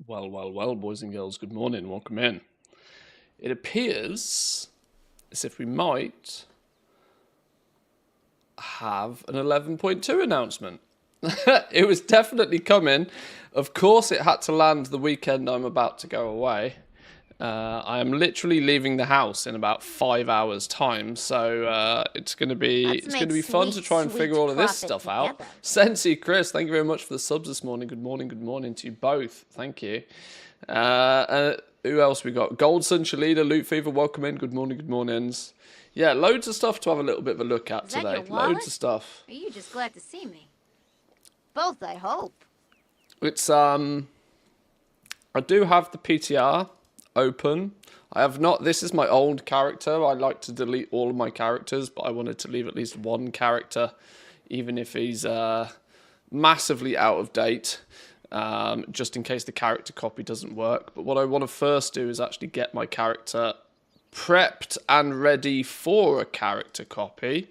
Well, well, well, boys and girls, good morning, welcome in. It appears as if we might have an 11.2 announcement. It was definitely coming. Of course, it had to land the weekend I'm about to go away. I am literally leaving the house in about 5 hours' time, so it's going to be fun to ttry and figure all of this stuff out. Sensi, Chris, thank you very much for the subs this morning. Good morning to you both. Thank you. Who else we got? Goldson, Shalida, Loot Fever, welcome in. Good morning, good mornings. Yeah, loads of stuff to have a little bit of a look at today. Loads of stuff. Are you just glad to see me? Both, I hope. It's I do have the PTR open. I have not. This is my old character. I like to delete all of my characters, but I wanted to leave at least one character, even if he's massively out of date, just in case the character copy doesn't work. But what I want to first do is actually get my character prepped and ready for a character copy,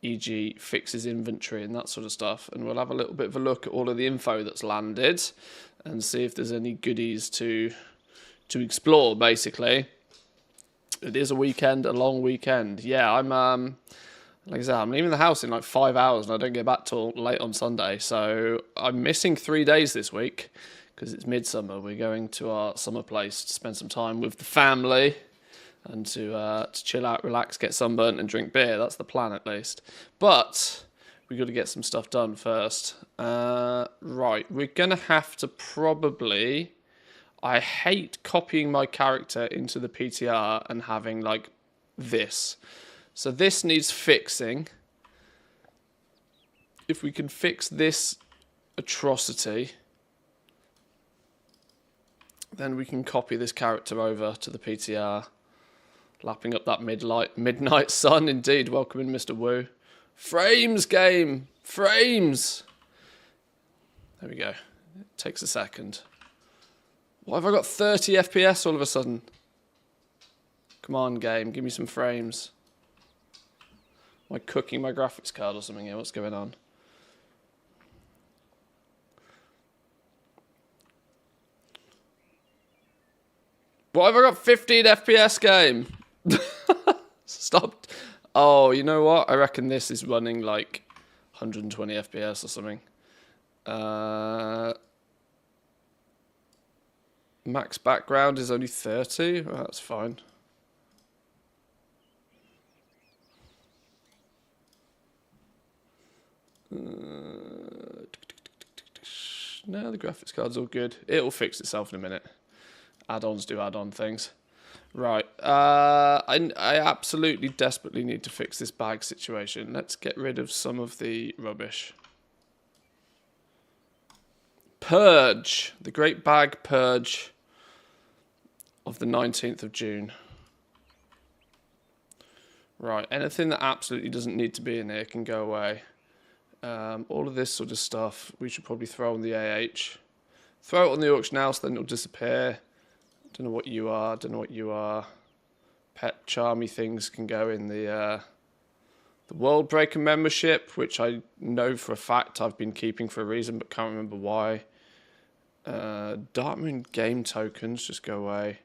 e.g. fix his inventory and that sort of stuff. And we'll have a little bit of a look at all of the info that's landed and see if there's any goodies to explore, basically. It is a weekend, a long weekend. Yeah, I'm like I said, I'm leaving the house in like 5 hours and I don't get back till late on Sunday. So I'm missing 3 days this week because it's midsummer. We're going to our summer place to spend some time with the family and to chill out, relax, get sunburnt and drink beer. That's the plan at least. But we got to get some stuff done first. Right, we're going to have to probably... I hate copying my character into the PTR and having like this. So this needs fixing. If we can fix this atrocity, then we can copy this character over to the PTR. Lapping up that midnight sun, indeed. Welcome in, Mr. Wu. Frames game! Frames! There we go. It takes a second. Why have I got 30 FPS all of a sudden? Come on, game. Give me some frames. Am I cooking my graphics card or something here? What's going on? Why have I got 15 FPS, game? Stop. Oh, you know what? I reckon this is running like 120 FPS or something. Max background is only 30. Well, that's fine. No, the graphics card's all good. It'll fix itself in a minute. Add-ons do add-on things. Right. I absolutely desperately need to fix this bag situation. Let's get rid of some of the rubbish. Purge. The Great Bag Purge of the 19th of June. Right. Anything that absolutely doesn't need to be in here can go away. All of this sort of stuff we should probably throw on the AH. Throw it on the auction house, then it'll disappear. Don't know what you are. Don't know what you are. Pet charmy things can go in the World Breaker membership, which I know for a fact I've been keeping for a reason, but can't remember why. Darkmoon game tokens just go away.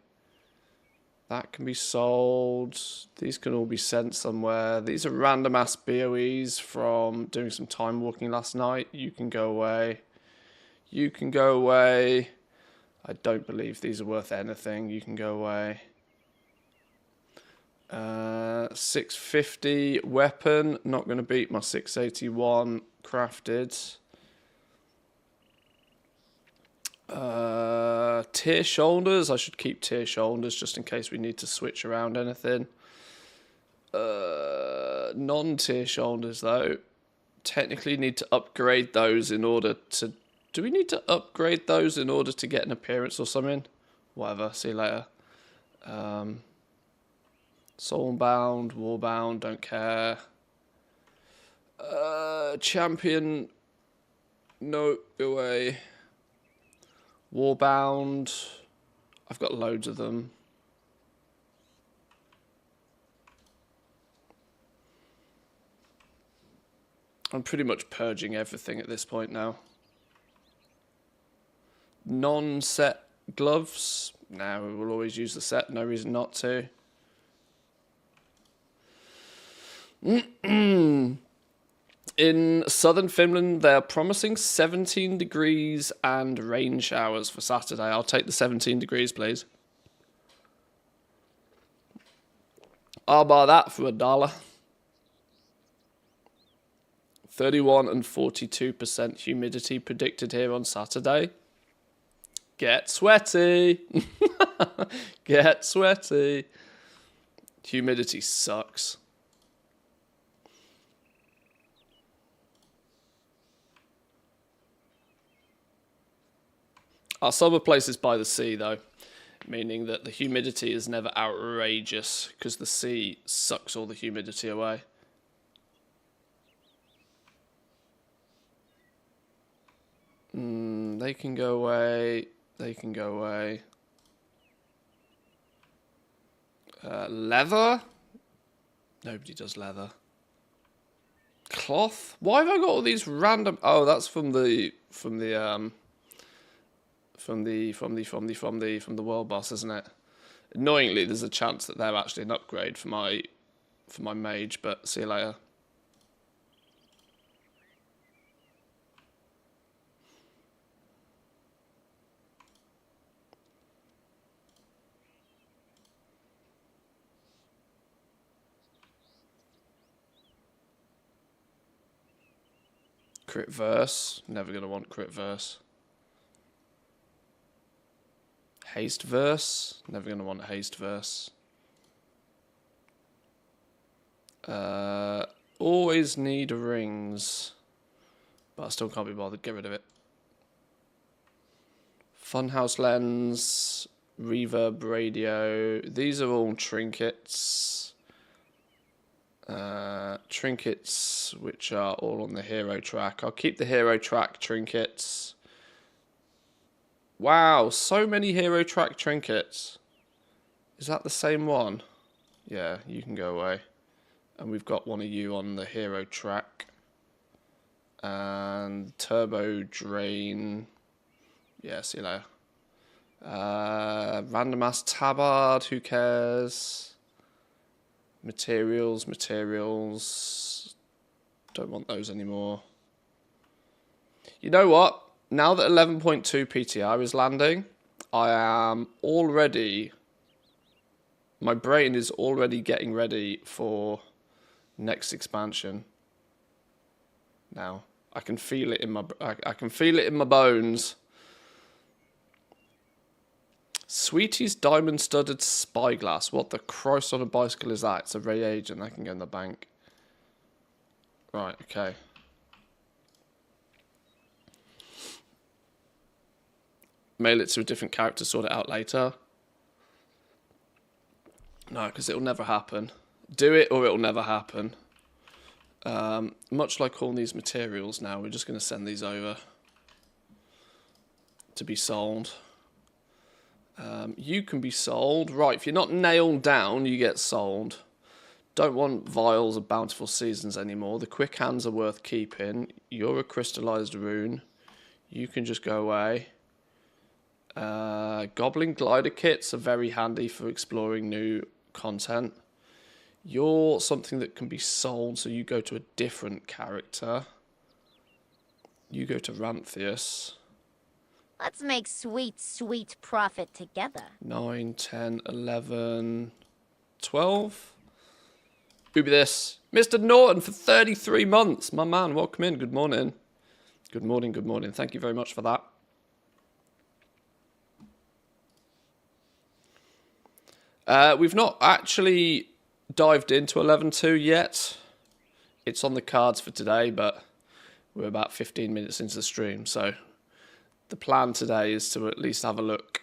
That can be sold. These can all be sent somewhere. These are random ass BOEs from doing some time walking last night. You can go away. You can go away. I don't believe these are worth anything. You can go away. 650 weapon. Not going to beat my 681 crafted. Tier shoulders. I should keep tier shoulders just in case we need to switch around anything. Non-tier shoulders though. Technically need to upgrade those in order to... Do we need to upgrade those in order to get an appearance or something? Whatever, see you later. Soulbound, Warbound, don't care. Champion, no, go away. Warbound, I've got loads of them. I'm pretty much purging everything at this point now. Non-set Gloves. No, we will always use the set. No reason not to. In southern Finland, they're promising 17 degrees and rain showers for Saturday. I'll take the 17 degrees, please. I'll buy that for $1. 31 and 42% humidity predicted here on Saturday. Get sweaty. Get sweaty. Humidity sucks. Our summer place is by the sea, though, meaning that the humidity is never outrageous because the sea sucks all the humidity away. They can go away. They can go away. Leather? Nobody does leather. Cloth? Why have I got all these random? Oh, that's from the world boss, isn't it? Annoyingly, there's a chance that they're actually an upgrade for my mage, but see you later. Crit verse. Never gonna want crit verse. Haste verse. Never gonna want haste verse. Always need rings, but I still can't be bothered. Get rid of it. Funhouse lens, reverb radio. These are all trinkets. Trinkets which are all on the hero track. I'll keep the hero track trinkets. Wow, so many hero track trinkets. Is that the same one? Yeah, you can go away. And we've got one of you on the hero track. And turbo drain. Yeah, see you later. Random ass tabard, who cares? Materials. Don't want those anymore. You know what? Now that 11.2 PTR is landing, I am already... My brain is already getting ready for next expansion. Now, I can feel it in my... I can feel it in my bones. Sweetie's diamond-studded spyglass. What the Christ on a bicycle is that? It's a reagent that can go in the bank. Right, okay. Mail it to a different character, sort it out later. No, because it'll never happen. Do it or it'll never happen. Much like all these materials now, we're just going to send these over to be sold. You can be sold. Right, if you're not nailed down, you get sold. Don't want vials of bountiful seasons anymore. The quick hands are worth keeping. You're a crystallized rune. You can just go away. Goblin glider kits are very handy for exploring new content. You're something that can be sold, so you go to a different character. You go to Ranthius. Let's make sweet, sweet profit together. 9, 10, 11, 12. Who be this? Mr. Norton for 33 months. My man, welcome in. Good morning. Good morning, good morning. Thank you very much for that. We've not actually dived into 11.2 yet. It's on the cards for today, but we're about 15 minutes into the stream, so the plan today is to at least have a look.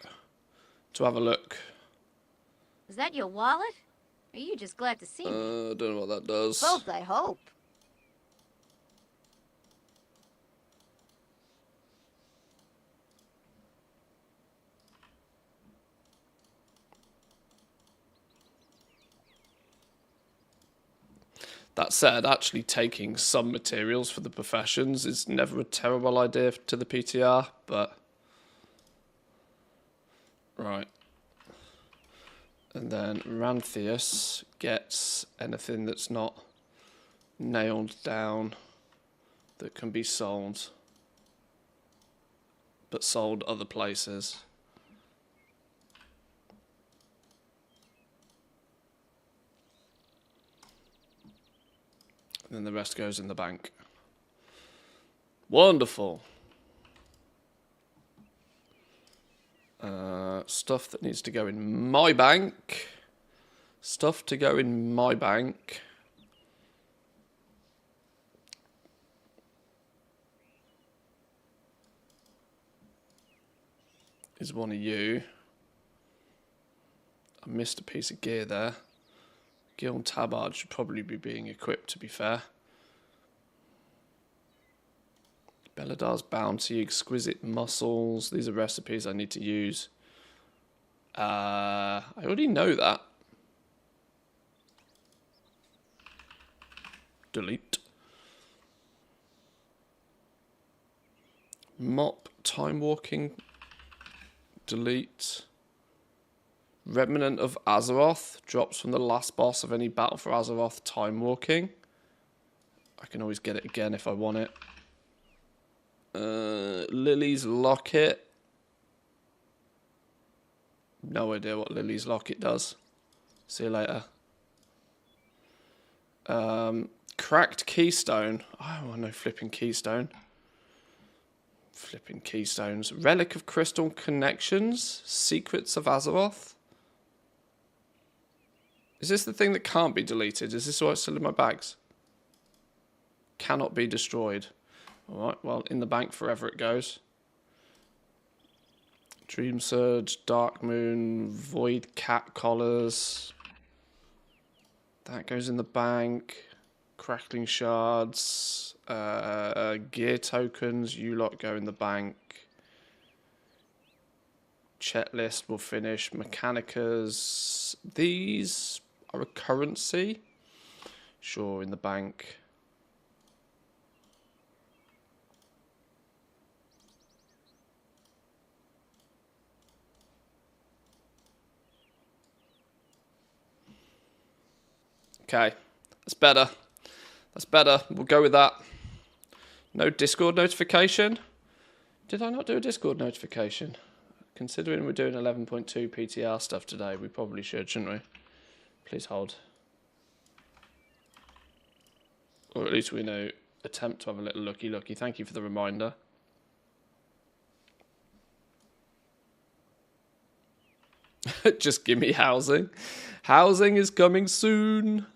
Is that your wallet? Or are you just glad to see me? I don't know what that does. Both, I hope. That said, actually taking some materials for the professions is never a terrible idea to the PTR, but Right. And then Ranthius gets anything that's not nailed down that can be sold, but sold other places. And then the rest goes in the bank. Wonderful. Stuff that needs to go in my bank. Stuff to go in my bank. Is one of you. I missed a piece of gear there. Gil Tabard should probably be being equipped, to be fair. Beladar's Bounty, Exquisite Muscles. These are recipes I need to use. I already know that. Delete. Mop, Time Walking. Delete. Remnant of Azeroth. Drops from the last boss of any battle for Azeroth. Time Walking. I can always get it again if I want it. Lily's Locket. No idea what Lily's Locket does. See you later. Cracked Keystone. Oh, no flipping Keystone. Flipping Keystones. Relic of Crystal Connections. Secrets of Azeroth. Is this the thing that can't be deleted? Is this what's still in my bags? Cannot be destroyed. Alright, well, in the bank forever it goes. Dream Surge, Dark Moon, Void Cat Collars. That goes in the bank. Crackling Shards. Gear Tokens, you lot go in the bank. Checklist will finish. Mechanicas. These are a currency. Sure, in the bank. Okay, that's better. That's better. We'll go with that. No Discord notification. Did I not do a Discord notification? Considering we're doing 11.2 PTR stuff today, we probably should, shouldn't we? Please hold. Or at least we know, attempt to have a little looky. Thank you for the reminder. Just give me housing. Housing is coming soon.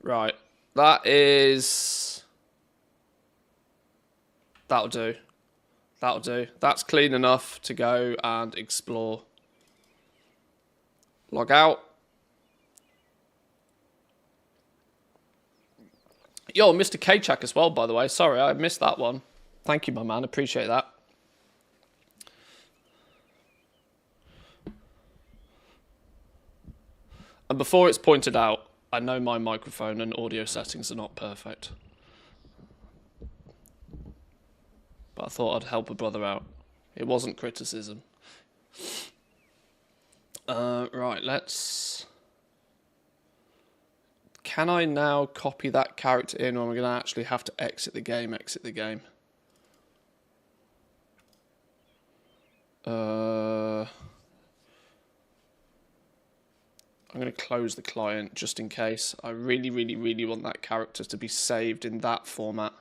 Right. That is... That'll do. That'll do. That's clean enough to go and explore. Log out. Yo, Mr. K-Chak as well, by the way. Sorry, I missed that one. Thank you, my man. Appreciate that. And before it's pointed out, I know my microphone and audio settings are not perfect. But I thought I'd help a brother out. It wasn't criticism. Right, let's... Can I now copy that character in, or am I going to actually have to exit the game? I'm going to close the client just in case. I really want that character to be saved in that format.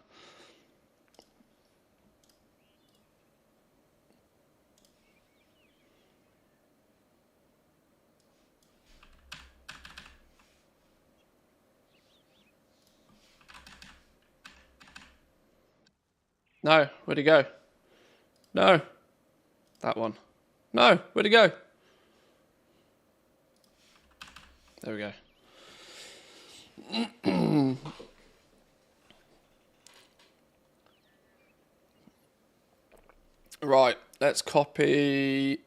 No, where'd he go? No. That one. No, where'd he go? There we go. Right, let's copy.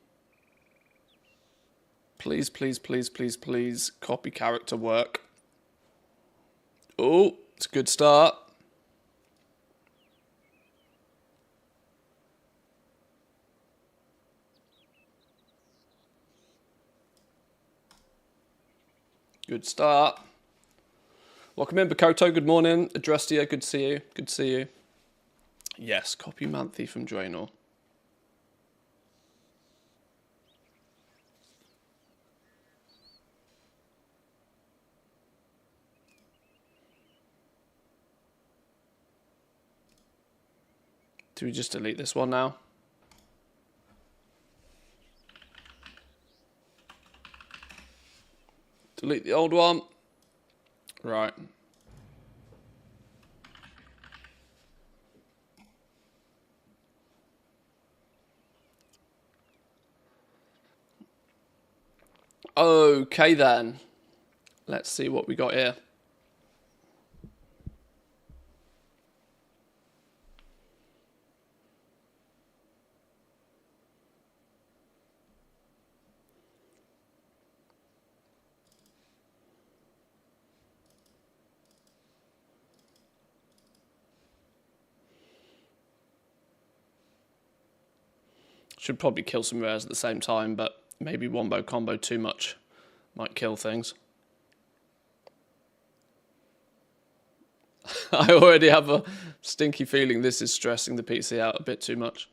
Please, copy character work. Oh, it's a good start. Good start. Welcome in, Bakoto. Good morning. Adrestia, good to see you. Good to see you. Yes, copy Manthe from Draenor. Do we just delete this one now? Delete the old one. Right. Okay then. Let's see what we got here. Should probably kill some rares at the same time, but maybe wombo combo too much might kill things. I already have a stinky feeling this is stressing the PC out a bit too much.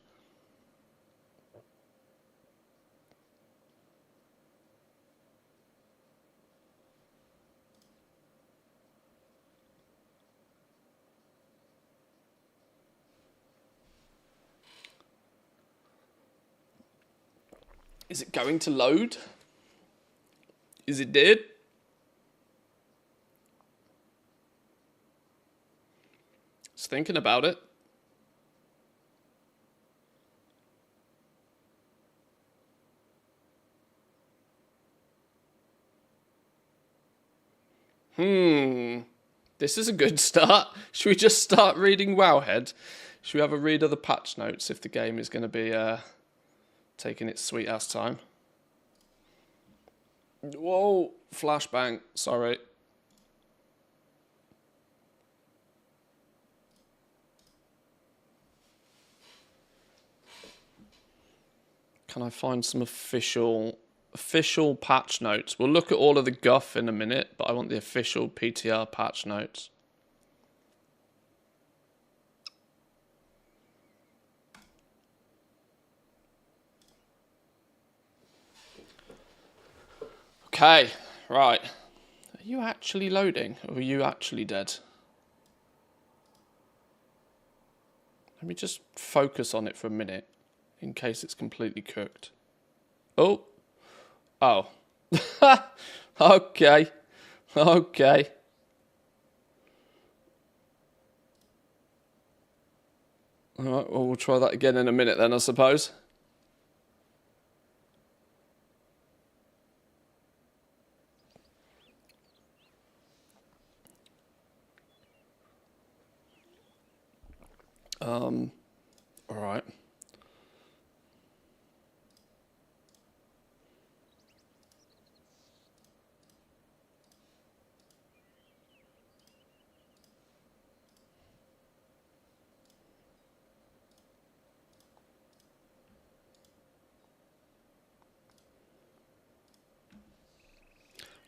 Is it going to load? Is it dead? Just thinking about it. This is a good start. Should we just start reading Wowhead? Should we have a read of the patch notes if the game is going to be taking its sweet ass time? Whoa, flashbang, sorry. Can I find some official patch notes? We'll look at all of the guff in a minute, but I want the official PTR patch notes. Okay, right. Are you actually loading, or are you actually dead? Let me just focus on it for a minute, in case it's completely cooked. Oh. Oh. Okay. Okay. Alright, well, we'll try that again in a minute then, I suppose. Alright.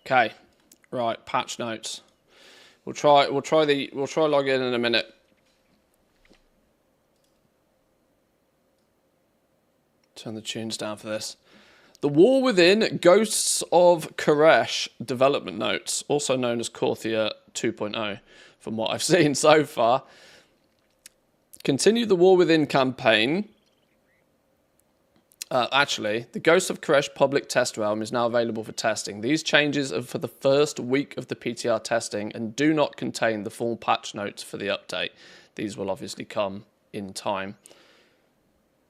Okay, right, patch notes. We'll try log in a minute. Turn the tunes down for this. The War Within Ghosts of Koresh development notes, also known as Korthia 2.0, from what I've seen so far. Continue the War Within campaign. Actually, the Ghosts of Koresh public test realm is now available for testing. These changes are for the first week of the PTR testing and do not contain the full patch notes for the update. These will obviously come in time.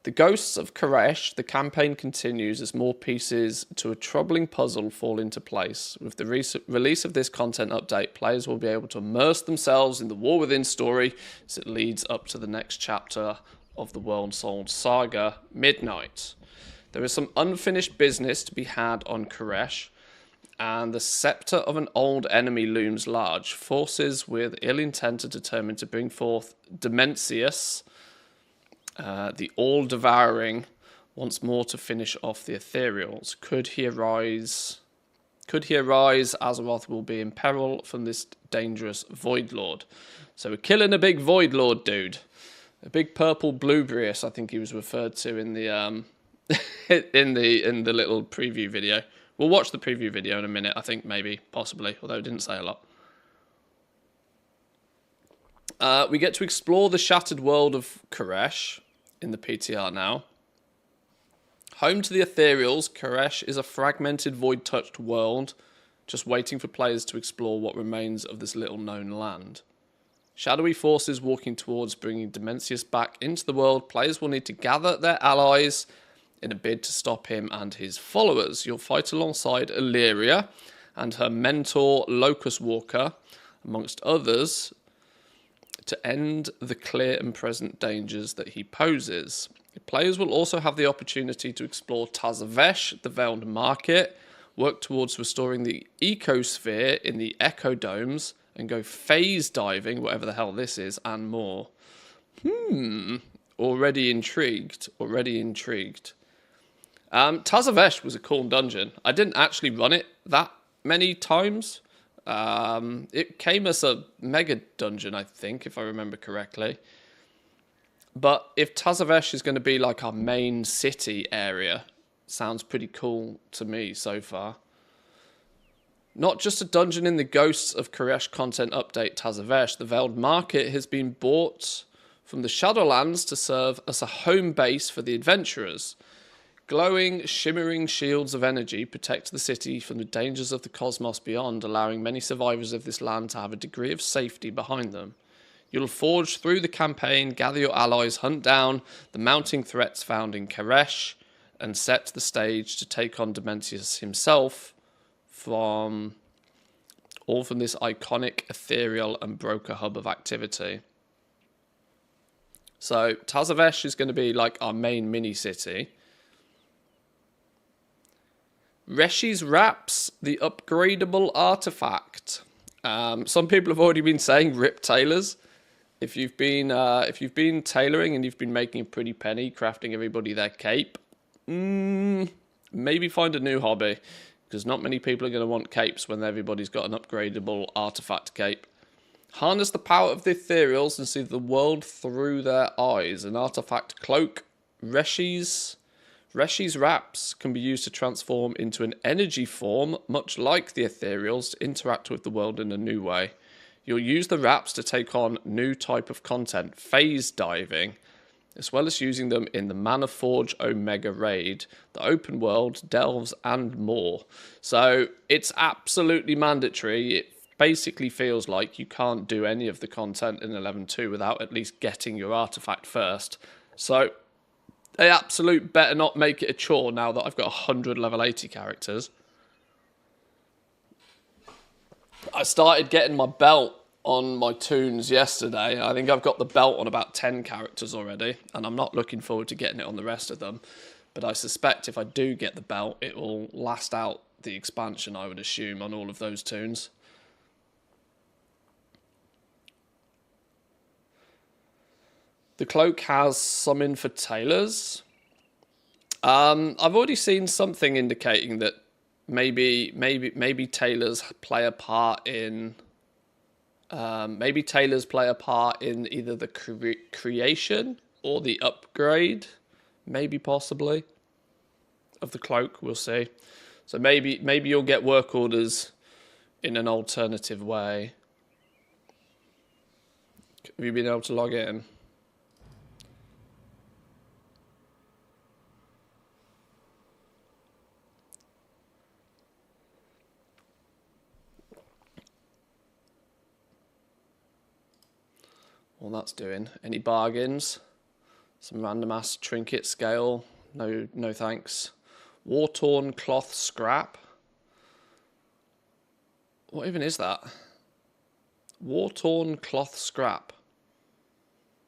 The Ghosts of Koresh, the campaign continues as more pieces to a troubling puzzle fall into place. With the release of this content update, players will be able to immerse themselves in the War Within story as it leads up to the next chapter of the World Soul saga, Midnight. There is some unfinished business to be had on Koresh, and the scepter of an old enemy looms large. Forces with ill intent are determined to bring forth Demencius, the all-devouring, once more to finish off the Ethereals. Could Could he arise, Azeroth will be in peril from this dangerous Void Lord. So we're killing a big Void Lord dude. A big purple Bluebrius, I think he was referred to in the in the little preview video. We'll watch the preview video in a minute, I think, maybe, possibly, although it didn't say a lot. We get to explore the shattered world of Koresh in the PTR now. Home to the Ethereals, Koresh is a fragmented, void-touched world, just waiting for players to explore what remains of this little-known land. Shadowy forces walking towards bringing Dimensius back into the world. Players will need to gather their allies in a bid to stop him and his followers. You'll fight alongside Illyria and her mentor, Locust Walker, amongst others, to end the clear and present dangers that he poses. Players will also have the opportunity to explore Tazavvesh, the Veiled Market, work towards restoring the ecosphere in the Echo Domes, and go phase diving, whatever the hell this is, and more. Already intrigued. Tazavvesh was a cool dungeon. I didn't actually run it that many times. It came as a mega dungeon, I think, if I remember correctly. But if Tazavvesh is going to be like our main city area, sounds pretty cool to me so far. Not just a dungeon in the Ghosts of Koresh content update Tazavvesh, the Veiled Market has been bought from the Shadowlands to serve as a home base for the adventurers. Glowing, shimmering shields of energy protect the city from the dangers of the cosmos beyond, allowing many survivors of this land to have a degree of safety behind them. You'll forge through the campaign, gather your allies, hunt down the mounting threats found in Koresh, and set the stage to take on Dimensius himself from this iconic, ethereal, and broker hub of activity. So Tazavvesh is going to be like our main mini-city. Reshi's Wraps, the upgradable artifact. Some people have already been saying rip tailors. If you've been tailoring and you've been making a pretty penny crafting everybody their cape, maybe find a new hobby, because not many people are going to want capes when everybody's got an upgradable artifact cape. Harness the power of the ethereals and see the world through their eyes. An artifact cloak. Reshi's Wraps can be used to transform into an energy form, much like the ethereals, to interact with the world in a new way. You'll use the wraps to take on new type of content, phase diving, as well as using them in the Mana Forge Omega Raid, the open world, delves, and more. So it's absolutely mandatory. It basically feels like you can't do any of the content in 11.2 without at least getting your artifact first. So they absolute better not make it a chore now that I've got 100 level 80 characters. I started getting my belt on my toons yesterday. I think I've got the belt on about 10 characters already, and I'm not looking forward to getting it on the rest of them. But I suspect if I do get the belt, it will last out the expansion, I would assume, on all of those toons. The cloak has summon for tailors. I've already seen something indicating that maybe tailors play a part in either the creation or the upgrade, maybe possibly, of the cloak. We'll see. So maybe you'll get work orders in an alternative way. Have you been able to log in? All that's doing. Any bargains? Some random ass trinket scale. No thanks. War-torn cloth scrap. What even is that? War-torn cloth scrap.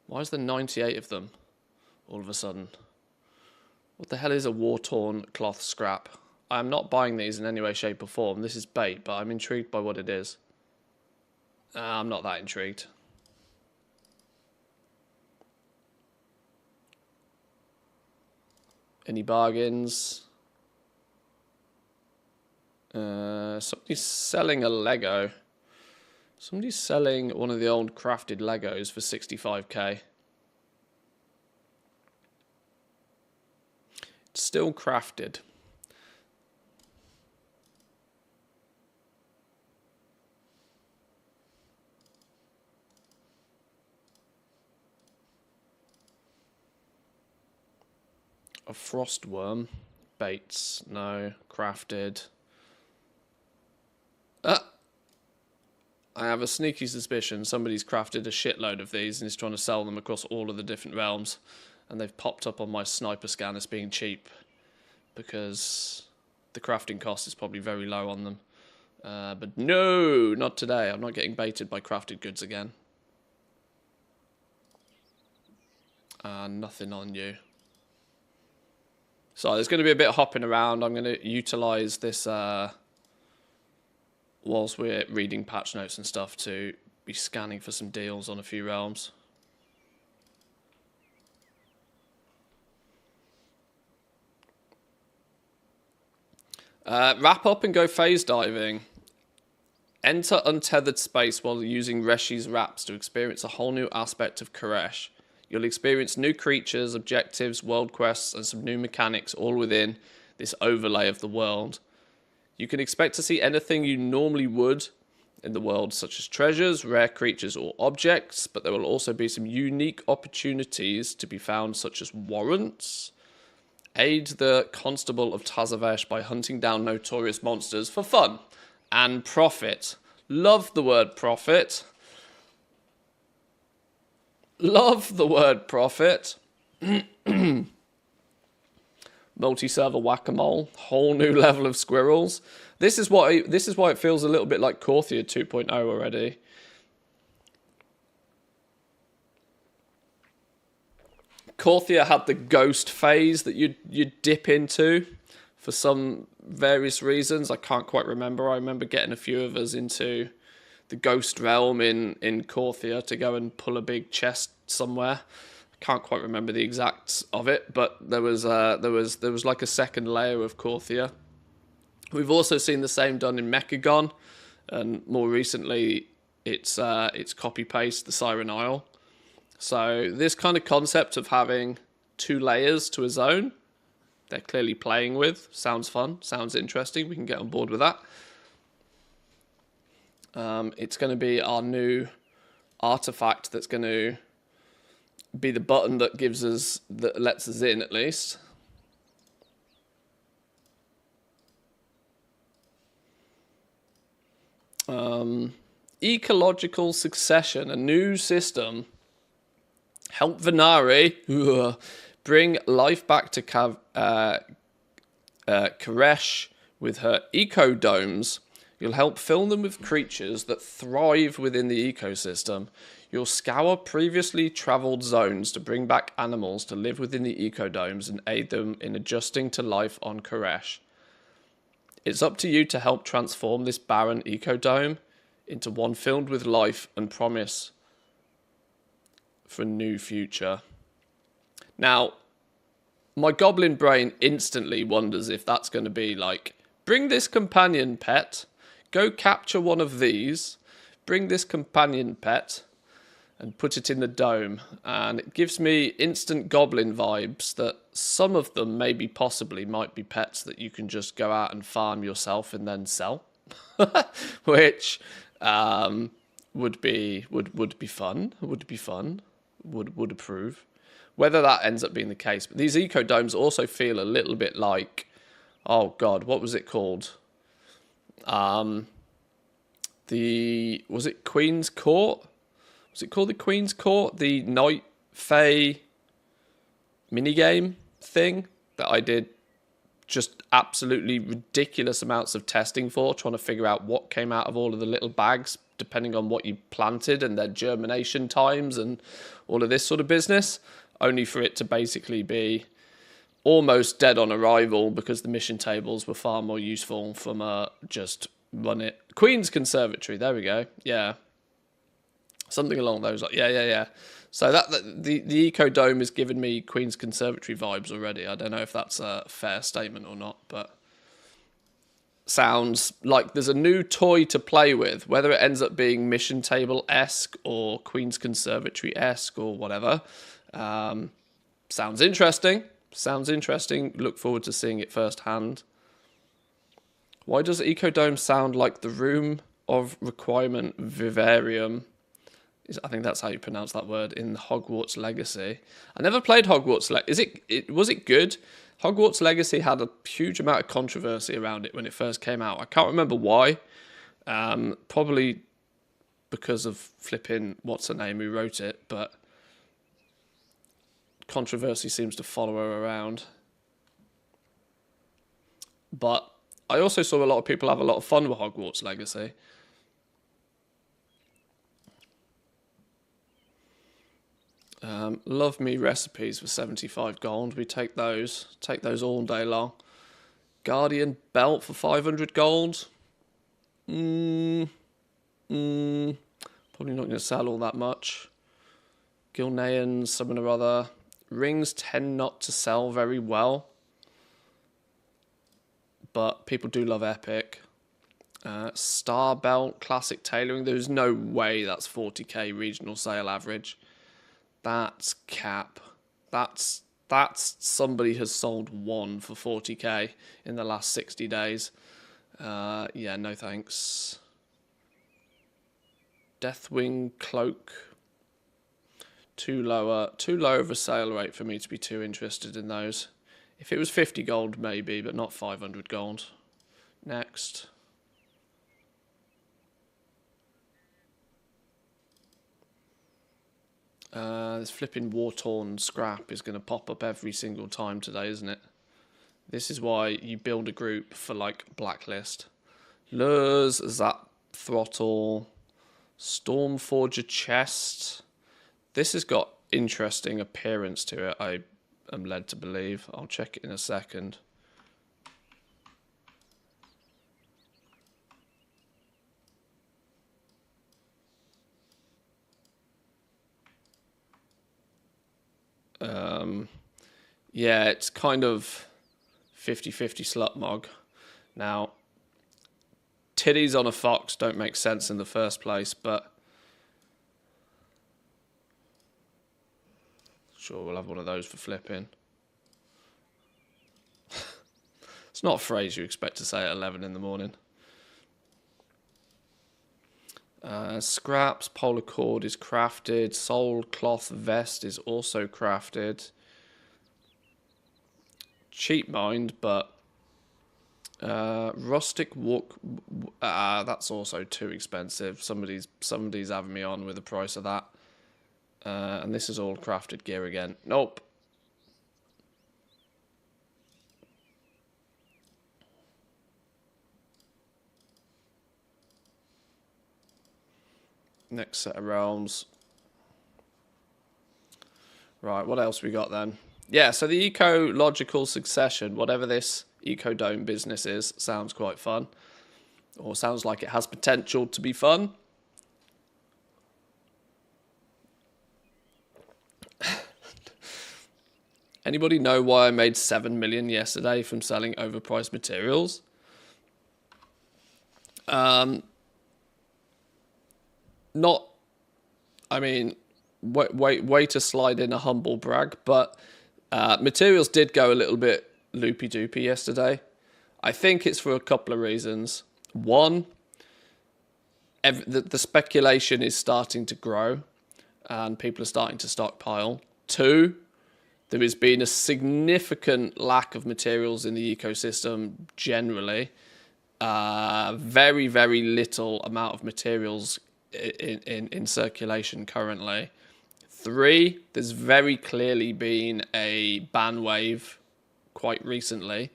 Why is there 98 of them all of a sudden? What the hell is a war-torn cloth scrap? I am not buying these in any way, shape or form. This is bait, but I'm intrigued by what it is. I'm not that intrigued. Any bargains? Somebody's selling a Lego. Somebody's selling one of the old crafted Legos for 65k. It's still crafted. A frost worm. Baits. No. Crafted. I have a sneaky suspicion somebody's crafted a shitload of these and is trying to sell them across all of the different realms. And they've popped up on my sniper scan as being cheap. Because the crafting cost is probably very low on them. But no, not today. I'm not getting baited by crafted goods again. Nothing on you. So there's going to be a bit of hopping around. I'm going to utilise this whilst we're reading patch notes and stuff to be scanning for some deals on a few realms. Wrap up and go phase diving. Enter untethered space while using Reshi's wraps to experience a whole new aspect of Koresh. You'll experience new creatures, objectives, world quests, and some new mechanics all within this overlay of the world. You can expect to see anything you normally would in the world, such as treasures, rare creatures, or objects, but there will also be some unique opportunities to be found, such as warrants. Aid the Constable of Tazavvesh by hunting down notorious monsters for fun and profit. Love the word profit. Love the word profit. Multi-server whack-a-mole. Whole new level of squirrels. This is why it feels a little bit like Korthia 2.0 already. Korthia had the ghost phase that you'd dip into for some various reasons. I can't quite remember. I remember getting a few of us into the ghost realm in Korthia to go and pull a big chest somewhere. I can't quite remember the exacts of it, but there was like a second layer of Korthia. We've also seen the same done in Mechagon, and more recently it's copy paste the Siren Isle. So this kind of concept of having 2 layers to a zone, they're clearly playing with. Sounds fun, sounds interesting. We can get on board with that. It's going to be our new artifact that's going to be the button that lets us in, at least. Ecological succession, a new system. Help Venari bring life back to Koresh with her ecodomes. You'll help fill them with creatures that thrive within the ecosystem. You'll scour previously travelled zones to bring back animals to live within the ecodomes and aid them in adjusting to life on Koresh. It's up to you to help transform this barren ecodome into one filled with life and promise for a new future. Now, my goblin brain instantly wonders if that's going to be like, bring this companion pet, go capture one of these, bring this companion pet, and put it in the dome. And it gives me instant goblin vibes that some of them maybe possibly might be pets that you can just go out and farm yourself and then sell. Which would be fun. Would approve. Whether that ends up being the case. But these ecodomes also feel a little bit like, oh god, what was it called? Was it Queen's Court? Was it called the Queen's Court? The Night Fae minigame thing that I did just absolutely ridiculous amounts of testing for, trying to figure out what came out of all of the little bags, depending on what you planted and their germination times and all of this sort of business, only for it to basically be almost dead on arrival because the mission tables were far more useful from just run it. Queen's Conservatory, there we go. Yeah. Something along those lines. Yeah. So the Ecodome has given me Queen's Conservatory vibes already. I don't know if that's a fair statement or not, but sounds like there's a new toy to play with, whether it ends up being Mission Table-esque or Queen's Conservatory-esque or whatever. Sounds interesting. Sounds interesting. Look forward to seeing it firsthand. Why does Ecodome sound like the Room of Requirement Vivarium? I think that's how you pronounce that word in Hogwarts Legacy. I never played Hogwarts Legacy. Was it good? Hogwarts Legacy had a huge amount of controversy around it when it first came out. I can't remember why. Probably because of flipping what's her name who wrote it, but controversy seems to follow her around. But I also saw a lot of people have a lot of fun with Hogwarts Legacy. Love me recipes for 75 gold. We take those all day long. Guardian belt for 500 gold. Probably not going to sell all that much. Gilnean, something or other. Rings tend not to sell very well, but people do love epic. Star belt, classic tailoring. There's no way that's 40k regional sale average. That's cap. That's somebody has sold one for 40k in the last 60 days. Yeah, no thanks. Deathwing cloak. Too low of a sale rate for me to be too interested in those. If it was 50 gold maybe, but not 500 gold. Next. This flipping war-torn scrap is going to pop up every single time today, isn't it? This is why you build a group for, like, Blacklist. Lures, Zap Throttle, Stormforger Chest. This has got interesting appearance to it, I am led to believe. I'll check it in a second. Yeah, it's kind of 50-50 slut mog. Now, titties on a fox don't make sense in the first place, but sure, we'll have one of those for flipping. It's not a phrase you expect to say at 11 in the morning. Scraps, polar cord is crafted. Soul cloth vest is also crafted. Cheap mind, but rustic walk. That's also too expensive. Somebody's having me on with the price of that. And this is all crafted gear again. Nope. Next set of realms. Right, what else we got then? Yeah, so the ecological succession, whatever this Ecodome business is, sounds quite fun. Or sounds like it has potential to be fun. Anybody know why I made 7 million yesterday from selling overpriced materials? Not, I mean, way to slide in a humble brag, but materials did go a little bit loopy-doopy yesterday. I think it's for a couple of reasons. One, the speculation is starting to grow and people are starting to stockpile. Two, there has been a significant lack of materials in the ecosystem generally. Very, very little amount of materials in circulation currently. Three, there's very clearly been a ban wave quite recently,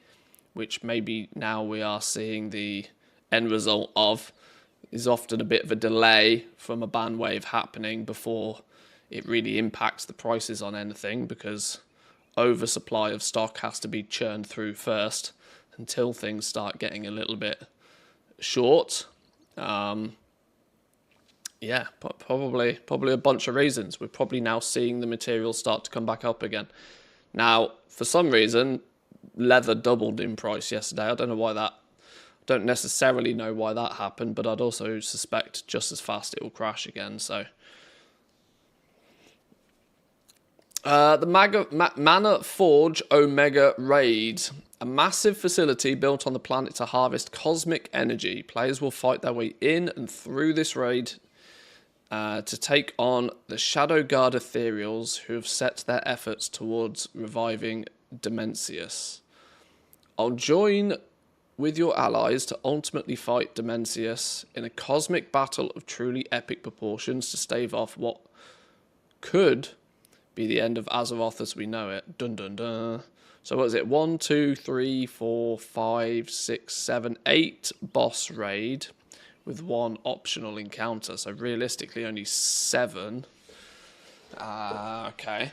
which maybe now we are seeing the end result of. Is often a bit of a delay from a ban wave happening before it really impacts the prices on anything, because oversupply of stock has to be churned through first until things start getting a little bit short. Yeah, probably a bunch of reasons. We're probably now seeing the materials start to come back up again. Now, for some reason, leather doubled in price yesterday. I don't know why that Don't necessarily know why that happened, but I'd also suspect just as fast it will crash again. So the Mana Forge Omega Raid. A massive facility built on the planet to harvest cosmic energy. Players will fight their way in and through this raid to take on the Shadow Guard Ethereals, who have set their efforts towards reviving Dimensius. I'll join with your allies to ultimately fight Dimensius in a cosmic battle of truly epic proportions to stave off what could be the end of Azeroth as we know it. Dun dun dun. So what is it? 1, 2, 3, 4, 5, 6, 7, 8 boss raid with 1 optional encounter. So realistically only 7. Okay.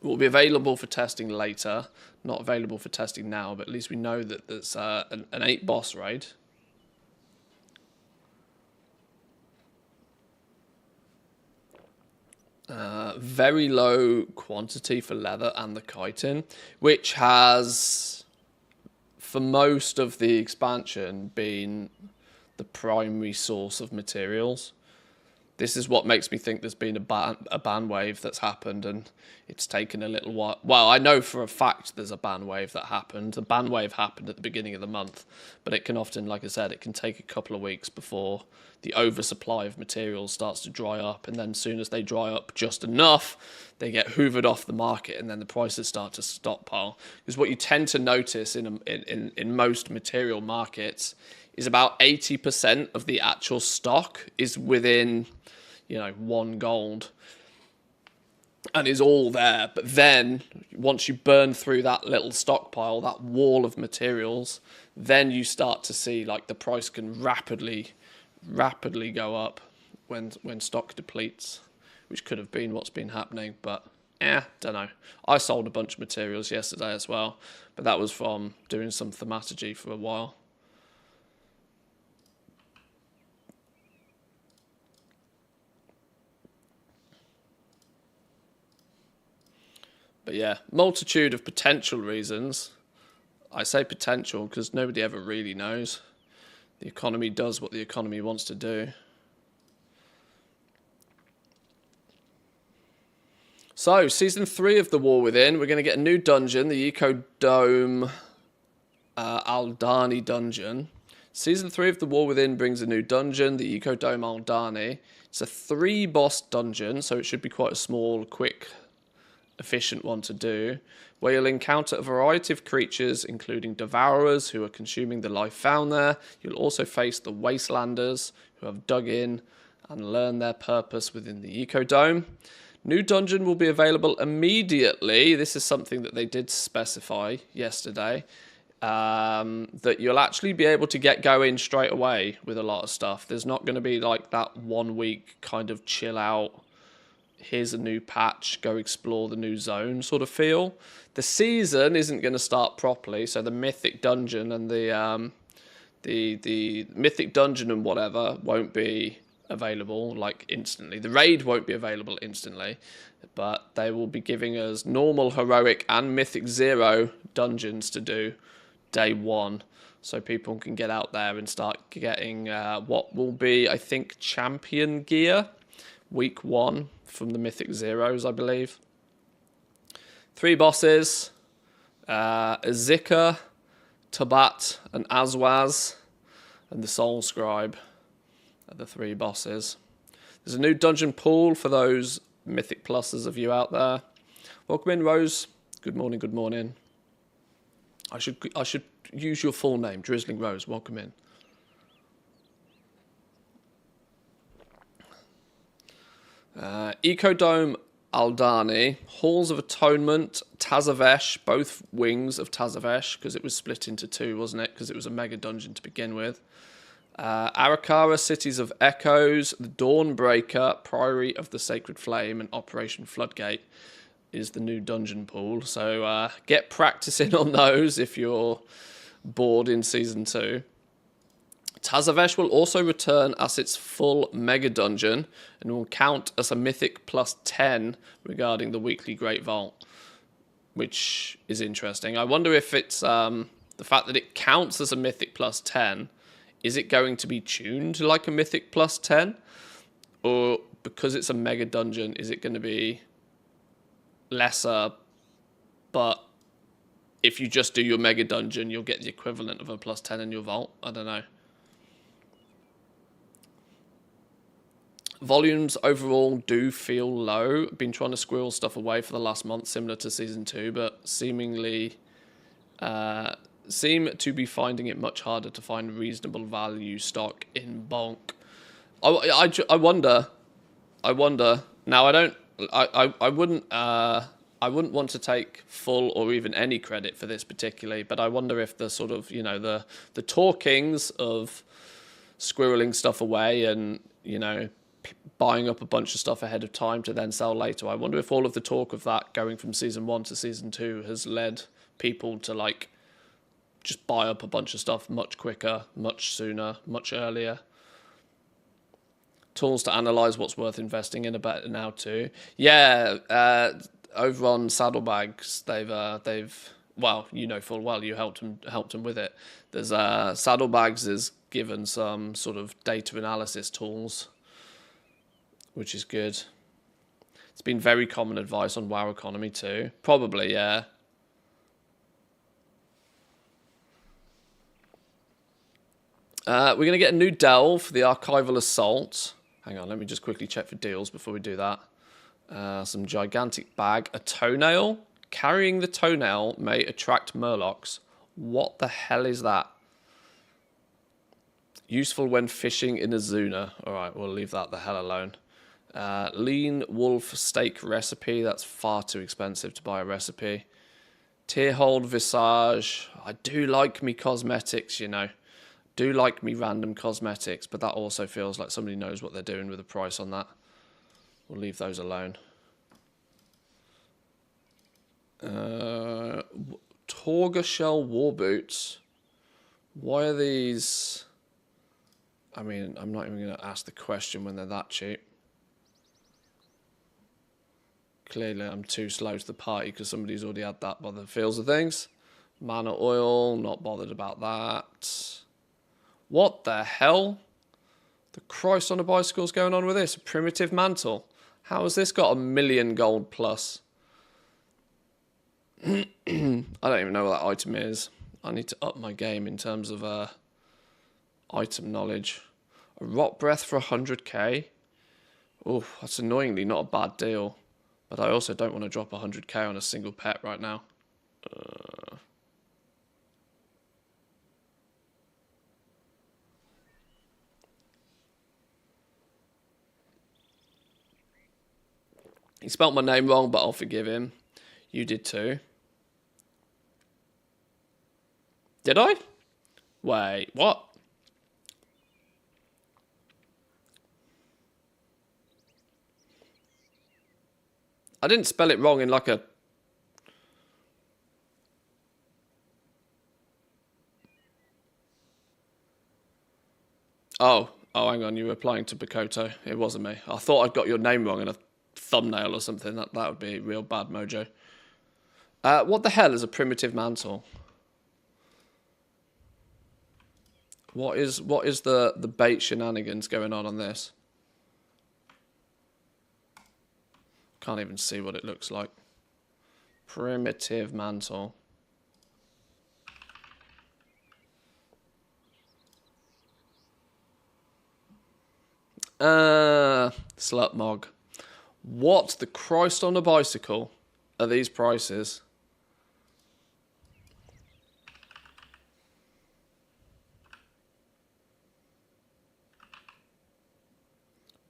Will be available for testing later. Not available for testing now, but at least we know that there's an 8 boss raid. Very low quantity for leather and the chitin, which has, for most of the expansion, been the primary source of materials. This is what makes me think there's been a ban wave that's happened, and it's taken a little while. Well, I know for a fact there's a ban wave that happened. The ban wave happened at the beginning of the month, but it can often, like I said, it can take a couple of weeks before the oversupply of materials starts to dry up, and then as soon as they dry up just enough, they get hoovered off the market, and then the prices start to stockpile. Because what you tend to notice in most material markets is about 80% of the actual stock is within, 1 gold and is all there. But then once you burn through that little stockpile, that wall of materials, then you start to see like the price can rapidly go up when stock depletes, which could have been what's been happening. But don't know. I sold a bunch of materials yesterday as well, but that was from doing some thaumaturgy for a while. But yeah, multitude of potential reasons. I say potential because nobody ever really knows. The economy does what the economy wants to do. So, Season 3 of The War Within, we're going to get a new dungeon, the Eco Dome Aldani dungeon. Season 3 of The War Within brings a new dungeon, the Eco Dome Aldani. It's a 3-boss dungeon, so it should be quite a small, quick, efficient one to do, where you'll encounter a variety of creatures, including devourers who are consuming the life found there. You'll also face the wastelanders who have dug in and learned their purpose within the Ecodome. New dungeon will be available immediately. This is something that they did specify yesterday, that you'll actually be able to get going straight away with a lot of stuff. There's not going to be like that 1 week kind of chill out, here's a new patch, go explore the new zone sort of feel. The season isn't going to start properly, so the mythic dungeon and the mythic dungeon and whatever won't be available like instantly. The raid won't be available instantly, but they will be giving us normal, heroic and mythic 0 dungeons to do day 1, so people can get out there and start getting what will be, I think, champion gear week 1 from the mythic 0s, I believe. 3 bosses, Azika, Tabat and Azwaz, and the Soul Scribe are the 3 bosses. There's a new dungeon pool for those mythic pluses of you out there. Welcome in, Rose. Good morning, good morning. I should use your full name, Drizzling Rose. Welcome in. Ecodome Aldani, Halls of Atonement, Tazavvesh, both wings of Tazavvesh, because it was split into 2, wasn't it? Because it was a mega dungeon to begin with. Arakara, Cities of Echoes, the Dawnbreaker, Priory of the Sacred Flame, and Operation Floodgate is the new dungeon pool. So get practicing on those if you're bored in Season 2. Tazavvesh will also return as its full mega dungeon and will count as a mythic +10 regarding the weekly Great Vault, which is interesting. I wonder if it's The fact that it counts as a mythic plus 10, is it going to be tuned like a mythic plus 10? Or because it's a mega dungeon, is it going to be lesser, but if you just do your mega dungeon, you'll get the equivalent of a plus 10 in your vault? I don't know. Volumes overall do feel low. Been trying to squirrel stuff away for the last month, similar to Season 2, but seemingly seem to be finding it much harder to find reasonable value stock in bulk. I wonder. Now, I wouldn't want to take full or even any credit for this particularly, but I wonder if the sort of, the talkings of squirreling stuff away and, buying up a bunch of stuff ahead of time to then sell later. I wonder if all of the talk of that going from Season 1 to Season 2 has led people to, just buy up a bunch of stuff much quicker, much sooner, much earlier. Tools to analyze what's worth investing in are better now too. Yeah, over on Saddlebags, they've well, full well you helped them with it. There's Saddlebags is given some sort of data analysis tools, which is good. It's been very common advice on WoW economy too. Probably, yeah. We're going to get a new delve for the Archival Assault. Hang on, let me just quickly check for deals before we do that. Some gigantic bag. A toenail. Carrying the toenail may attract murlocs. What the hell is that? Useful when fishing in a Zuna. Alright, we'll leave that the hell alone. Lean wolf steak recipe. That's far too expensive to buy a recipe. Tearhold visage. I do like me cosmetics, Do like me random cosmetics, but that also feels like somebody knows what they're doing with the price on that. We'll leave those alone. Torga shell war boots. Why are these? I mean, I'm not even going to ask the question when they're that cheap. Clearly, I'm too slow to the party because somebody's already had that by the feels of things. Mana oil, not bothered about that. What the hell? The Christ on a bicycle's going on with this? A primitive mantle. How has this got 1,000,000 gold plus? I don't even know what that item is. I need to up my game in terms of item knowledge. A rot breath for 100k. Oh, that's annoyingly not a bad deal. But I also don't want to drop 100k on a single pet right now. He spelt my name wrong, but I'll forgive him. You did too. Did I? Wait, what? I didn't spell it wrong in like a... Oh, hang on, you were replying to Bakoto. It wasn't me. I thought I'd got your name wrong in a thumbnail or something. That would be real bad mojo. What the hell is a primitive mantle? What is the bait shenanigans going on this? Can't even see what it looks like. Primitive mantle. Slut mog. What the Christ on a bicycle are these prices?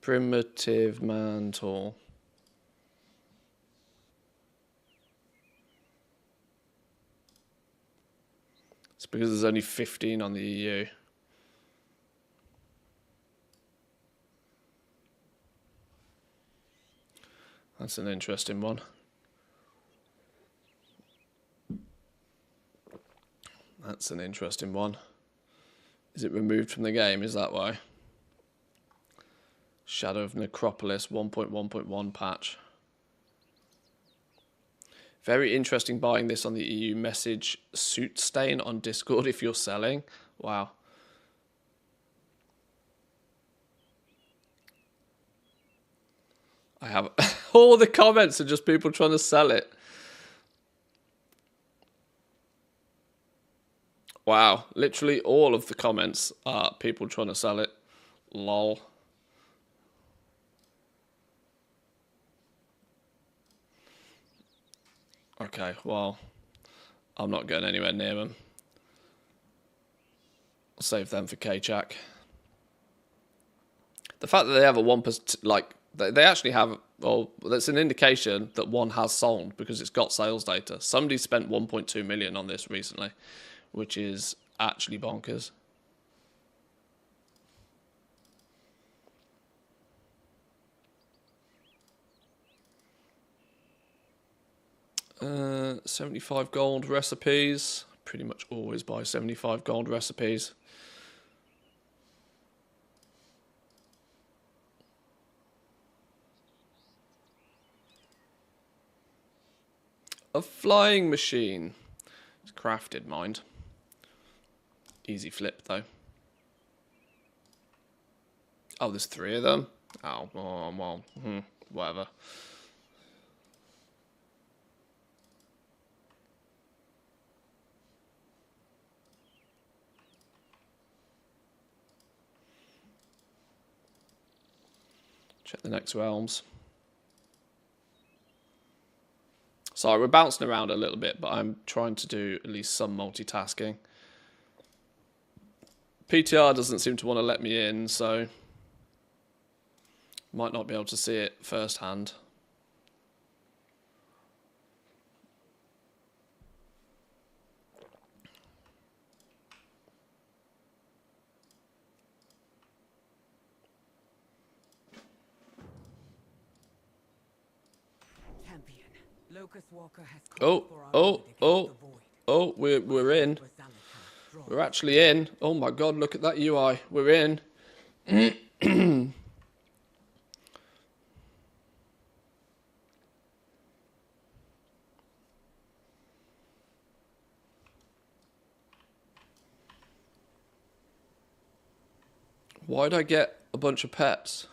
Primitive mantle. It's because there's only 15 on the EU. That's an interesting one. That's an interesting one. Is it removed from the game? Is that why? Shadow of Necropolis 1.1.1 patch. Very interesting buying this on the EU message suit stain on Discord if you're selling. Wow. I have all the comments are just people trying to sell it. Wow, literally all of the comments are people trying to sell it. Lol. Okay, well, I'm not going anywhere near them. I'll save them for K-Chak. The fact that they have a 1%, like, they actually have, well, that's an indication that one has sold because it's got sales data. Somebody spent 1.2 million on this recently, which is actually bonkers. Uh, 75 gold recipes. Pretty much always buy 75 gold recipes. A flying machine. It's crafted, mind. Easy flip, though. Oh, there's 3 of them? Oh, well, whatever. Check the next realms. Sorry, we're bouncing around a little bit, but I'm trying to do at least some multitasking. PTR doesn't seem to want to let me in, so might not be able to see it firsthand. Oh, we're in. We're actually in. Oh my god, look at that UI. We're in. Why'd I get a bunch of peps?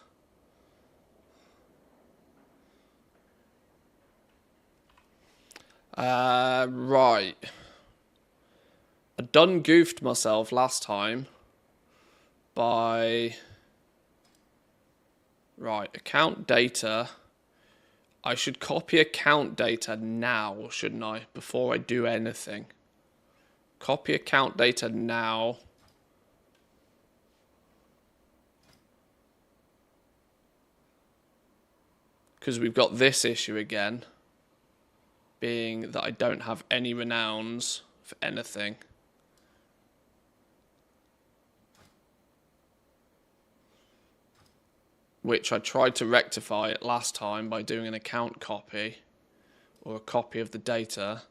Right. I done goofed myself last time by... Right, account data. I should copy account data now, shouldn't I? Before I do anything. Copy account data now. Because we've got this issue again. Being that I don't have any renowns for anything. Which I tried to rectify it last time by doing an account copy. Or a copy of the data.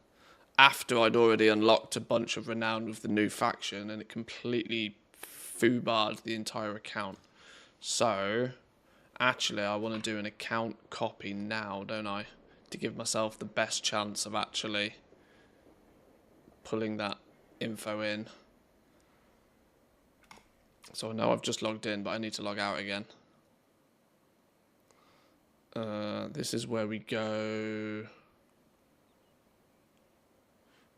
After I'd already unlocked a bunch of renown with the new faction. And it completely foobarred the entire account. So, actually I want to do an account copy now, don't I? To give myself the best chance of actually pulling that info in. So I know I've just logged in, but I need to log out again. This is where we go.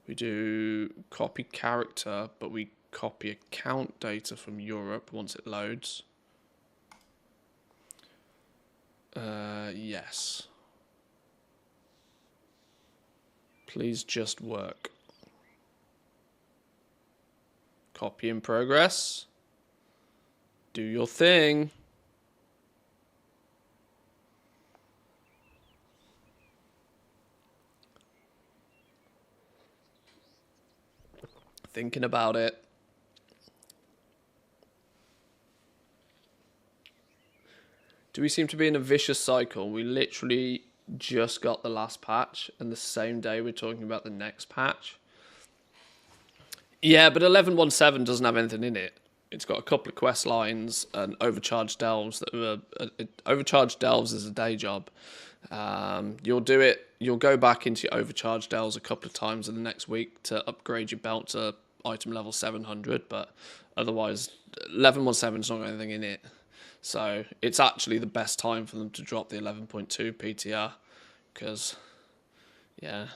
We do copy character, but we copy account data from Europe once it loads. Yes. Please just work. Copy in progress. Do your thing. Thinking about it. Do we seem to be in a vicious cycle? We literally just got the last patch, and the same day we're talking about the next patch. Yeah, but 11.17 doesn't have anything in it. It's got a couple of quest lines and overcharged delves. Overcharged delves is a day job. You'll do it you'll go back into your overcharged dells a couple of times in the next week to upgrade your belt to item level 700, but otherwise 1117 is not got anything in it. So it's actually the best time for them to drop the 11.2 PTR, because, yeah.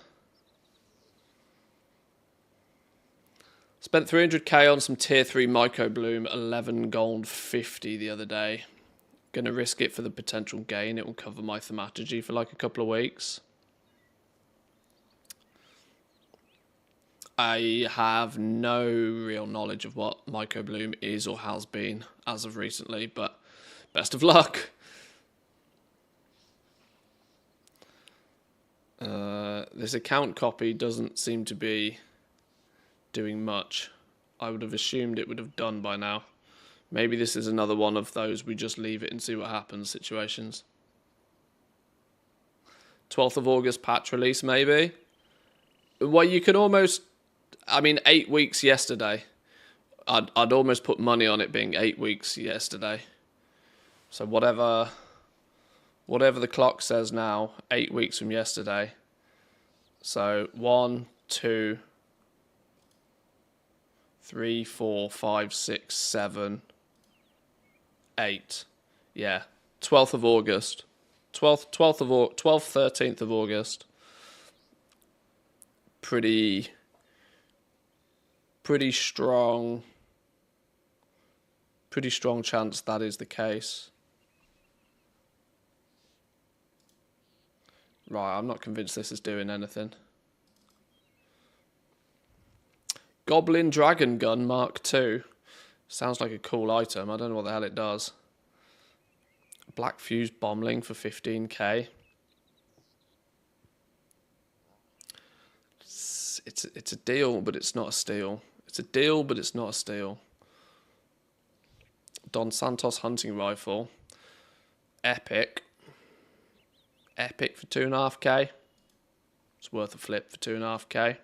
Spent 300k on some tier 3 Myco Bloom, 11 gold 50 the other day. Gonna risk it for the potential gain. It will cover my thaumaturgy for like a couple of weeks. I have no real knowledge of what Myco Bloom is or has been as of recently, but best of luck. This account copy doesn't seem to be doing much. I would have assumed it would have done by now. Maybe this is another one of those we just leave it and see what happens situations. 12th of August patch release, maybe? Well, you could almost... I mean, 8 weeks yesterday. I'd almost put money on it being 8 weeks yesterday. So whatever the clock says now, 8 weeks from yesterday. So 1, 2, 3, 4, 5, 6, 7, 8. Yeah, 12th of August. 13th of August. Pretty strong chance that is the case. Right, I'm not convinced this is doing anything. Goblin Dragon Gun Mark II. Sounds like a cool item. I don't know what the hell it does. Black Fuse Bombling for 15k. It's a deal, but it's not a steal. It's a deal, but it's not a steal. Don Santos Hunting Rifle. Epic. Epic for 2.5k. It's worth a flip for 2.5k.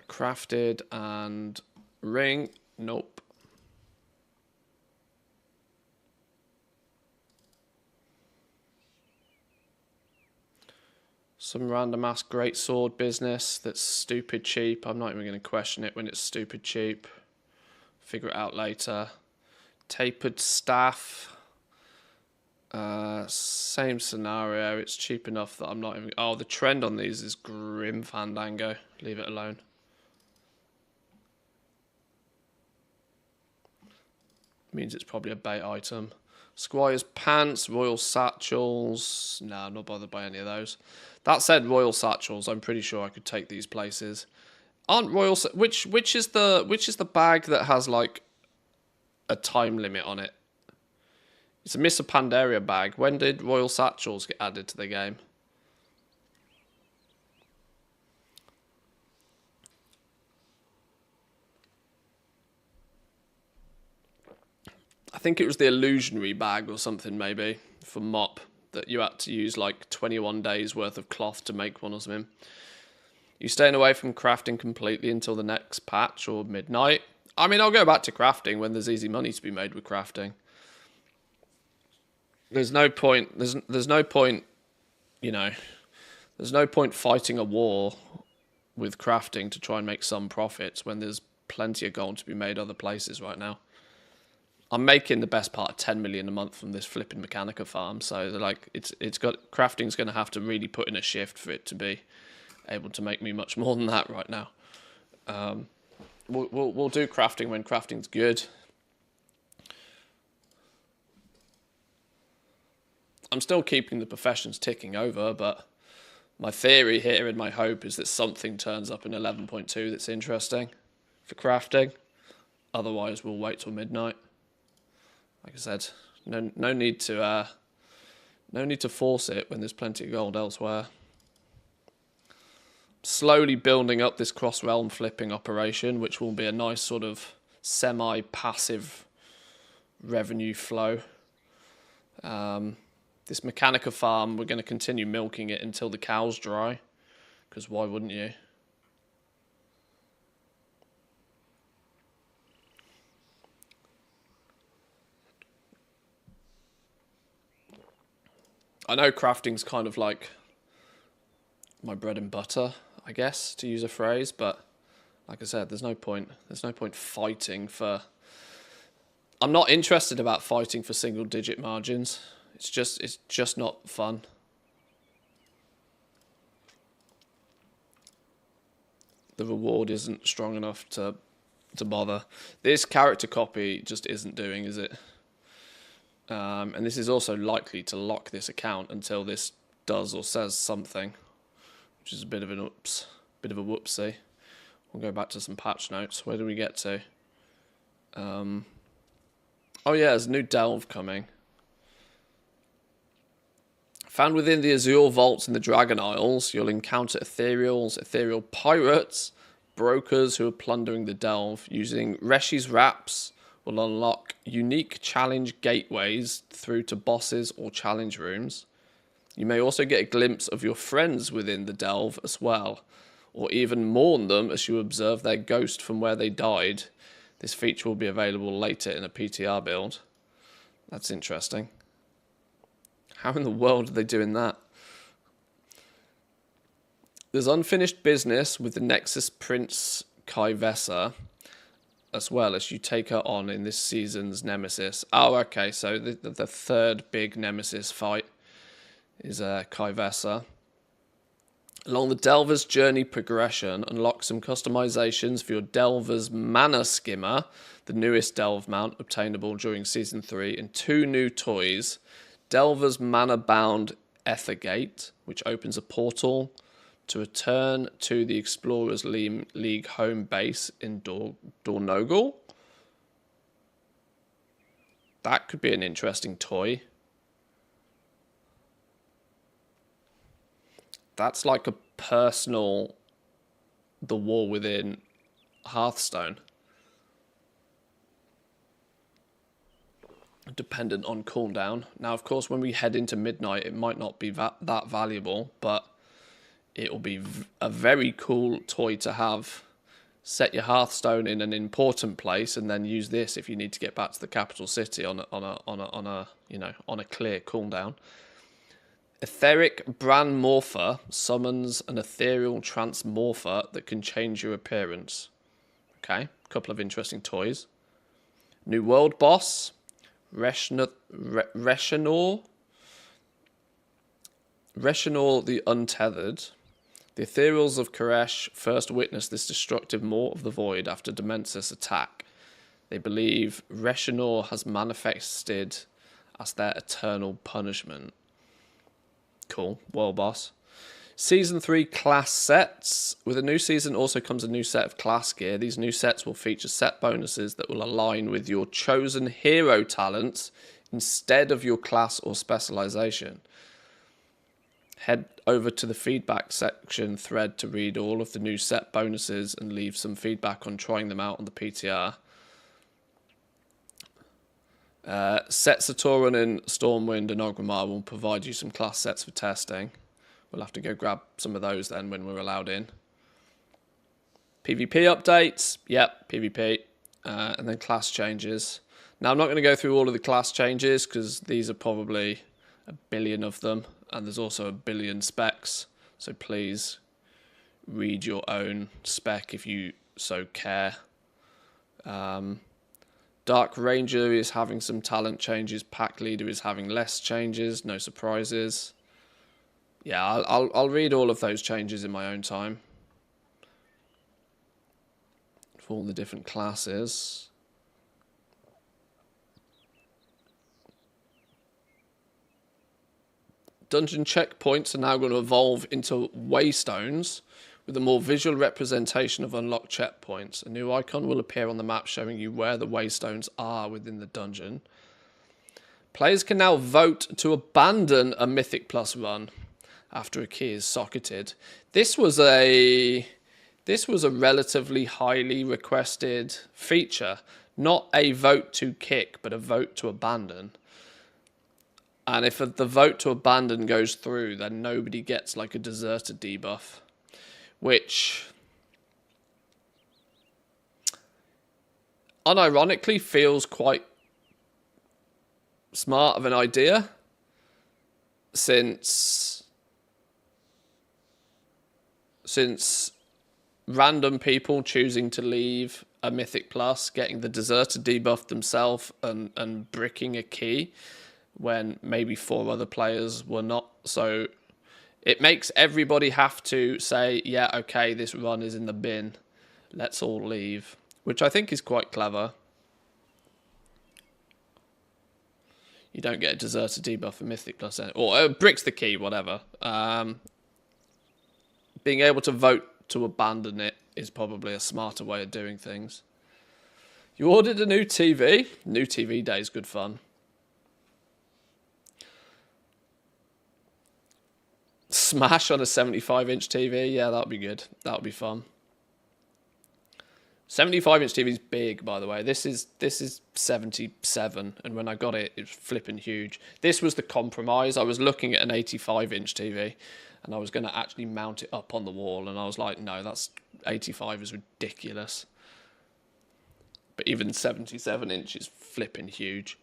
Crafted and ring. Nope. Some random ass greatsword business that's stupid cheap. I'm not even going to question it when it's stupid cheap. Figure it out later. Tapered staff. Same scenario. It's cheap enough that I'm not even... Oh, the trend on these is Grim Fandango. Leave it alone. Means it's probably a bait item. Squire's Pants, Royal Satchels. No, I'm not bothered by any of those. That said, Royal Satchels, I'm pretty sure I could take these places. Aren't Royal... Which is the bag that has, like, a time limit on it? It's a Miss Pandaria bag. When did Royal Satchels get added to the game? I think it was the illusionary bag or something, maybe, for mop, that you had to use like 21 days worth of cloth to make one or something. You staying away from crafting completely until the next patch or midnight? I mean, I'll go back to crafting when there's easy money to be made with crafting. There's no point, there's no point, you know, there's no point fighting a war with crafting to try and make some profits when there's plenty of gold to be made other places right now. I'm making the best part of 10 million a month from this flipping Mechanica farm, so like it's got crafting's going to have to really put in a shift for it to be able to make me much more than that right now. We'll do crafting when crafting's good. I'm still keeping the professions ticking over, but my theory here and my hope is that something turns up in 11.2 that's interesting for crafting. Otherwise, we'll wait till midnight. Like I said, no need to force it when there's plenty of gold elsewhere. Slowly building up this cross-realm flipping operation, which will be a nice sort of semi-passive revenue flow. This Mechanica farm, we're going to continue milking it until the cows dry, because why wouldn't you? I know crafting's kind of like my bread and butter, I guess, to use a phrase, but like I said, there's no point. There's no point fighting for... I'm not interested about fighting for single-digit margins. It's just not fun. The reward isn't strong enough to bother. This character copy just isn't doing, is it? And this is also likely to lock this account until this does or says something, which is a bit of an oops, bit of a whoopsie. We'll go back to some patch notes. Where do we get to? Oh yeah, there's a new delve coming. Found within the Azure Vaults in the Dragon Isles, you'll encounter ethereal pirates, brokers who are plundering the delve. Using Reshi's Wraps will unlock unique challenge gateways through to bosses or challenge rooms. You may also get a glimpse of your friends within the delve as well, or even mourn them as you observe their ghost from where they died. This feature will be available later in a PTR build. That's interesting. How in the world are they doing that? There's unfinished business with the Nexus Prince Kaivessa, as well as you take her on in this season's Nemesis. Oh, okay, so the third big Nemesis fight is Kaivessa. Along the Delver's journey progression, unlock some customizations for your Delver's Mana Skimmer, the newest Delve mount obtainable during Season 3, and 2 new toys. Delver's Mana-bound Ethergate, which opens a portal to return to the Explorers League home base in Dornogal. That could be an interesting toy. That's like a personal The War Within Hearthstone. Dependent on cooldown. Now, of course, when we head into midnight, it might not be that valuable, but it will be a very cool toy to have. Set your Hearthstone in an important place, and then use this if you need to get back to the capital city on a clear cooldown. Etheric Brand Morpher summons an ethereal transmorpher that can change your appearance. Okay, a couple of interesting toys. New world boss. Reshenor the Untethered. The Ethereals of Koresh first witnessed this destructive Maw of the Void after Demensis attack. They believe Reshenor has manifested as their eternal punishment. Cool, world boss. Season 3 class sets. With a new season also comes a new set of class gear. These new sets will feature set bonuses that will align with your chosen hero talents instead of your class or specialization. Head over to the feedback section thread to read all of the new set bonuses and leave some feedback on trying them out on the PTR. Set Satoran in Stormwind and Ogrimmar will provide you some class sets for testing. We'll have to go grab some of those then when we're allowed in. PvP updates. Yep, PvP. And then class changes. Now, I'm not going to go through all of the class changes because these are probably a billion of them. And there's also a billion specs. So please read your own spec if you so care. Dark Ranger is having some talent changes. Pack Leader is having less changes. No surprises. Yeah, I'll read all of those changes in my own time. For all the different classes. Dungeon checkpoints are now going to evolve into waystones with a more visual representation of unlocked checkpoints. A new icon will appear on the map showing you where the waystones are within the dungeon. Players can now vote to abandon a Mythic Plus run after a key is socketed. This was a relatively highly requested feature. Not a vote to kick, but a vote to abandon. And if the vote to abandon goes through, then nobody gets like a deserter debuff. Which unironically feels quite smart of an idea. since random people choosing to leave a Mythic Plus, getting the Deserter debuff themselves and bricking a key when maybe 4 other players were not. So it makes everybody have to say, yeah, okay, this run is in the bin. Let's all leave, which I think is quite clever. You don't get a Deserter debuff for Mythic Plus, or bricks the key, whatever. Being able to vote to abandon it is probably a smarter way of doing things. You ordered a new TV? New TV day is good fun. Smash on a 75-inch TV? Yeah, that'll be good. That'll be fun. 75-inch TV is big, by the way. This is 77, and when I got it, it was flipping huge. This was the compromise. I was looking at an 85-inch TV, and I was going to actually mount it up on the wall, and I was like, no, that's 85 is ridiculous. But even 77 inch is flipping huge.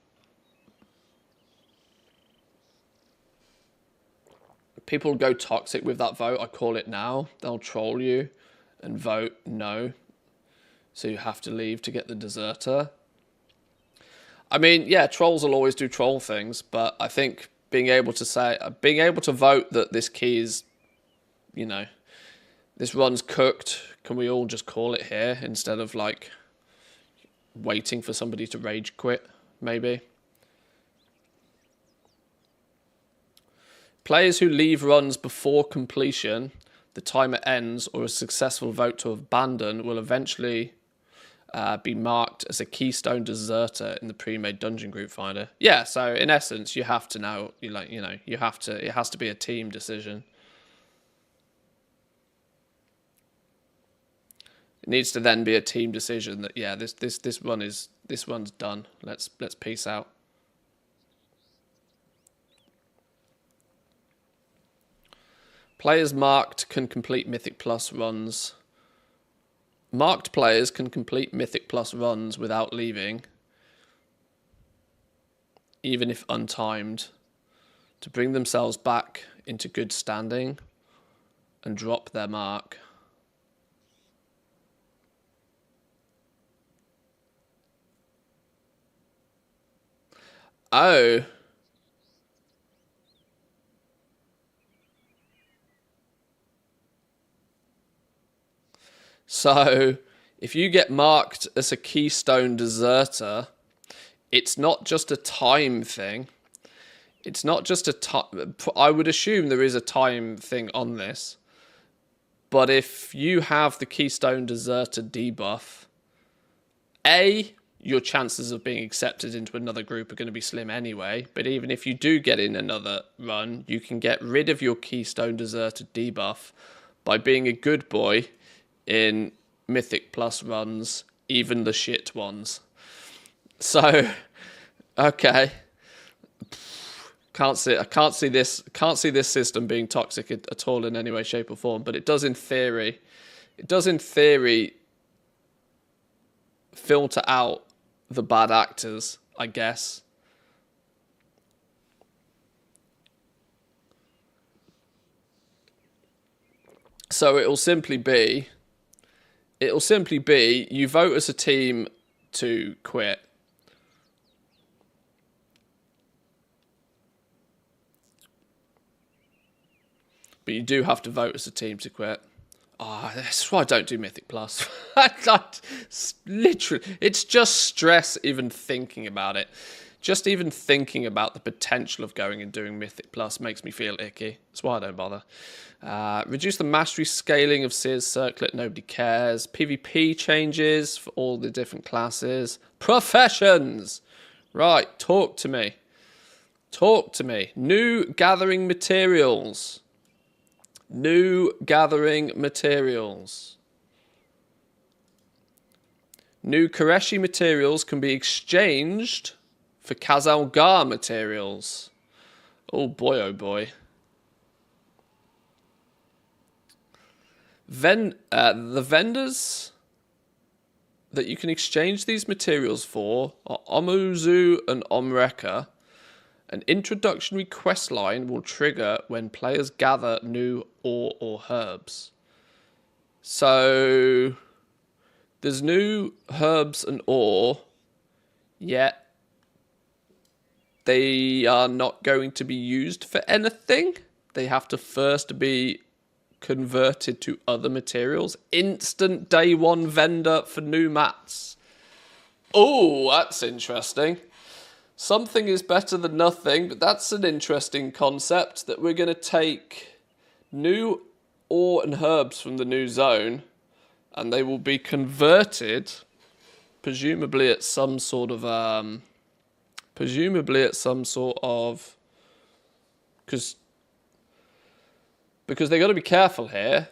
People go toxic with that vote. I call it now. They'll troll you and vote no. So you have to leave to get the Deserter. I mean, yeah, trolls will always do troll things, but I think being able to vote that this key is, you know, this run's cooked. Can we all just call it here instead of like waiting for somebody to rage quit, maybe? Players who leave runs before completion, the timer ends, or a successful vote to abandon will eventually be marked as a keystone deserter in the pre-made dungeon group finder. Yeah, so in essence, you have to now, you have to. It has to be a team decision. It needs to then be a team decision that this one's done. Let's peace out. Players marked can complete Mythic Plus runs. Marked players can complete Mythic Plus runs without leaving, even if untimed, to bring themselves back into good standing and drop their mark. Oh. So, if you get marked as a keystone deserter, it's not just a time thing. It's not just a time. I would assume there is a time thing on this. But if you have the keystone deserter debuff, your chances of being accepted into another group are going to be slim anyway. But even if you do get in another run, you can get rid of your keystone deserter debuff by being a good boy in Mythic Plus runs, even the shit ones. So, okay. I can't see this system being toxic at all in any way, shape, or form. But it does in theory filter out the bad actors, I guess. So it'll simply be you vote as a team to quit. But you do have to vote as a team to quit. That's why I don't do Mythic Plus. Literally, it's just stress even thinking about it. Just even thinking about the potential of going and doing Mythic Plus makes me feel icky. That's why I don't bother. Reduce the mastery scaling of Seer's Circlet. Nobody cares. PvP changes for all the different classes. Professions! Right, talk to me. Talk to me. New gathering materials. New gathering materials. New Koreshi materials can be exchanged for Kazalgar materials. Oh boy, oh boy. The vendors that you can exchange these materials for are Omuzu and Omreka. An introductory quest line will trigger when players gather new ore or herbs. So there's new herbs and ore, yet they are not going to be used for anything. They have to first be converted to other materials. Instant day one vendor for new mats. Oh, that's interesting. Something is better than nothing, but that's an interesting concept, that we're going to take new ore and herbs from the new zone and they will be converted, presumably at some sort of because they got to be careful here.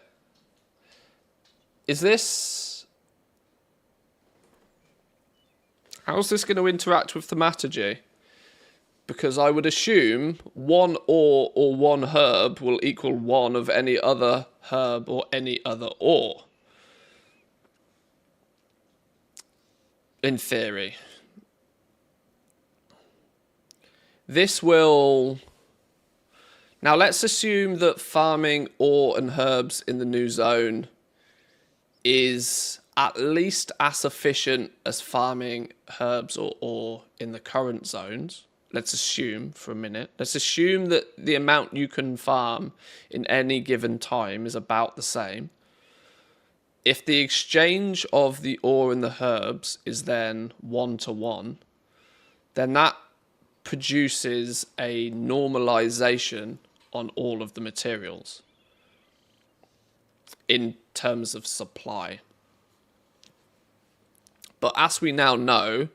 How's this going to interact with thaumaturgy? Because I would assume one ore or one herb will equal one of any other herb or any other ore. In theory. This will... Now let's assume that farming ore and herbs in the new zone is at least as efficient as farming herbs or ore in the current zones. Let's assume for a minute. Let's assume that the amount you can farm in any given time is about the same. If the exchange of the ore and the herbs is then 1-to-1, then that produces a normalization on all of the materials in terms of supply. But as we now know,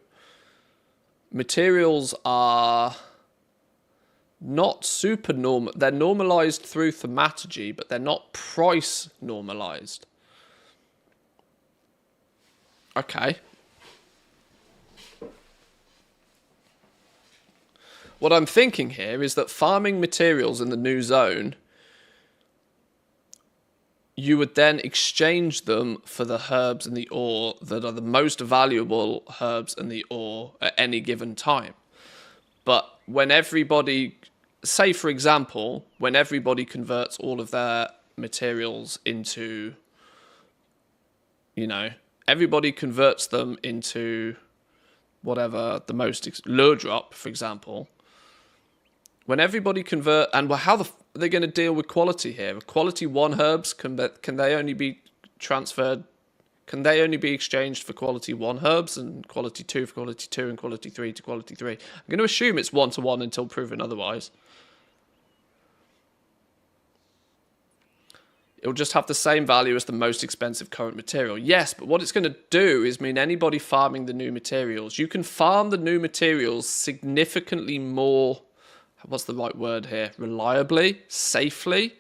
materials are not super normal. They're normalized through thaumaturgy, but they're not price normalized. Okay. What I'm thinking here is that farming materials in the new zone, you would then exchange them for the herbs and the ore that are the most valuable herbs and the ore at any given time. But when everybody, say for example, when everybody converts all of their materials into, everybody converts them into whatever the most, lure drop, for example. When everybody convert, and how are they going to deal with quality here? Quality 1 herbs, can they only be transferred? Can they only be exchanged for quality 1 herbs and quality 2 for quality 2 and quality 3 to quality 3? I'm going to assume it's 1-to-1 until proven otherwise. It'll just have the same value as the most expensive current material. Yes, but what it's going to do is mean anybody farming the new materials, you can farm the new materials significantly more, what's the right word here, reliably, safely,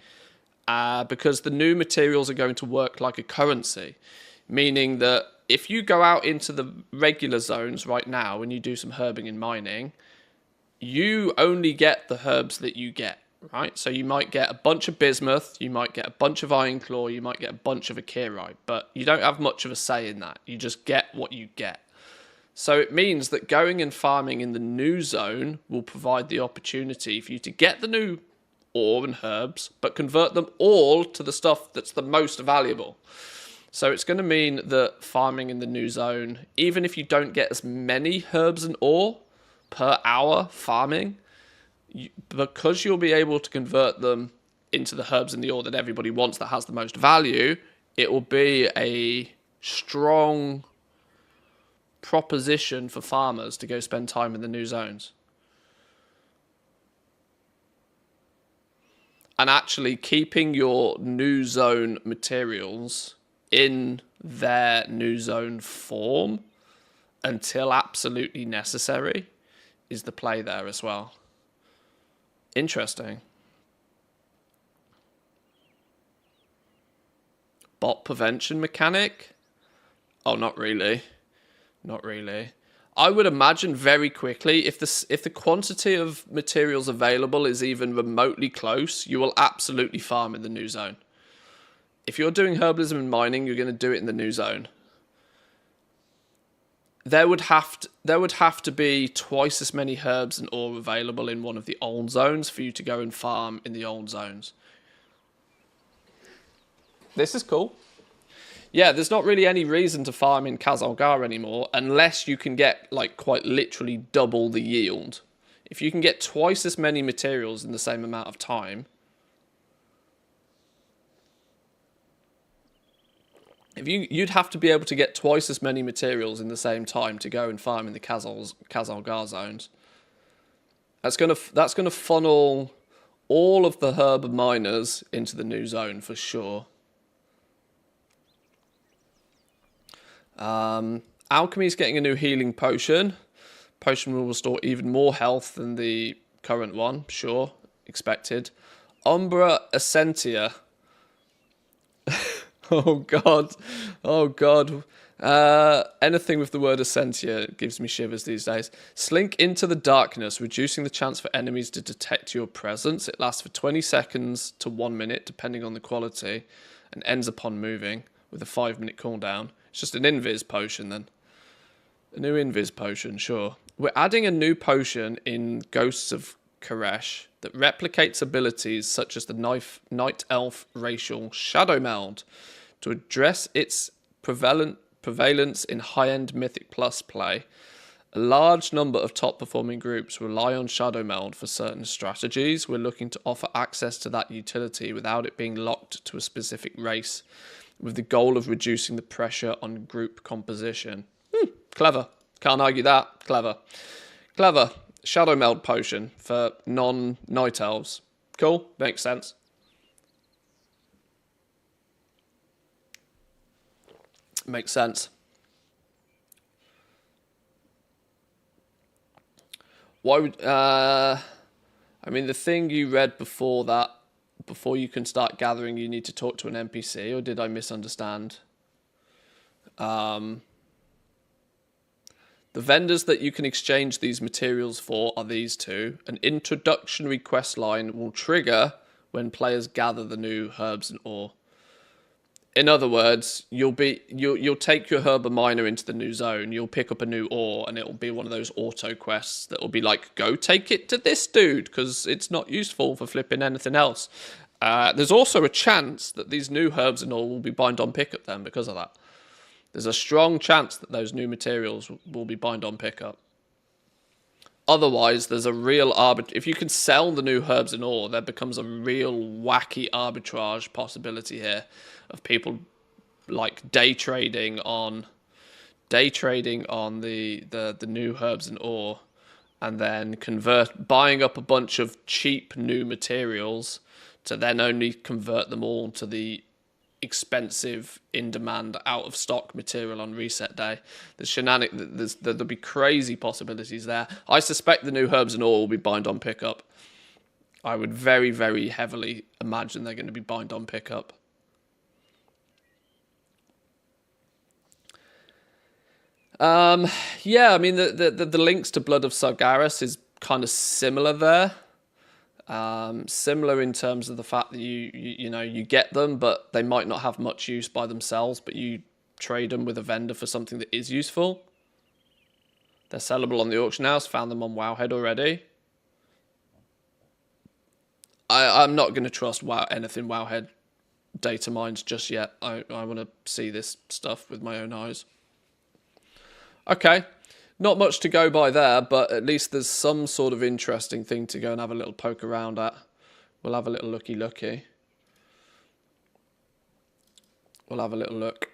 because the new materials are going to work like a currency, meaning that if you go out into the regular zones right now and you do some herbing and mining, you only get the herbs that you get, right? So you might get a bunch of bismuth, you might get a bunch of iron claw, you might get a bunch of akirite, but you don't have much of a say in that. You just get what you get. So it means that going and farming in the new zone will provide the opportunity for you to get the new ore and herbs, but convert them all to the stuff that's the most valuable. So it's going to mean that farming in the new zone, even if you don't get as many herbs and ore per hour farming, because you'll be able to convert them into the herbs and the ore that everybody wants that has the most value, it will be a strong proposition for farmers to go spend time in the new zones. And actually keeping your new zone materials in their new zone form until absolutely necessary is the play there as well. Interesting. Bot prevention mechanic? Oh, not really. Not really. I would imagine very quickly, if the quantity of materials available is even remotely close, you will absolutely farm in the new zone. If you're doing herbalism and mining, you're going to do it in the new zone. there would have to be twice as many herbs and ore available in one of the old zones for you to go and farm in the old zones. This is cool. Yeah, there's not really any reason to farm in Kazalgar anymore unless you can get, like, quite literally double the yield. If you can get twice as many materials in the same amount of time, you'd have to be able to get twice as many materials in the same time to go and farm in the Kazalgar zones. That's gonna funnel all of the herb miners into the new zone for sure. Alchemy's getting a new healing potion. Potion will restore even more health than the current one, sure, expected. Umbra Essentia. Oh god. Oh god. Anything with the word Essentia gives me shivers these days. Slink into the darkness, reducing the chance for enemies to detect your presence. It lasts for 20 seconds to 1 minute, depending on the quality, and ends upon moving, with a 5-minute cooldown. It's just an invis potion then. A new invis potion, sure. We're adding a new potion in Ghosts of Koresh that replicates abilities such as the Night Elf racial Shadow Meld to address its prevalence in high-end Mythic Plus play. A large number of top-performing groups rely on Shadow Meld for certain strategies. We're looking to offer access to that utility without it being locked to a specific race, with the goal of reducing the pressure on group composition. Clever. Can't argue that. Clever. Clever. Shadow Meld potion for non-Night Elves. Cool. Makes sense. Makes sense. Why would... I mean, the thing you read before that, before you can start gathering, you need to talk to an NPC, or did I misunderstand? The vendors that you can exchange these materials for are these two. An introductory quest line will trigger when players gather the new herbs and ore. In other words, you'll take your herb miner into the new zone, you'll pick up a new ore, and it'll be one of those auto quests that will be like, go take it to this dude, because it's not useful for flipping anything else. There's also a chance that these new herbs and ore will be bind on pickup then because of that. There's a strong chance that those new materials will be bind on pickup. Otherwise, there's a real if you can sell the new herbs and ore, there becomes a real wacky arbitrage possibility here of people like day trading on the new herbs and ore, and then buying up a bunch of cheap new materials to then only convert them all to the expensive, in-demand, out-of-stock material on reset day. There'll be crazy possibilities there. I suspect the new herbs and ore will be bind on pickup. I would very, very heavily imagine they're going to be bind on pickup. Yeah, I mean, the links to Blood of Sargeras is kind of similar there. Similar in terms of the fact that you get them, but they might not have much use by themselves, but you trade them with a vendor for something that is useful. They're sellable on the auction house. Found them on Wowhead already. I'm not going to trust anything Wowhead data mines just yet. I want to see this stuff with my own eyes. Okay. Not much to go by there, but at least there's some sort of interesting thing to go and have a little poke around at. We'll have a little looky. We'll have a little look.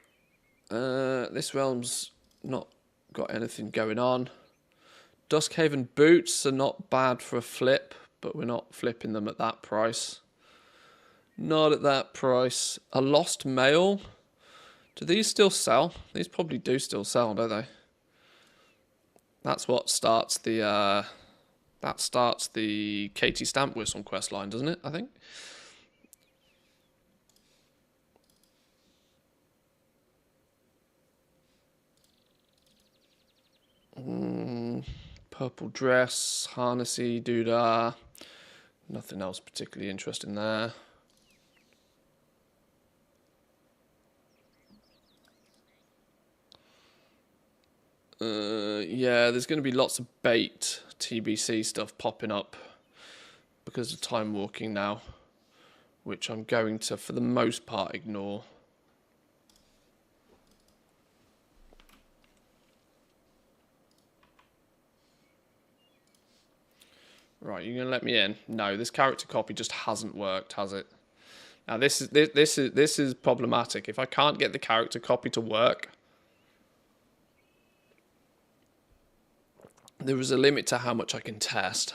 This realm's not got anything going on. Duskhaven boots are not bad for a flip, but we're not flipping them at that price. Not at that price. A lost mail. Do these still sell? These probably do still sell, don't they? That's what starts the Katie Stamp Whistle quest line, doesn't it? I think. Purple dress, harnessy, doodah. Nothing else particularly interesting there. Yeah, there's going to be lots of bait TBC stuff popping up because of time walking now, which I'm going to, for the most part, ignore. Right, you're going to let me in? No, this character copy just hasn't worked, has it? Now this is problematic. If I can't get the character copy to work, there is a limit to how much I can test.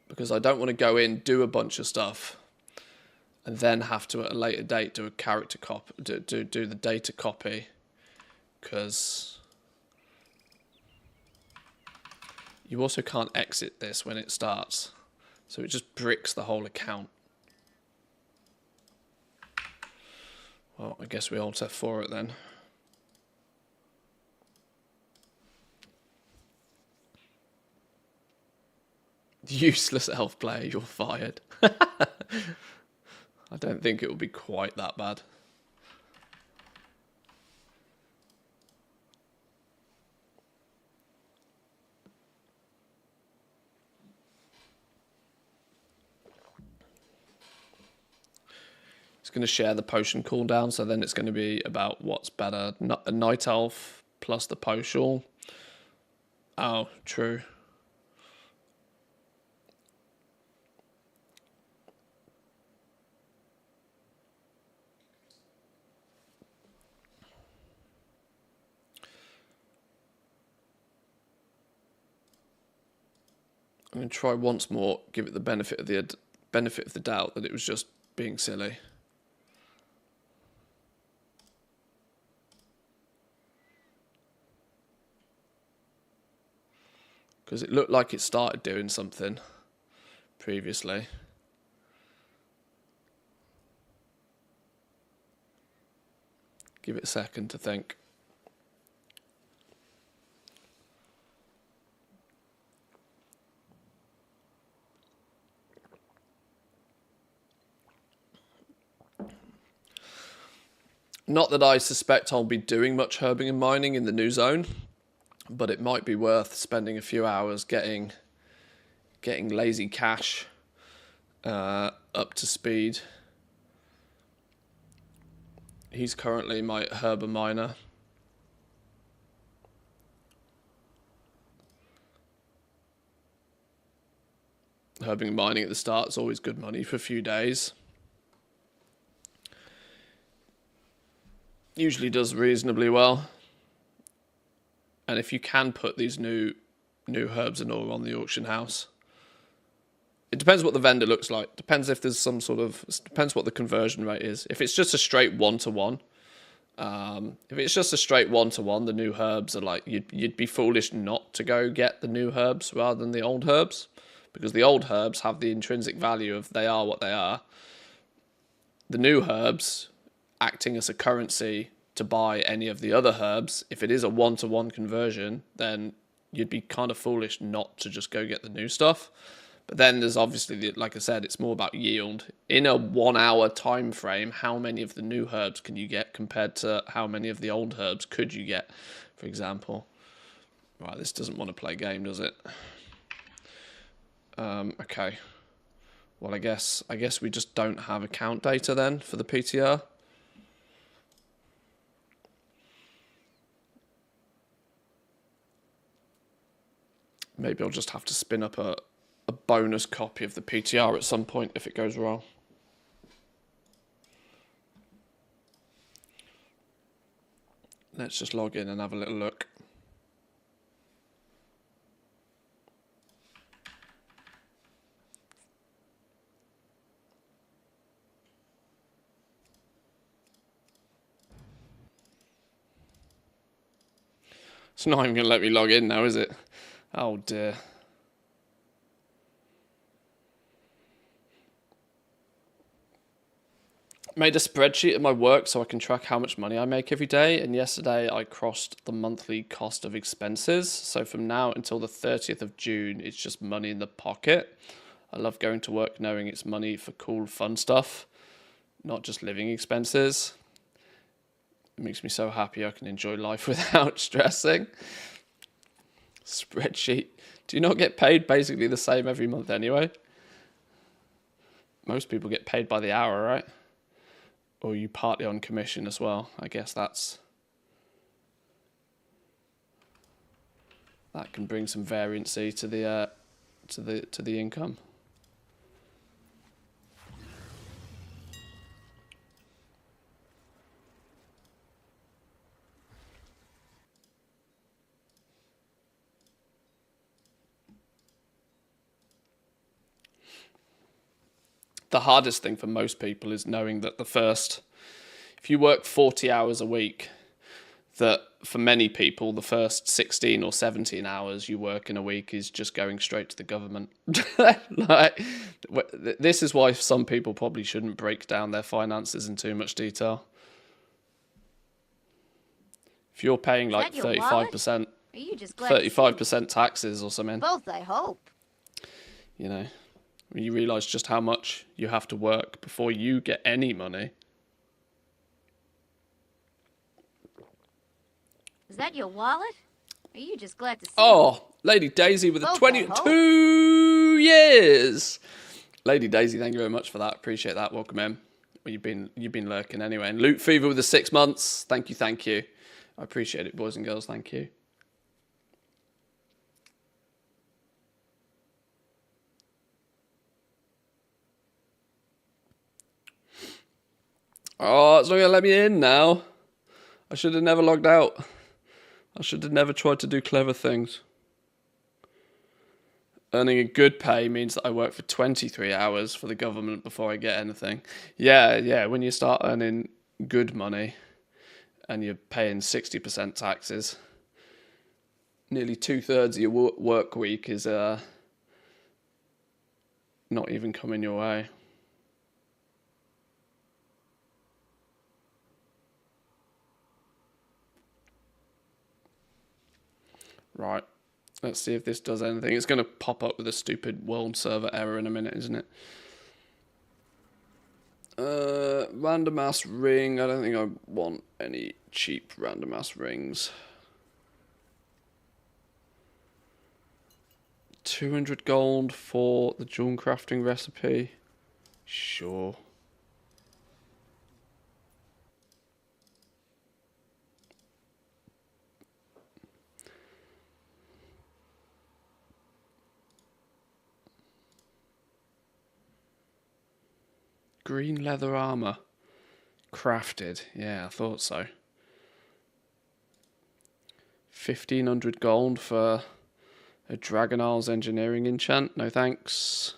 Because I don't want to go in, do a bunch of stuff, and then have to at a later date do a character copy, do the data copy, because you also can't exit this when it starts, so it just bricks the whole account. Well, I guess we alt F4 it then. Useless elf player, you're fired. I don't think it will be quite that bad. It's going to share the potion cooldown, so then it's going to be about what's better. A night elf plus the potion. Oh, true. I'm going to try once more, give it the benefit of the doubt that it was just being silly. Because it looked like it started doing something previously. Give it a second to think. Not that I suspect I'll be doing much herbing and mining in the new zone, but it might be worth spending a few hours getting lazy cash up to speed. He's currently my herb and miner. Herbing and mining at the start is always good money for a few days. Usually does reasonably well. And if you can put these new herbs and all on the auction house, it depends what the vendor looks like. Depends if there's some sort of, depends what the conversion rate is. If it's just a straight 1-to-1, if it's just a straight 1-to-1, the new herbs are like, you'd be foolish not to go get the new herbs rather than the old herbs, because the old herbs have the intrinsic value of they are what they are. The new herbs acting as a currency to buy any of the other herbs, if it is a 1-to-1 conversion, then you'd be kind of foolish not to just go get the new stuff. But then there's obviously, like I said, it's more about yield. In a 1 hour time frame, how many of the new herbs can you get compared to how many of the old herbs could you get, for example? Right, this doesn't want to play game, does it? Okay. Well, I guess we just don't have account data then for the PTR. Maybe I'll just have to spin up a bonus copy of the PTR at some point if it goes wrong. Let's just log in and have a little look. It's not even going to let me log in now, is it? Oh dear. Made a spreadsheet of my work so I can track how much money I make every day, and yesterday I crossed the monthly cost of expenses. So from now until the 30th of June, it's just money in the pocket. I love going to work knowing it's money for cool, fun stuff, not just living expenses. It makes me so happy I can enjoy life without stressing. Spreadsheet. Do you not get paid basically the same every month anyway? Most people get paid by the hour, right? Or you partly on commission as well. I guess that can bring some variancy to the income. The hardest thing for most people is knowing that if you work 40 hours a week, that for many people, the first 16 or 17 hours you work in a week is just going straight to the government. Like, this is why some people probably shouldn't break down their finances in too much detail. If you're paying like 35%, 35% taxes or something. Both, I hope. You know, when you realise just how much you have to work before you get any money. Is that your wallet? Are you just glad to see me? Oh, Lady Daisy with Both, a 22 years. Lady Daisy, thank you very much for that. Appreciate that. Welcome in. Well, you've been lurking anyway. And Loot Fever with the 6 months. Thank you. I appreciate it, boys and girls. Thank you. Oh, it's not going to let me in now. I should have never logged out. I should have never tried to do clever things. Earning a good pay means that I work for 23 hours for the government before I get anything. Yeah, when you start earning good money and you're paying 60% taxes, nearly 2/3 of your work week is not even coming your way. Right, let's see if this does anything. It's going to pop up with a stupid world server error in a minute, isn't it? Random ass ring. I don't think I want any cheap random ass rings. 200 gold for the jewel crafting recipe. Sure. Green leather armor. Crafted. Yeah, I thought so. 1,500 gold for a Dragonar's engineering enchant. No thanks.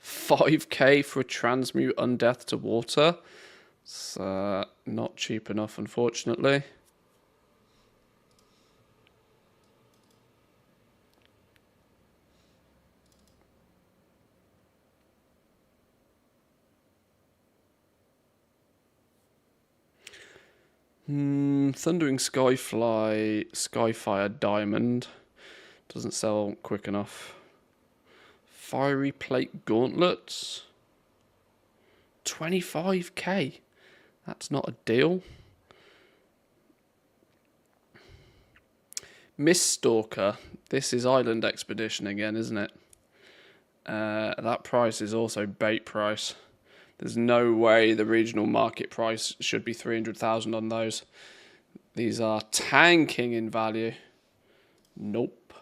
5k for a transmute undeath to water. It's not cheap enough, unfortunately. Thundering Skyfire Diamond. Doesn't sell quick enough. Fiery Plate Gauntlets. 25k. That's not a deal. Miststalker. This is Island Expedition again, isn't it? That price is also bait price. There's no way the regional market price should be 300,000 on those. These are tanking in value. Nope.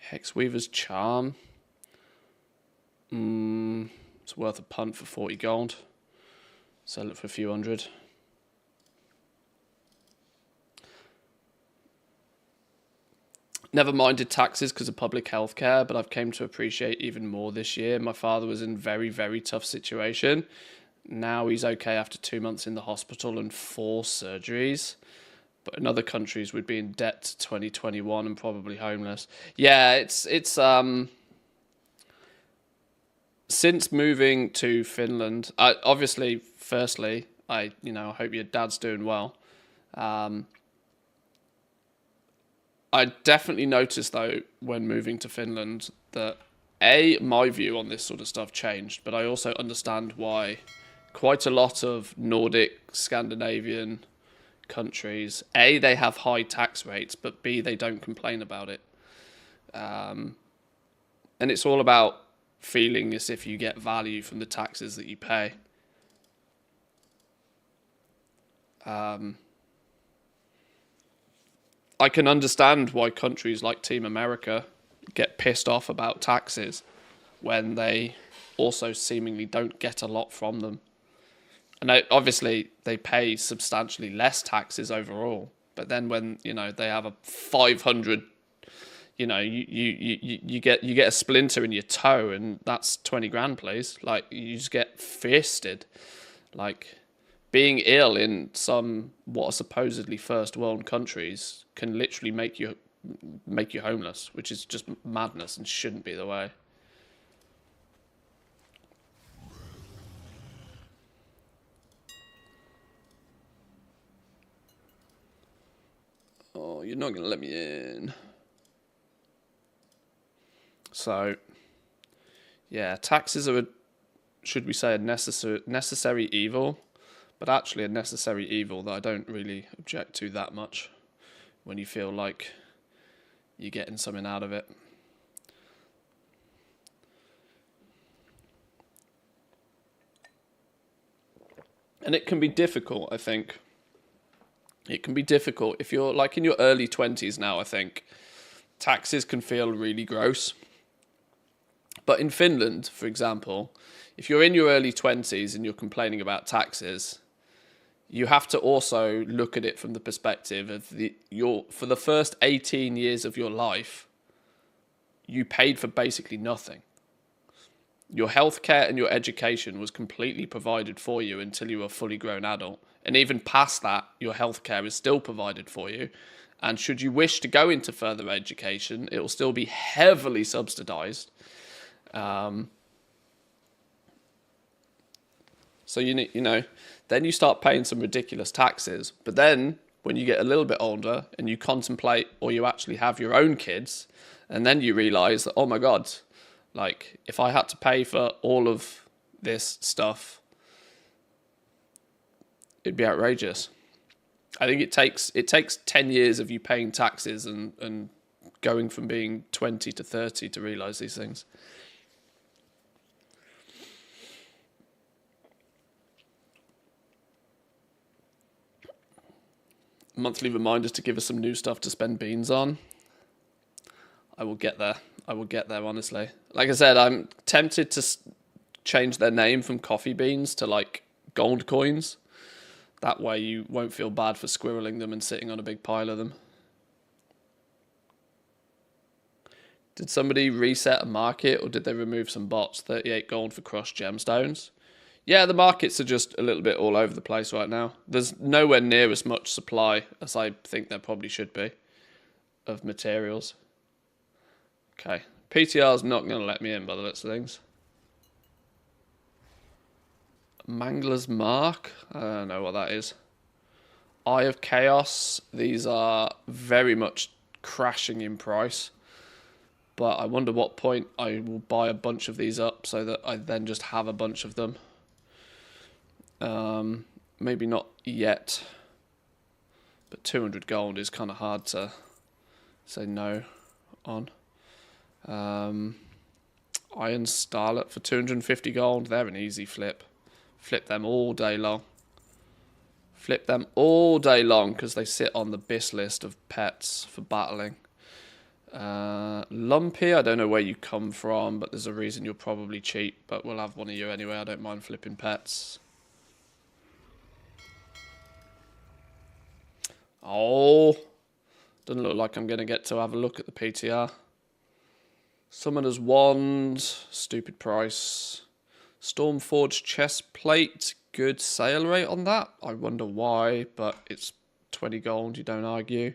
Hexweaver's Charm. It's worth a punt for 40 gold. Sell it for a few hundred. Never minded taxes because of public health care, but I've came to appreciate even more this year. My father was in a very, very tough situation. Now he's okay after 2 months in the hospital and 4 surgeries. But in other countries, we'd be in debt to 2021 and probably homeless. Yeah, it's since moving to Finland, obviously, firstly, I hope your dad's doing well. I definitely noticed, though, when moving to Finland, that My view on this sort of stuff changed, but I also understand why quite a lot of Nordic, Scandinavian countries, A, they have high tax rates, but B, they don't complain about it. And it's all about feeling as if you get value from the taxes that you pay. I can understand why countries like Team America get pissed off about taxes when they also seemingly don't get a lot from them. And obviously they pay substantially less taxes overall. But then when, they have a 500, you get a splinter in your toe and that's 20 grand, please. Like, you just get fisted. Like, being ill in some what are supposedly first world countries can literally make you homeless, which is just madness and shouldn't be the way. Oh, you're not going to let me in. So, yeah, taxes are, should we say, a necessary evil, but actually a necessary evil that I don't really object to that much when you feel like you're getting something out of it. And it can be difficult, I think. It can be difficult if you're like in your early 20s now, I think. Taxes can feel really gross. But in Finland, for example, if you're in your early 20s and you're complaining about taxes, you have to also look at it from the perspective of for the first 18 years of your life, you paid for basically nothing. Your healthcare and your education was completely provided for you until you were a fully grown adult. And even past that, your healthcare is still provided for you. And should you wish to go into further education, it will still be heavily subsidized. So, then you start paying some ridiculous taxes. But then when you get a little bit older and you contemplate, or you actually have your own kids, and then you realize that, oh my God, like if I had to pay for all of this stuff, it'd be outrageous. I think it takes 10 years of you paying taxes and going from being 20 to 30 to realize these things. Monthly reminders to give us some new stuff to spend beans on. I will get there. Honestly. Like I said, I'm tempted to change their name from coffee beans to like gold coins. That way you won't feel bad for squirreling them and sitting on a big pile of them. Did somebody reset a market or did they remove some bots? 38 gold for crushed gemstones. Yeah, the markets are just a little bit all over the place right now. There's nowhere near as much supply as I think there probably should be of materials. Okay, PTR's not going to let me in by the looks of things. Mangler's Mark? I don't know what that is. Eye of Chaos. These are very much crashing in price. But I wonder what point I will buy a bunch of these up so that I then just have a bunch of them. Maybe not yet. But 200 gold is kind of hard to say no on. Iron Starlet for 250 gold. They're an easy flip. Flip them all day long. Flip them all day long because they sit on the BIS list of pets for battling. Lumpy, I don't know where you come from, but there's a reason you're probably cheap, but we'll have one of you anyway. I don't mind flipping pets. Oh, doesn't look like I'm going to get to have a look at the PTR. Summoner's Wand, stupid price. Stormforged chest plate, good sale rate on that. I wonder why, but it's 20 gold, you don't argue.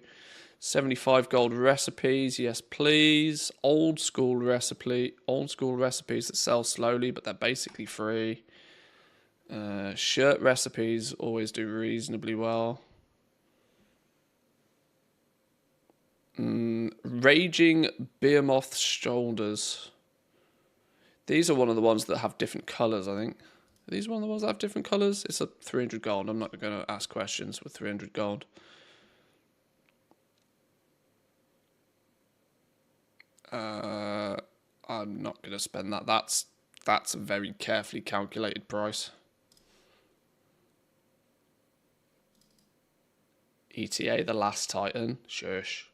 75 gold recipes, yes please. Old school recipes that sell slowly, but they're basically free. Shirt recipes always do reasonably well. Raging Behemoth shoulders. These are one of the ones that have different colours, I think. Are these one of the ones that have different colours? It's a 300 gold. I'm not going to ask questions with 300 gold. I'm not going to spend that. That's a very carefully calculated price. ETA, the last Titan. Shush.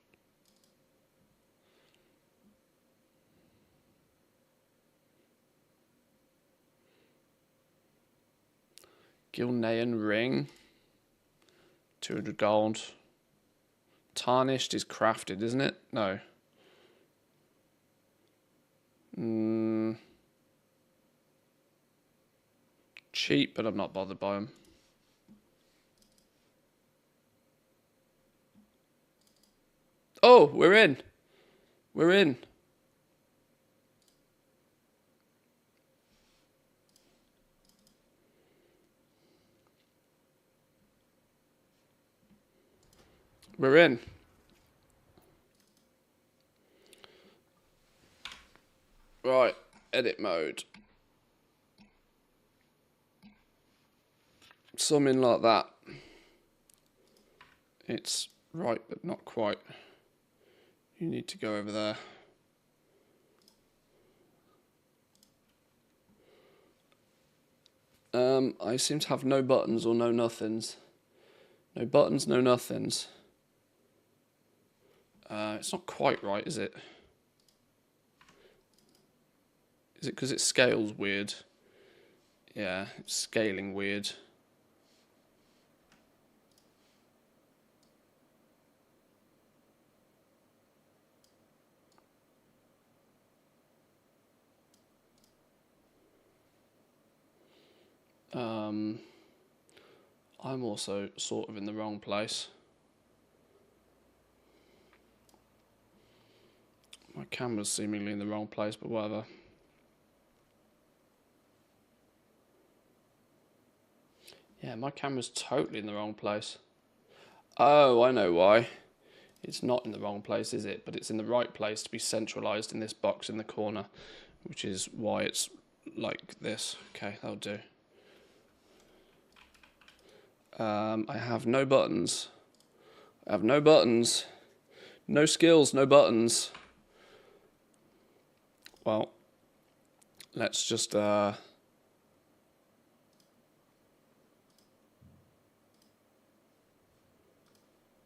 Gilnean ring. 200 gold. Tarnished is crafted, isn't it? No. Cheap, but I'm not bothered by them. Oh, we're in. We're in. We're in. Right, edit mode. Something like that. It's right, but not quite. You need to go over there. I seem to have no buttons or no nothings. No buttons, no nothings. It's not quite right, is it? Is it because it scales weird? Yeah, it's scaling weird. I'm also sort of in the wrong place. My camera's seemingly in the wrong place, but whatever. Yeah, my camera's totally in the wrong place. Oh, I know why. It's not in the wrong place, is it? But it's in the right place to be centralized in this box in the corner, which is why it's like this. Okay, that'll do. I have no buttons. I have no buttons. No skills, no buttons. Well, let's just... I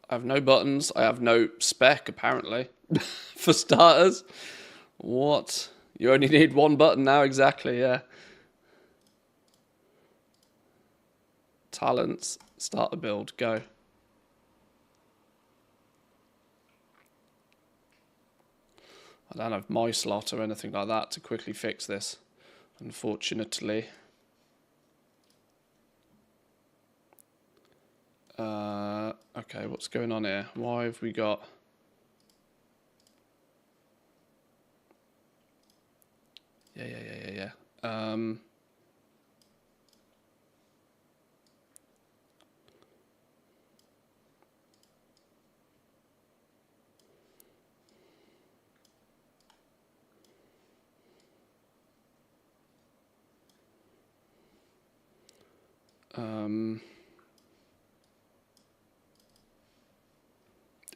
have no buttons. I have no spec, apparently, for starters. What? You only need one button now, exactly, yeah. Talents, start a build, go. I don't have my slot or anything like that to quickly fix this, unfortunately. Okay, what's going on here? Why have we got... Yeah.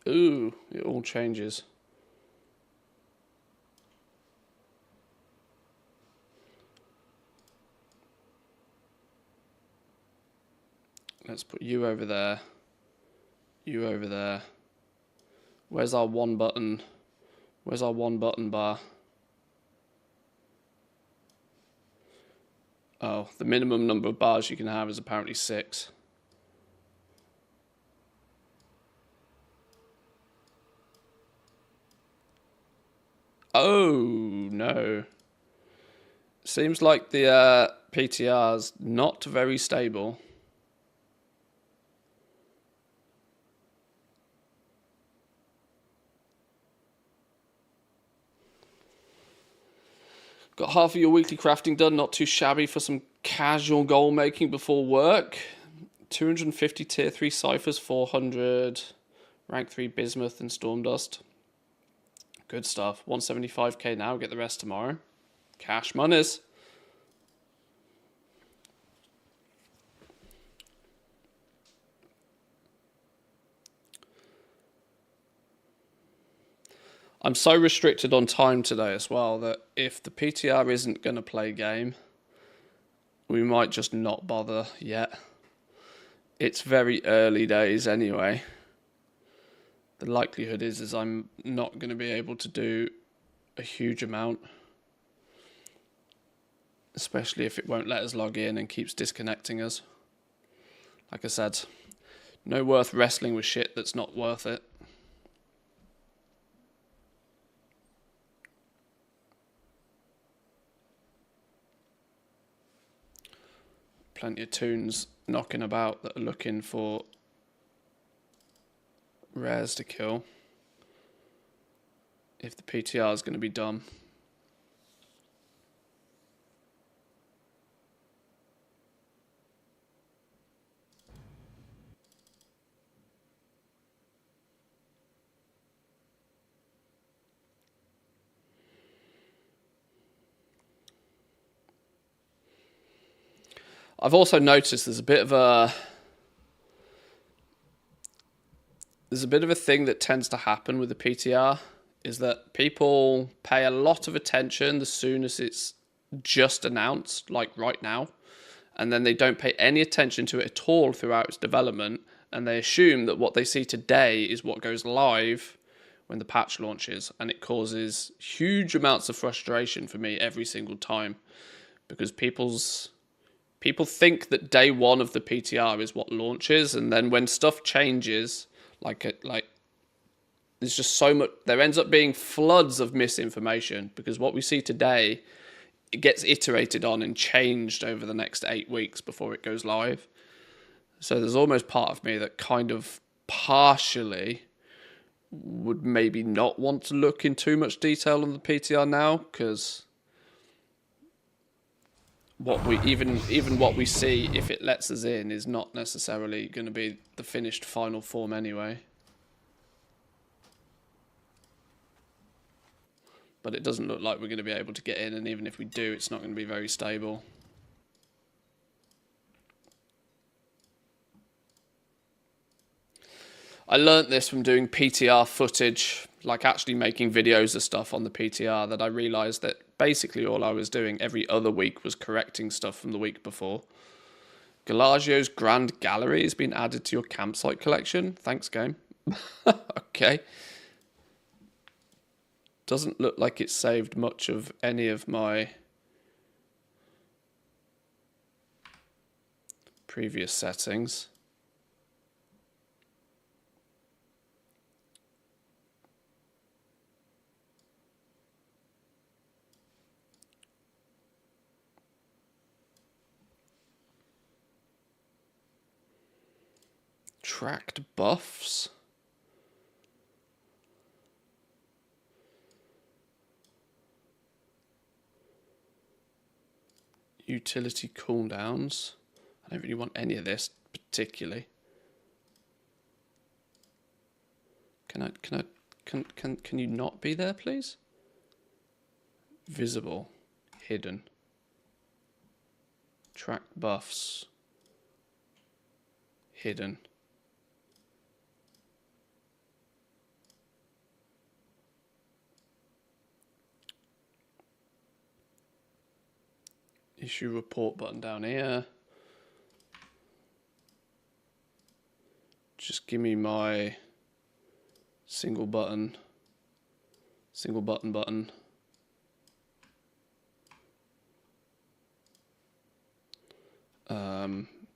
Ooh, it all changes. Let's put you over there. You over there. Where's our one button? Where's our one button bar? Oh, the minimum number of bars you can have is apparently 6. Oh, no. Seems like the PTR's not very stable. Got half of your weekly crafting done, not too shabby for some casual goal making before work. 250 tier 3 ciphers, 400 rank 3 bismuth and storm dust. Good stuff. 175k now, get the rest tomorrow. Cash monies. I'm so restricted on time today as well that if the PTR isn't going to play game, we might just not bother yet. It's very early days anyway. The likelihood is I'm not going to be able to do a huge amount. Especially if it won't let us log in and keeps disconnecting us. Like I said, no worth wrestling with shit that's not worth it. Plenty of toons knocking about that are looking for rares to kill. If the PTR is going to be dumb. I've also noticed there's a bit of a thing that tends to happen with the PTR is that people pay a lot of attention as soon as it's just announced, like right now, and then they don't pay any attention to it at all throughout its development, and they assume that what they see today is what goes live when the patch launches, and it causes huge amounts of frustration for me every single time because people think that day one of the PTR is what launches, and then when stuff changes, there's just so much. There ends up being floods of misinformation because what we see today, it gets iterated on and changed over the next 8 weeks before it goes live. So there's almost part of me that kind of partially would maybe not want to look in too much detail on the PTR now because what we even what we see, if it lets us in, is not necessarily going to be the finished final form anyway. But it doesn't look like we're going to be able to get in, and even if we do, it's not going to be very stable. I learnt this from doing PTR footage, like actually making videos of stuff on the PTR, that I realised that basically all I was doing every other week was correcting stuff from the week before. Galagio's Grand Gallery has been added to your campsite collection. Thanks, game. Okay. Doesn't look like it saved much of any of my previous settings. Tracked buffs. Utility cooldowns. I don't really want any of this particularly. Can you not be there, please? Visible, hidden. Track buffs. Hidden. Issue report button down here. Just give me my single button button.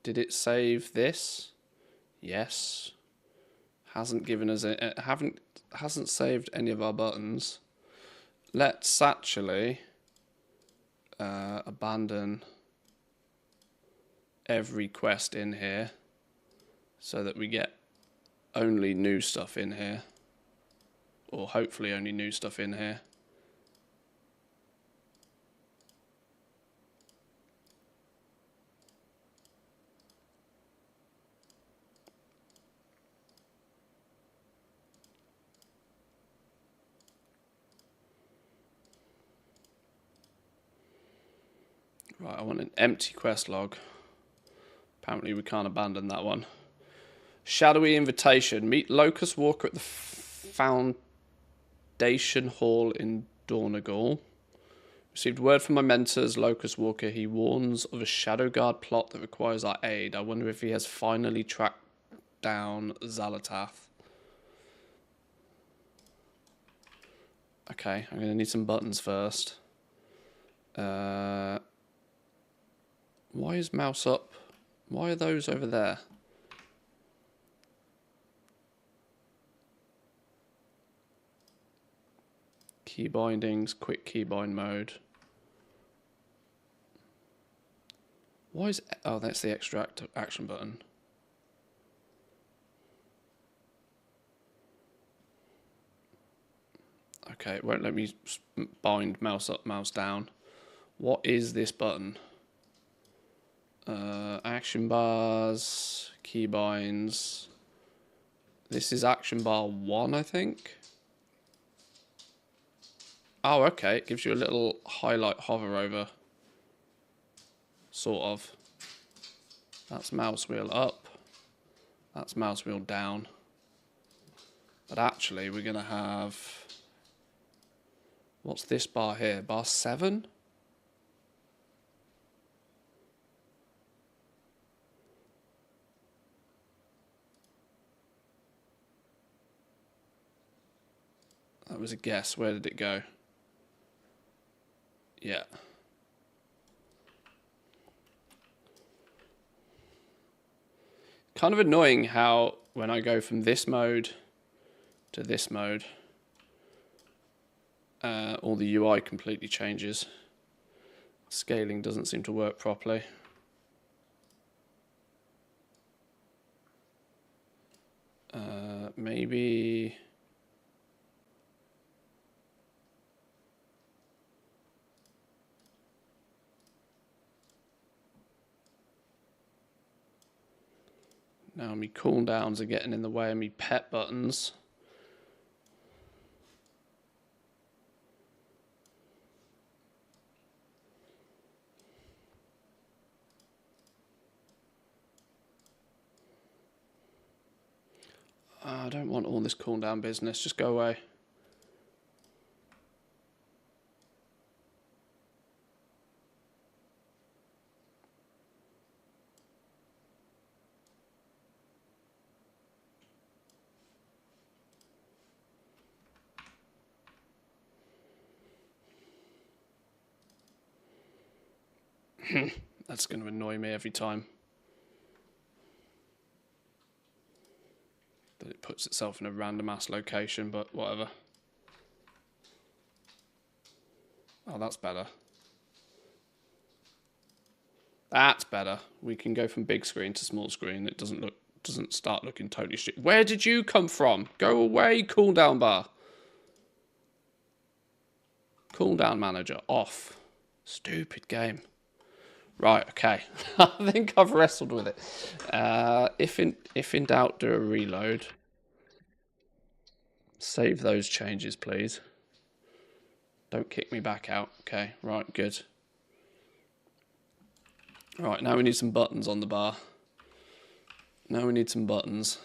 Did it save this? Yes. Hasn't given us hasn't saved any of our buttons. Let's actually abandon every quest in here so that we get only new stuff in here, or hopefully only new stuff in here. Right, I want an empty quest log. Apparently we can't abandon that one. Shadowy invitation. Meet Locust Walker at the Foundation Hall in Dornagal. Received word from my mentors, Locust Walker. He warns of a Shadow Guard plot that requires our aid. I wonder if he has finally tracked down Zalatath. Okay, I'm going to need some buttons first. Why is mouse up? Why are those over there? Key bindings, quick keybind mode. Why is... Oh, that's the extract action button. Okay, it won't let me bind mouse up, mouse down. What is this button? Action bars, keybinds. This is action bar 1, I think. Oh, okay. It gives you a little highlight hover over. Sort of. That's mouse wheel up. That's mouse wheel down. But actually, we're going to have... What's this bar here? Bar 7? That was a guess. Where did it go? Yeah. Kind of annoying how when I go from this mode to this mode, all the UI completely changes. Scaling doesn't seem to work properly. Maybe... Now me cooldowns are getting in the way of me pet buttons. I don't want all this cooldown business, just go away. That's going to annoy me every time that it puts itself in a random ass location, but whatever. Oh, that's better. That's better. We can go from big screen to small screen. It doesn't start looking totally shit. Where did you come from? Go away, cooldown bar. Cooldown manager off. Stupid game. Right, okay. I think I've wrestled with it. If in doubt, do a reload. Save those changes, please. Don't kick me back out. Okay, right, good. Right, now we need some buttons on the bar. Now we need some buttons.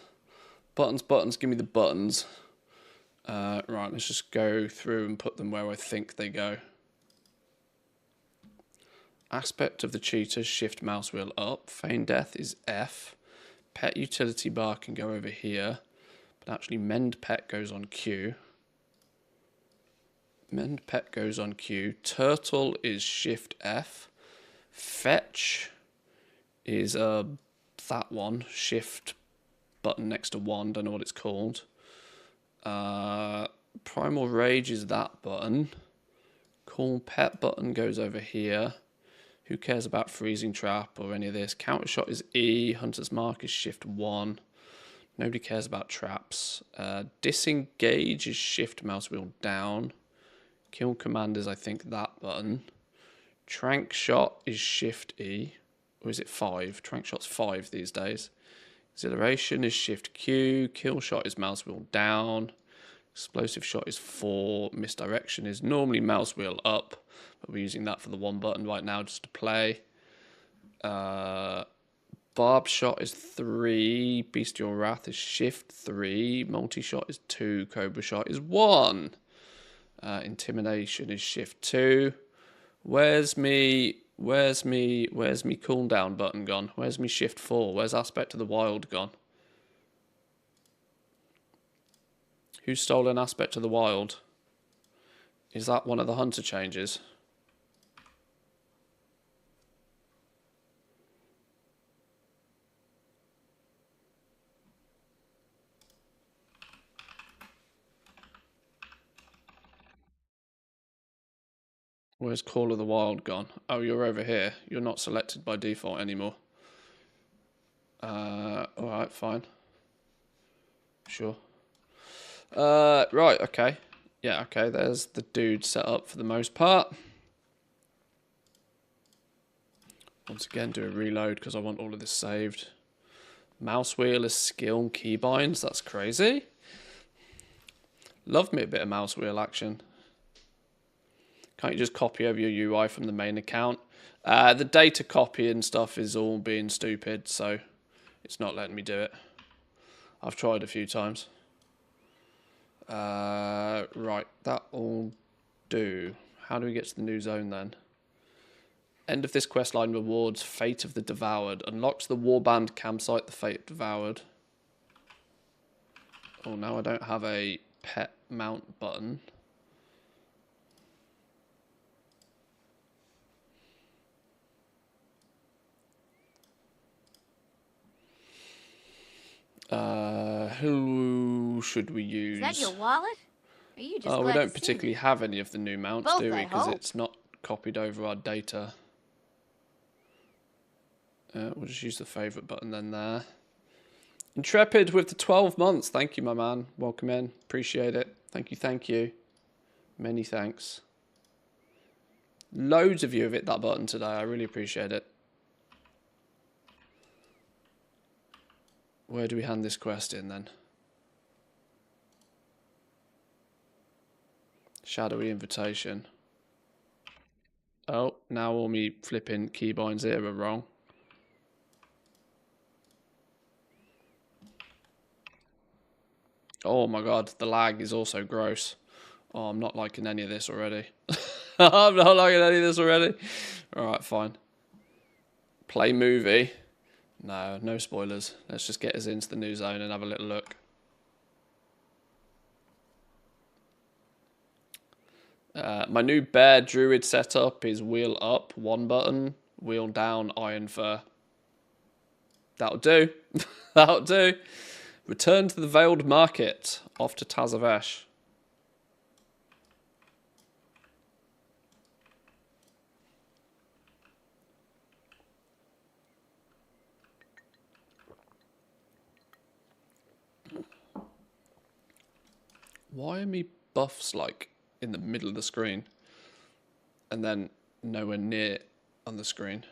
Buttons, buttons, give me the buttons. Right, let's just go through and put them where I think they go. Aspect of the cheetah, shift mouse wheel up. Feign death is F. Pet utility bar can go over here. But actually mend pet goes on Q. Mend pet goes on Q. Turtle is shift F. Fetch is that one. Shift button next to 1. Don't know what it's called. Primal Rage is that button. Call pet button goes over here. Who cares about freezing trap or any of this? Counter shot is E. Hunter's mark is shift 1. Nobody cares about traps. Disengage is shift mouse wheel down. Kill command is, I think, that button. Trank shot is shift E. Or is it 5? Trank shot's 5 these days. Exhilaration is shift Q. Kill shot is mouse wheel down. Explosive shot is 4. Misdirection is normally mouse wheel up, but we're using that for the 1 button right now just to play. Barb shot is 3. Bestial Wrath is shift 3. Multi-shot is 2. Cobra shot is 1. Intimidation is shift 2. Where's me cool down button gone? Where's me shift 4? Where's Aspect of the Wild gone? Who's stolen Aspect of the Wild? Is that one of the hunter changes? Where's Call of the Wild gone? Oh, you're over here. You're not selected by default anymore. Alright, fine. Sure. Right, okay. Yeah, okay, there's the dude set up for the most part. Once again, do a reload because I want all of this saved. Mouse wheel is skill keybinds. That's crazy. Love me a bit of mouse wheel action. Can't you just copy over your UI from the main account? The data copy and stuff is all being stupid, so it's not letting me do it. I've tried a few times. Right, that'll do. How do we get to the new zone then? End of this questline rewards Fate of the Devoured. Unlocks the Warband campsite, the Fate Devoured. Oh, now I don't have a pet mount button. Who should we use? Is that your wallet? Are you just We glad don't to see particularly me? have any of the new mounts, Both, do we? I Because hope. it's not copied over our data. We'll just use the favourite button then there. Intrepid with the 12 months. Thank you, my man. Welcome in. Appreciate it. Thank you, thank you. Many thanks. Loads of you have hit that button today. I really appreciate it. Where do we hand this quest in then? Shadowy invitation. Oh, now all me flipping keybinds here are wrong. Oh my god, the lag is also gross. Oh, I'm not liking any of this already. I'm not liking any of this already. Alright, fine. Play movie. No, no spoilers. Let's just get us into the new zone and have a little look. My new bear druid setup is wheel up, 1 button, wheel down, iron fur. That'll do. That'll do. Return to the Veiled Market, off to Tazavvesh. Why are me buffs like in the middle of the screen and then nowhere near on the screen?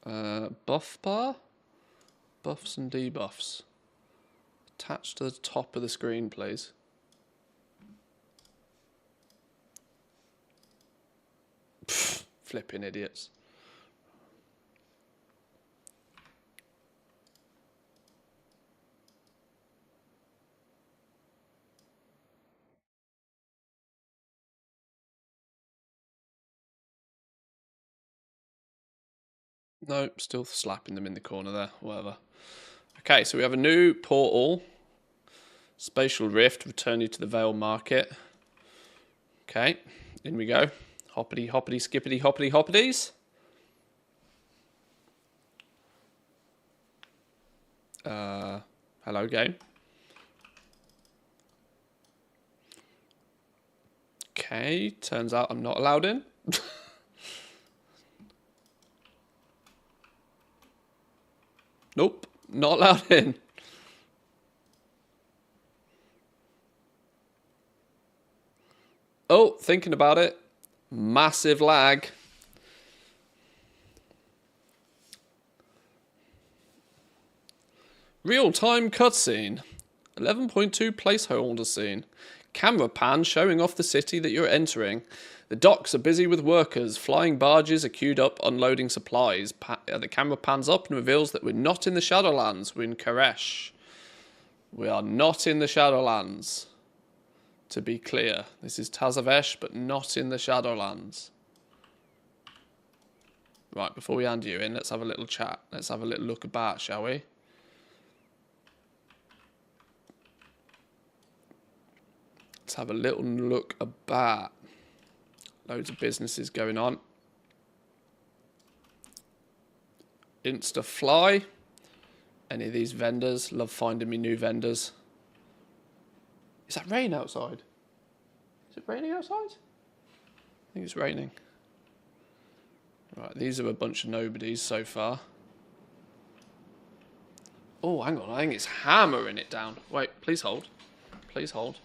Buff bar? Buffs and debuffs. Attached to the top of the screen, please. Pfft, flipping idiots. No, still slapping them in the corner there, whatever. Okay, so we have a new portal. Spatial Rift, return you to the Veil Market. Okay, in we go. Hoppity, hoppity, skippity, hoppity, hoppities. Hello, game. Okay, turns out I'm not allowed in. Nope, not allowed in. Oh, thinking about it. Massive lag. Real-time cutscene. 11.2 placeholder scene. Camera pan showing off the city that you're entering. The docks are busy with workers. Flying barges are queued up unloading supplies. The camera pans up and reveals that we're not in the Shadowlands. We're in Koresh. We are not in the Shadowlands. To be clear, this is Tazavvesh, but not in the Shadowlands. Right, before we hand you in, let's have a little chat. Let's have a little look about, shall we? Let's have a little look about. Loads of businesses going on. Insta fly. Any of these vendors? Love finding me new vendors. Is that rain outside? Is it raining outside? I think it's raining. Right, these are a bunch of nobodies so far. Oh, hang on. I think it's hammering it down. Wait, please hold. Please hold.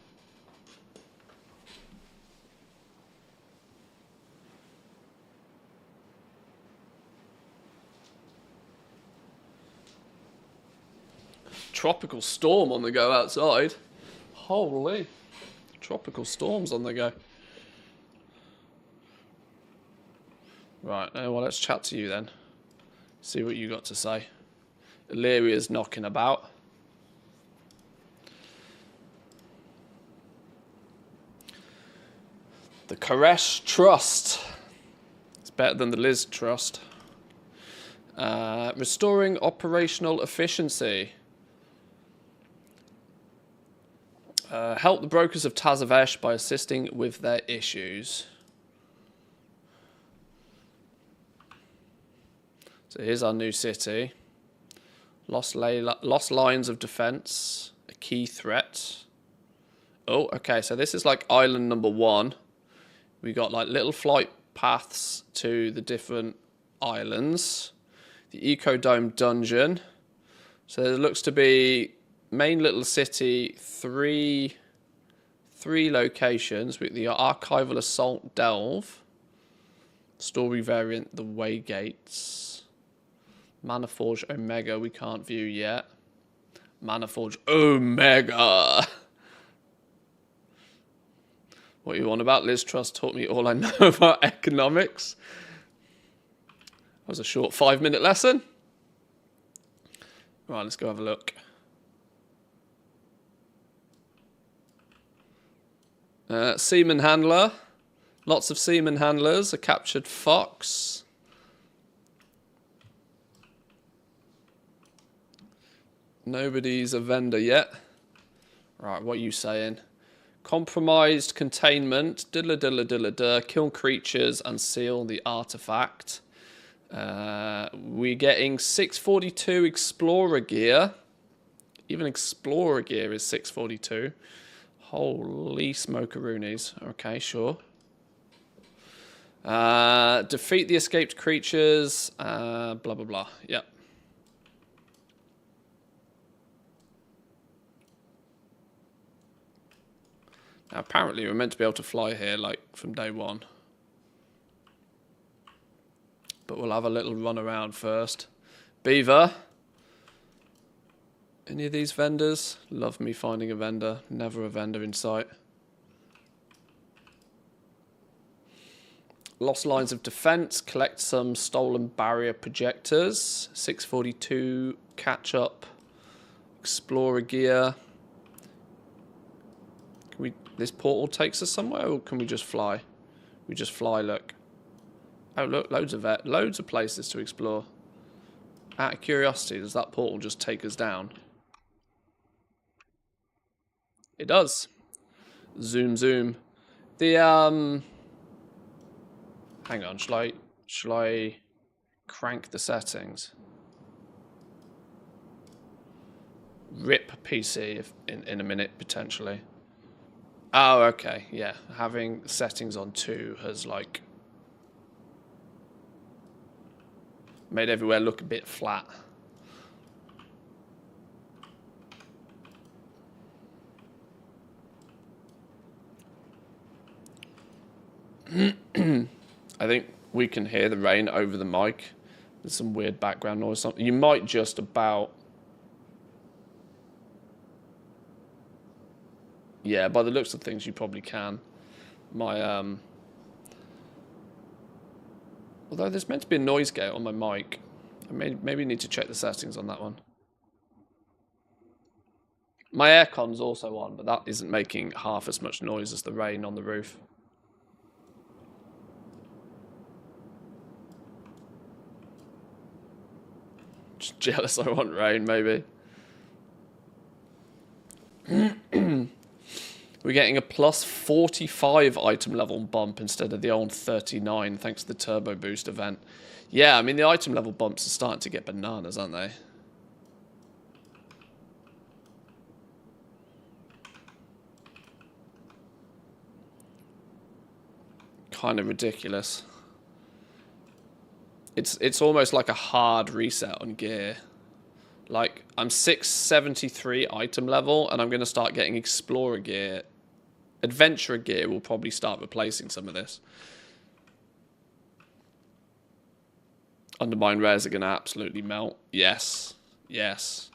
Tropical storm on the go outside. Holy. Tropical storms on the go. Right, well, let's chat to you then. See what you got to say. Illyria's knocking about. The Koresh Trust. It's better than the Liz Trust. Restoring operational efficiency. Help the brokers of Tazavvesh by assisting with their issues. So here's our new city. Lost lines of defense. A key threat. Oh, okay. So this is like island number 1. We got like little flight paths to the different islands. The Eco Dome dungeon. So there looks to be main little city, three locations with the archival assault delve, story variant the Waygates, Manaforge Omega we can't view yet, Manaforge Omega. What you on about? Liz Trust taught me all I know about economics. That was a short 5-minute lesson. Right, let's go have a look. Seaman handler. Lots of seaman handlers. A captured fox. Nobody's a vendor yet. Right, what are you saying? Compromised containment. Kill creatures and seal the artifact. We're getting 642 explorer gear. Even explorer gear is 642. Holy smokeroonies. Okay, sure. Defeat the escaped creatures. Blah, blah, blah. Yep. Now, apparently, we're meant to be able to fly here, like, from day 1. But we'll have a little run around first. Beaver. Any of these vendors? Love me finding a vendor. Never a vendor in sight. Lost lines of defense. Collect some stolen barrier projectors. 642 catch up. Explorer gear. Can we? This portal takes us somewhere, or can we just fly? We just fly. Look. Oh look, loads of places to explore. Out of curiosity, does that portal just take us down? It does. Zoom, zoom. The hang on, shall I crank the settings? Rip PC if, in a minute potentially. Oh, okay, yeah. Having settings on 2 has like made everywhere look a bit flat. I think we can hear the rain over the mic. There's some weird background noise. You might just about Yeah, by the looks of things, you probably can. My although there's meant to be a noise gate on my mic. I maybe need to check the settings on that one. My aircon's also on, but that isn't making half as much noise as the rain on the roof. Just jealous I want rain, maybe. We're getting a plus 45 item level bump instead of the old 39, thanks to the Turbo Boost event. Yeah, I mean, the item level bumps are starting to get bananas, aren't they? Kind of ridiculous. It's almost like a hard reset on gear. Like, I'm 673 item level, and I'm going to start getting Explorer gear. Adventurer gear will probably start replacing some of this. Undermine rares are going to absolutely melt. Yes. Yes.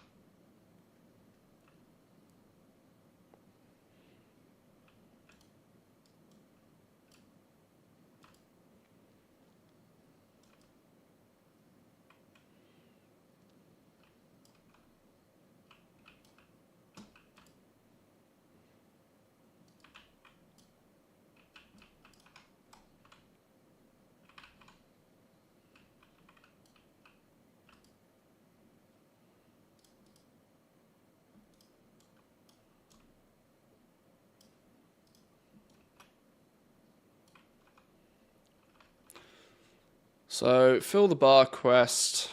So, fill the bar quest.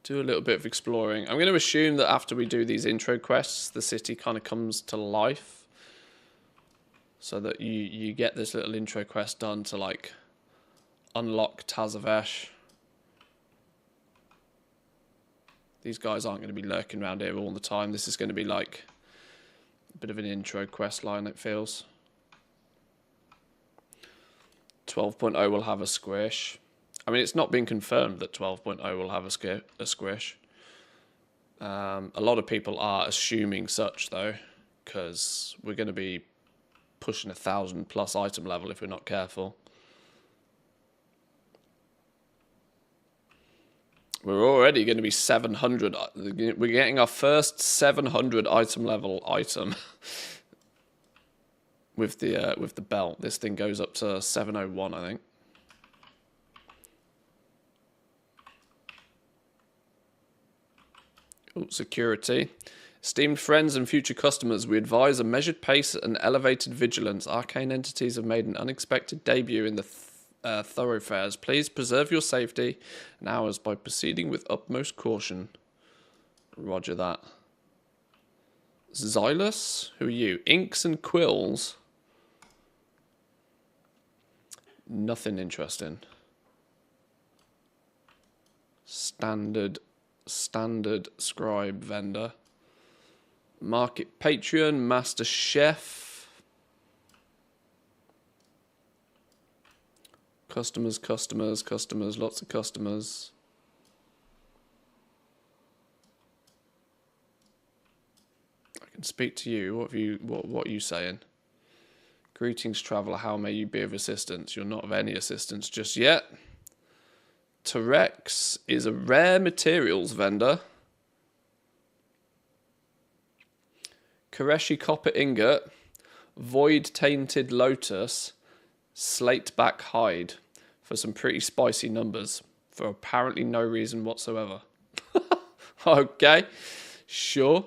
Do a little bit of exploring. I'm going to assume that after we do these intro quests, the city kind of comes to life. So that you get this little intro quest done to, like, unlock Tazavvesh. These guys aren't going to be lurking around here all the time. This is going to be, like, a bit of an intro quest line, it feels. 12.0 will have a squish. I mean, it's not been confirmed that 12.0 will have a squish. A lot of people are assuming such, though, because we're going to be pushing 1,000 plus item level if we're not careful. We're already going to be 700. We're getting our first 700 item level item. With the belt. This thing goes up to 701, I think. Ooh, security. Esteemed friends and future customers, we advise a measured pace and elevated vigilance. Arcane entities have made an unexpected debut in the thoroughfares. Please preserve your safety and ours by proceeding with utmost caution. Roger that. Xylus? Who are you? Inks and quills? Nothing interesting. Standard scribe vendor. Market patron, master chef. Customers, lots of customers. I can speak to you. What are you saying? Greetings, traveller. How may you be of assistance? You're not of any assistance just yet. Terex is a rare materials vendor. Koreshi copper ingot, void tainted lotus, slate back hide for some pretty spicy numbers for apparently no reason whatsoever. Okay, sure.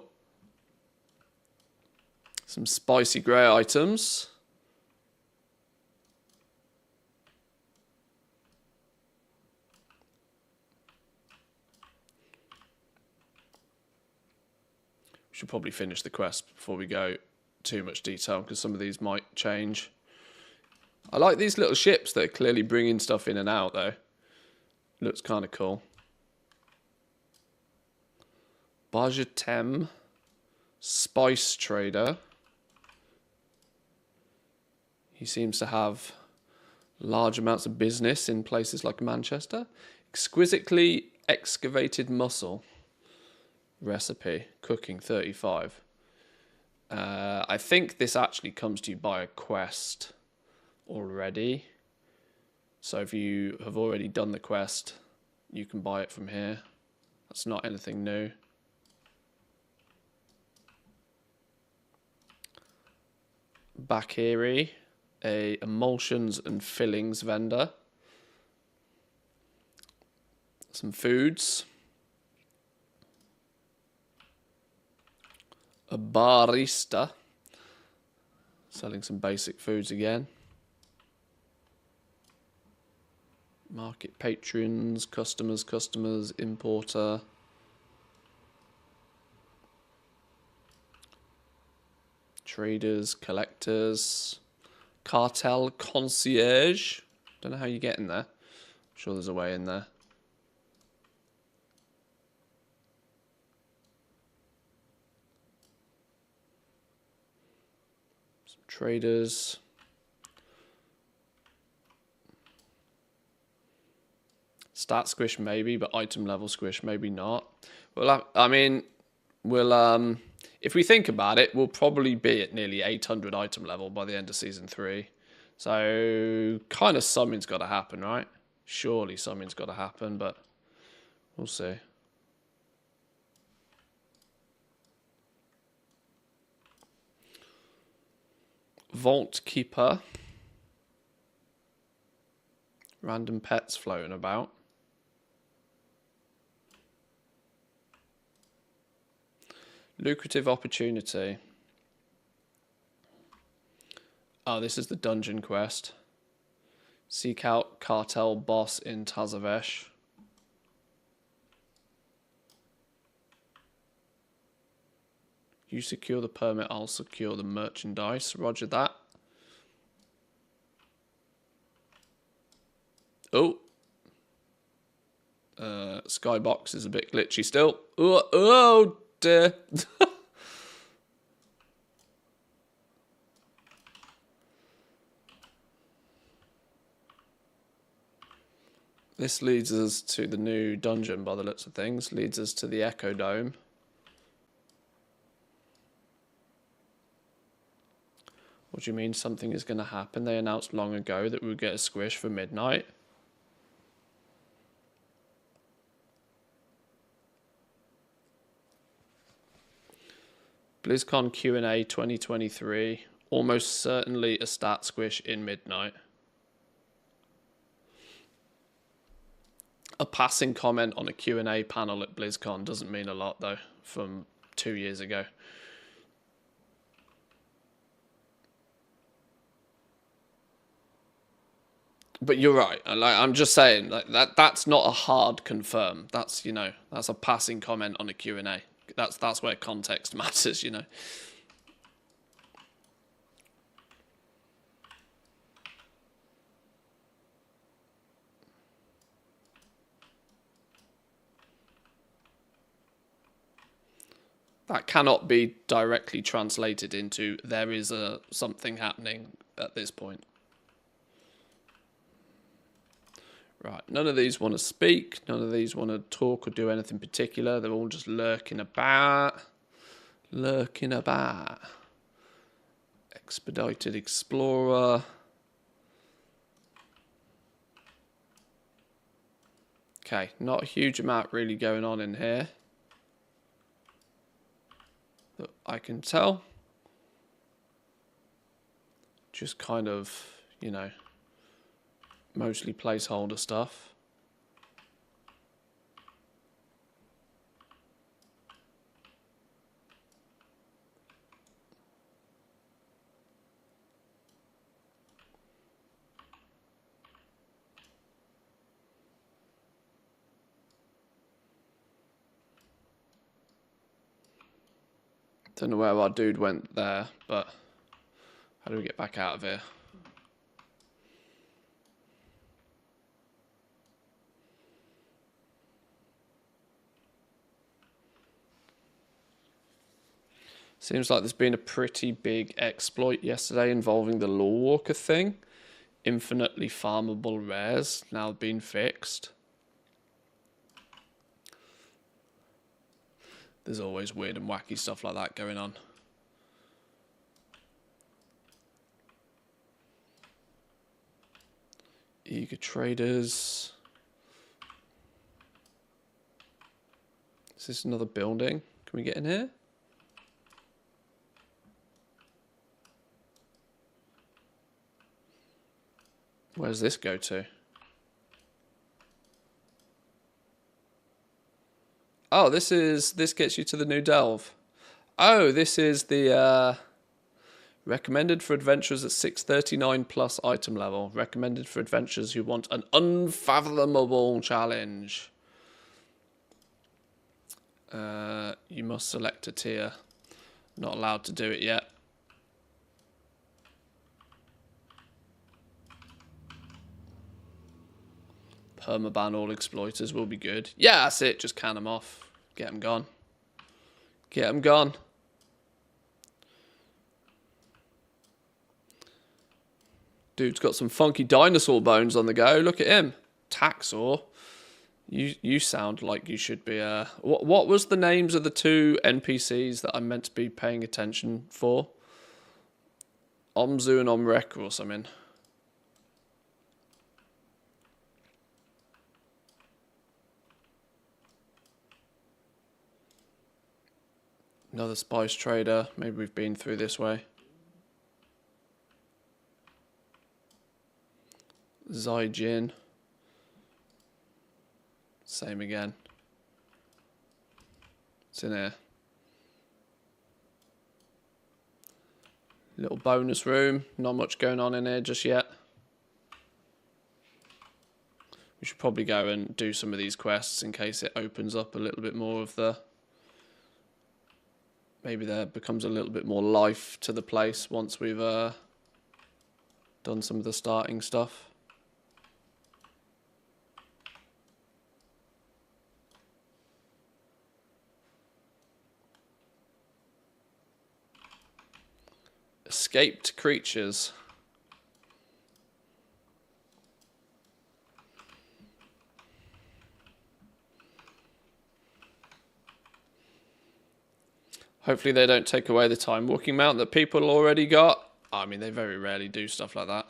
Some spicy grey items. Should probably finish the quest before we go too much detail because some of these might change. I like these little ships that are clearly bringing stuff in and out though. Looks kind of cool. Bajatem, spice trader. He seems to have large amounts of business in places like Manchester. Exquisitely excavated muscle. Recipe, cooking 35. I think this actually comes to you by a quest already. So if you have already done the quest, you can buy it from here. That's not anything new. Back here, a emulsions and fillings vendor. Some foods. A barista. Selling some basic foods again. Market patrons, customers, importer. Traders, collectors. Cartel concierge. Don't know how you get in there. I'm sure there's a way in there. Some traders. Stat squish maybe, but item level squish maybe not. Well, I mean, we'll if we think about it, we'll probably be at nearly 800 item level by the end of season 3. So kind of something's got to happen, right? Surely something's got to happen, but we'll see. Vault keeper. Random pets floating about. Lucrative opportunity. Oh, this is the dungeon quest. Seek out cartel boss in Tazavvesh. You secure the permit, I'll secure the merchandise. Roger that. Oh. Skybox is a bit glitchy still. Oh dear. This leads us to the new dungeon by the looks of things. Leads us to the Echo Dome. What do you mean something is going to happen? They announced long ago that we would get a squish for midnight. BlizzCon Q&A 2023. Almost certainly a stat squish in midnight. A passing comment on a Q&A panel at BlizzCon doesn't mean a lot, though, from 2 years ago. But you're right. Like, I'm just saying, like, that's not a hard confirm. That's, you know, that's a passing comment on a Q&A. That's where context matters, you know. That cannot be directly translated into there is something happening at this point. Right, none of these want to speak. None of these want to talk or do anything particular. They're all just lurking about. Lurking about. Expedited Explorer. Okay, not a huge amount really going on in here that I can tell. Just kind of, you know, mostly placeholder stuff. Don't know where our dude went there, but how do we get back out of here? Seems like there's been a pretty big exploit yesterday involving the Lawwalker thing. Infinitely farmable rares now been fixed. There's always weird and wacky stuff like that going on. Eager traders. Is this another building? Can we get in here? Where does this go to? Oh, this gets you to the new delve. Oh, this is the recommended for adventurers at 639 plus item level. Recommended for adventurers who want an unfathomable challenge. You must select a tier. Not allowed to do it yet. Permaban all exploiters will be good. Yeah, that's it. Just can them off. Get them gone. Get them gone. Dude's got some funky dinosaur bones on the go. Look at him. Taxor. You sound like you should be... What was the names of the two NPCs that I'm meant to be paying attention for? Omzu and Omrek or something. Another spice trader. Maybe we've been through this way. Zaijin. Same again. It's in here. Little bonus room. Not much going on in here just yet. We should probably go and do some of these quests in case it opens up a little bit more of the... Maybe there becomes a little bit more life to the place once we've done some of the starting stuff. Escaped creatures. Hopefully they don't take away the time walking mount that people already got. I mean, they very rarely do stuff like that.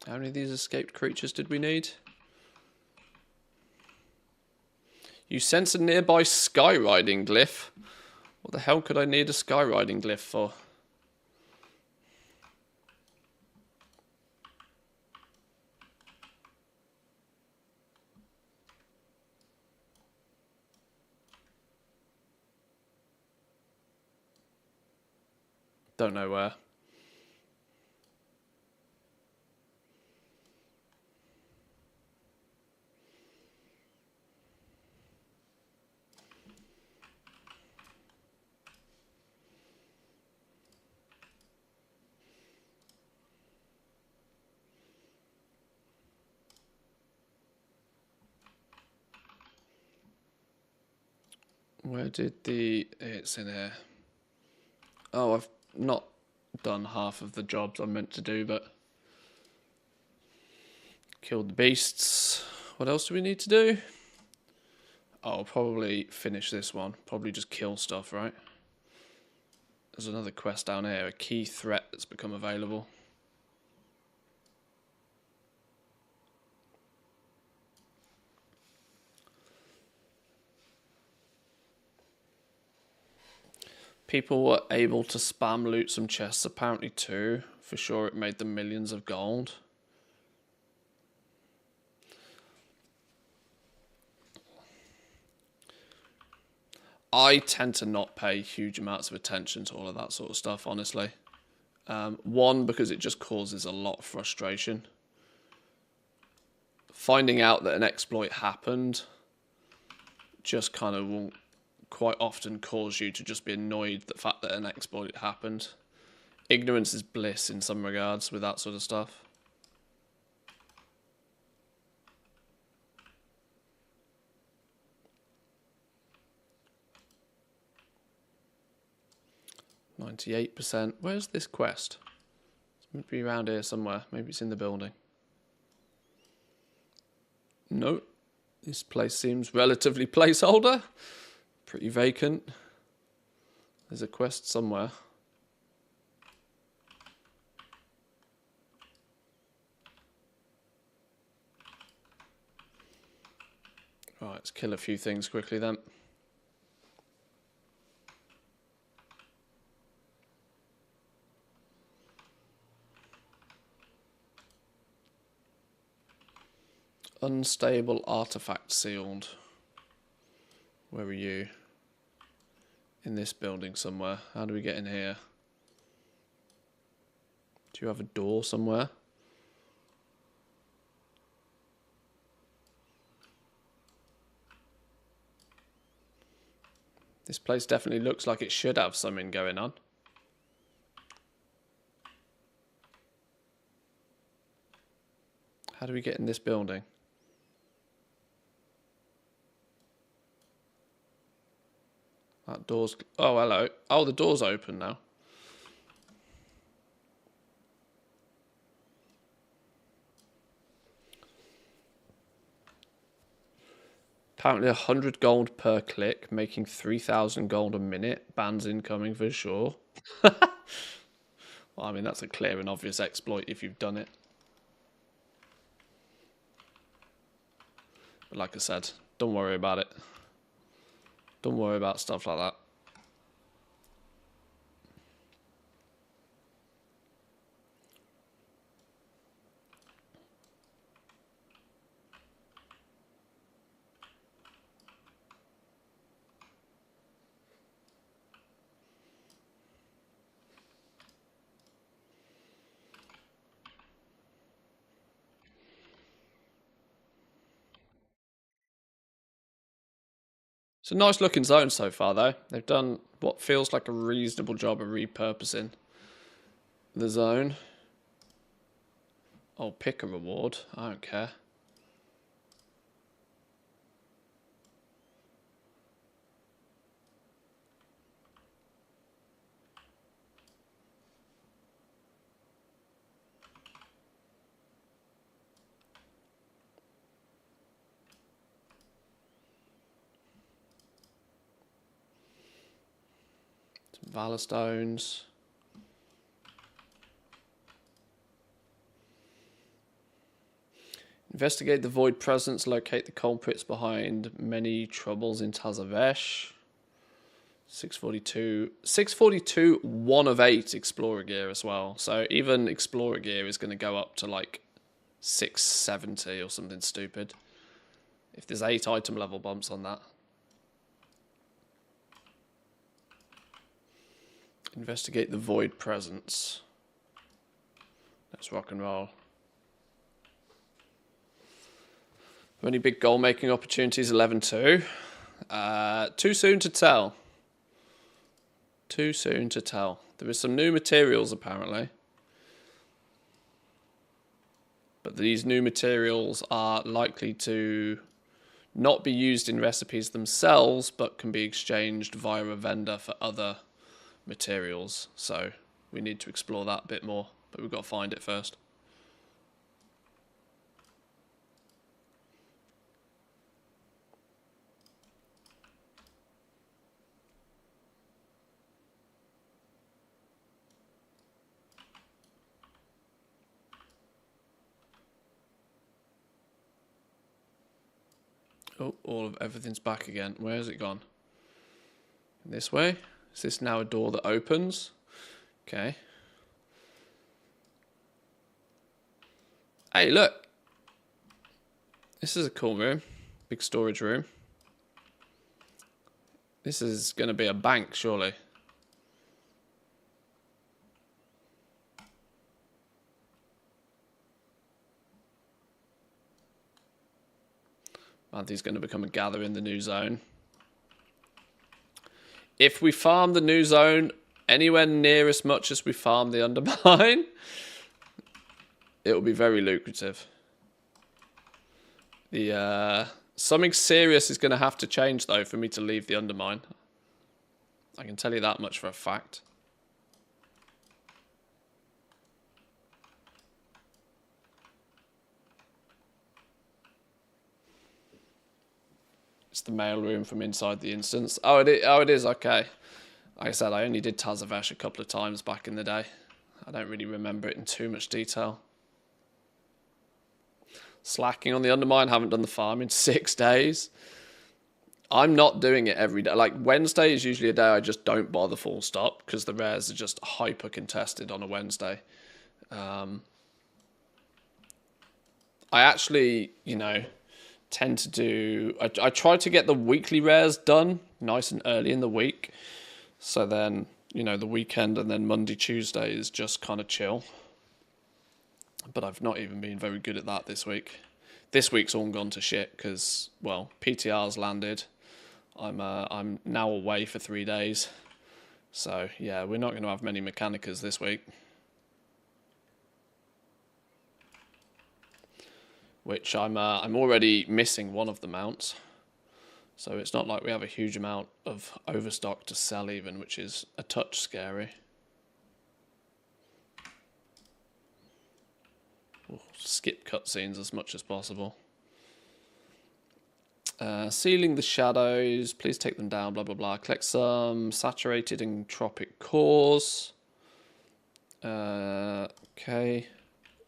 How many of these escaped creatures did we need? You sense a nearby skyriding glyph. What the hell could I need a skyriding glyph for? Don't know where. Where did the... It's in here. Oh, I've not done half of the jobs I'm meant to do, but... Killed the beasts. What else do we need to do? Oh, I'll probably finish this one. Probably just kill stuff, right? There's another quest down here. A key threat that's become available. People were able to spam loot some chests, apparently too. For sure it made them millions of gold. I tend to not pay huge amounts of attention to all of that sort of stuff, honestly. One, because it just causes a lot of frustration. Finding out that an exploit happened just kind of will quite often cause you to just be annoyed at the fact that an exploit happened. Ignorance is bliss in some regards with that sort of stuff. 98%. Where's this quest? It's meant to be around here somewhere. Maybe it's in the building. No. This place seems relatively placeholder. Pretty vacant. There's a quest somewhere. Right, let's kill a few things quickly then. Unstable artifact sealed. Where are you? In this building somewhere. How do we get in here? Do you have a door somewhere? This place definitely looks like it should have something going on. How do we get in this building? That door's... Oh, hello. Oh, the door's open now. Apparently 100 gold per click, making 3,000 gold a minute. Bans incoming for sure. Well, I mean, that's a clear and obvious exploit if you've done it. But like I said, don't worry about it. Don't worry about stuff like that. It's a nice looking zone so far though. They've done what feels like a reasonable job of repurposing the zone. Oh, pick a reward. I don't care. Some Valor Stones. Investigate the void presence, locate the culprits behind many troubles in Tazavvesh. 642. 642, 1 of 8 Explorer gear as well. So even Explorer gear is going to go up to like 670 or something stupid. If there's 8 item level bumps on that. Investigate the void presence. Let's rock and roll. Any big goal making opportunities? 11-2. Too soon to tell. Too soon to tell. There is some new materials apparently. But these new materials are likely to not be used in recipes themselves, but can be exchanged via a vendor for other materials. So we need to explore that a bit more, but we've got to find it first. Oh, all of everything's back again. Where has it gone? This way? Is this now a door that opens? Okay. Hey, look. This is a cool room. Big storage room. This is going to be a bank, surely. Manthe's going to become a gather in the new zone. If we farm the new zone anywhere near as much as we farm the undermine, it will be very lucrative. Something serious is going to have to change though for me to leave the undermine. I can tell you that much for a fact. It's the mailroom from inside the instance. Oh, it is, okay. Like I said, I only did Tazavvesh a couple of times back in the day. I don't really remember it in too much detail. Slacking on the Undermine, haven't done the farm in 6 days. I'm not doing it every day. Like, Wednesday is usually a day I just don't bother full stop, because the rares are just hyper contested on a Wednesday. I actually, you know, tend to do... I try to get the weekly rares done nice and early in the week. So then, you know, the weekend and then Monday, Tuesday is just kind of chill. But I've not even been very good at that this week. This week's all gone to shit because, well, PTR's landed. I'm now away for 3 days. So, yeah, we're not going to have many Mechanicas this week. Which I'm already missing one of the mounts. So it's not like we have a huge amount of overstock to sell even, which is a touch scary. We'll skip cutscenes as much as possible. Sealing the shadows, please take them down, blah, blah, blah. Collect some saturated and tropic cores. Okay.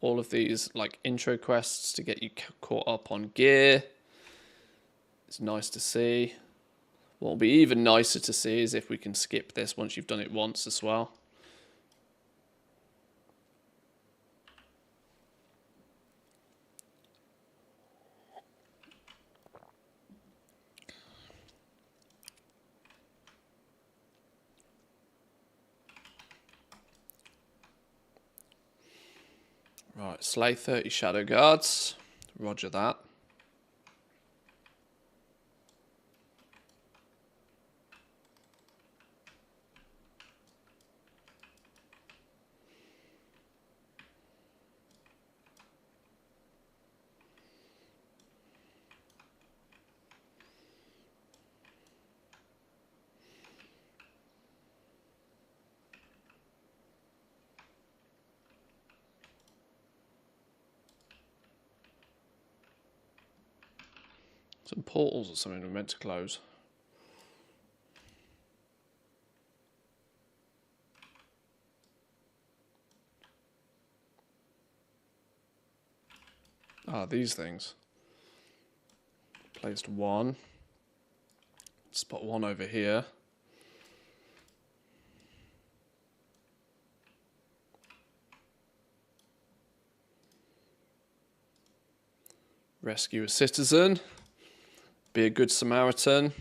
All of these, like, intro quests to get you caught up on gear. It's nice to see. What will be even nicer to see is if we can skip this once you've done it once as well. Right, slay 30 shadow guards. Roger that. Some portals or something we're meant to close. Ah, these things. Placed one. Spot one over here. Rescue a citizen. Be a good Samaritan.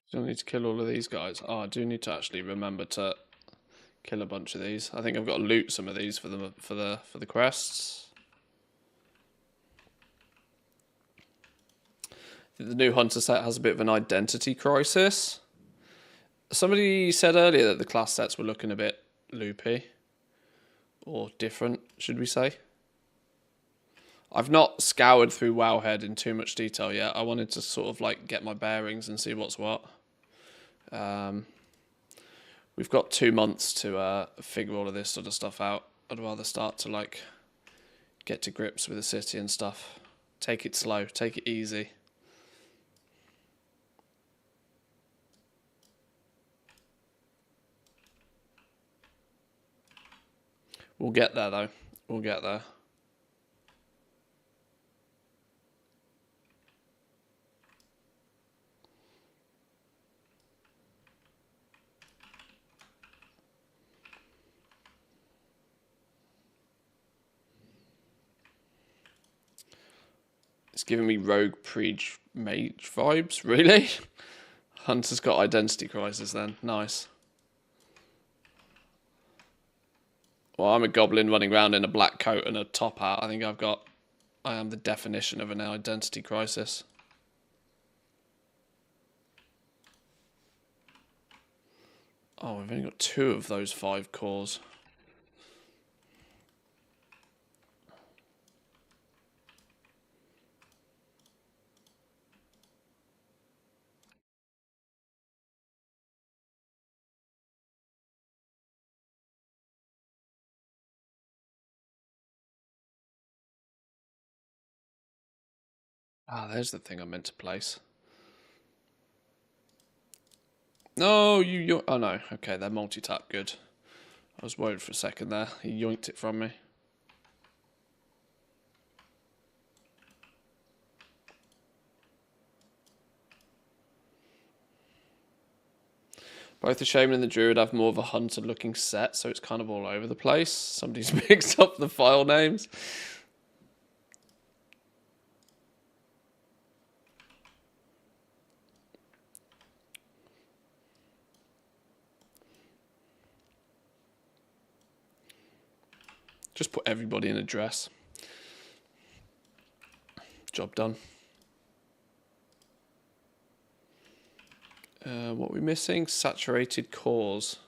Still need to kill all of these guys. Oh, I do need to actually remember to kill a bunch of these. I think I've got to loot some of these for the quests. I think the new hunter set has a bit of an identity crisis. Somebody said earlier that the class sets were looking a bit loopy. Or different, should we say. I've not scoured through Wowhead in too much detail yet. I wanted to sort of like get my bearings and see what's what. We've got 2 months to figure all of this sort of stuff out. I'd rather start to like get to grips with the city and stuff. Take it slow, take it easy. We'll get there though. We'll get there. It's giving me rogue preach mage vibes, really? Hunter's got identity crisis then. Nice. Well, I'm a goblin running around in a black coat and a top hat. I think I am the definition of an identity crisis. Oh, we've only got 2 of those 5 cores. Ah, there's the thing I meant to place. No, you. Oh no. Okay, they're multi-tap. Good. I was worried for a second there. He yoinked it from me. Both the Shaman and the Druid have more of a hunter-looking set, so it's kind of all over the place. Somebody's mixed up the file names. Just put everybody in a dress. Job done. What are we missing? Saturated cores.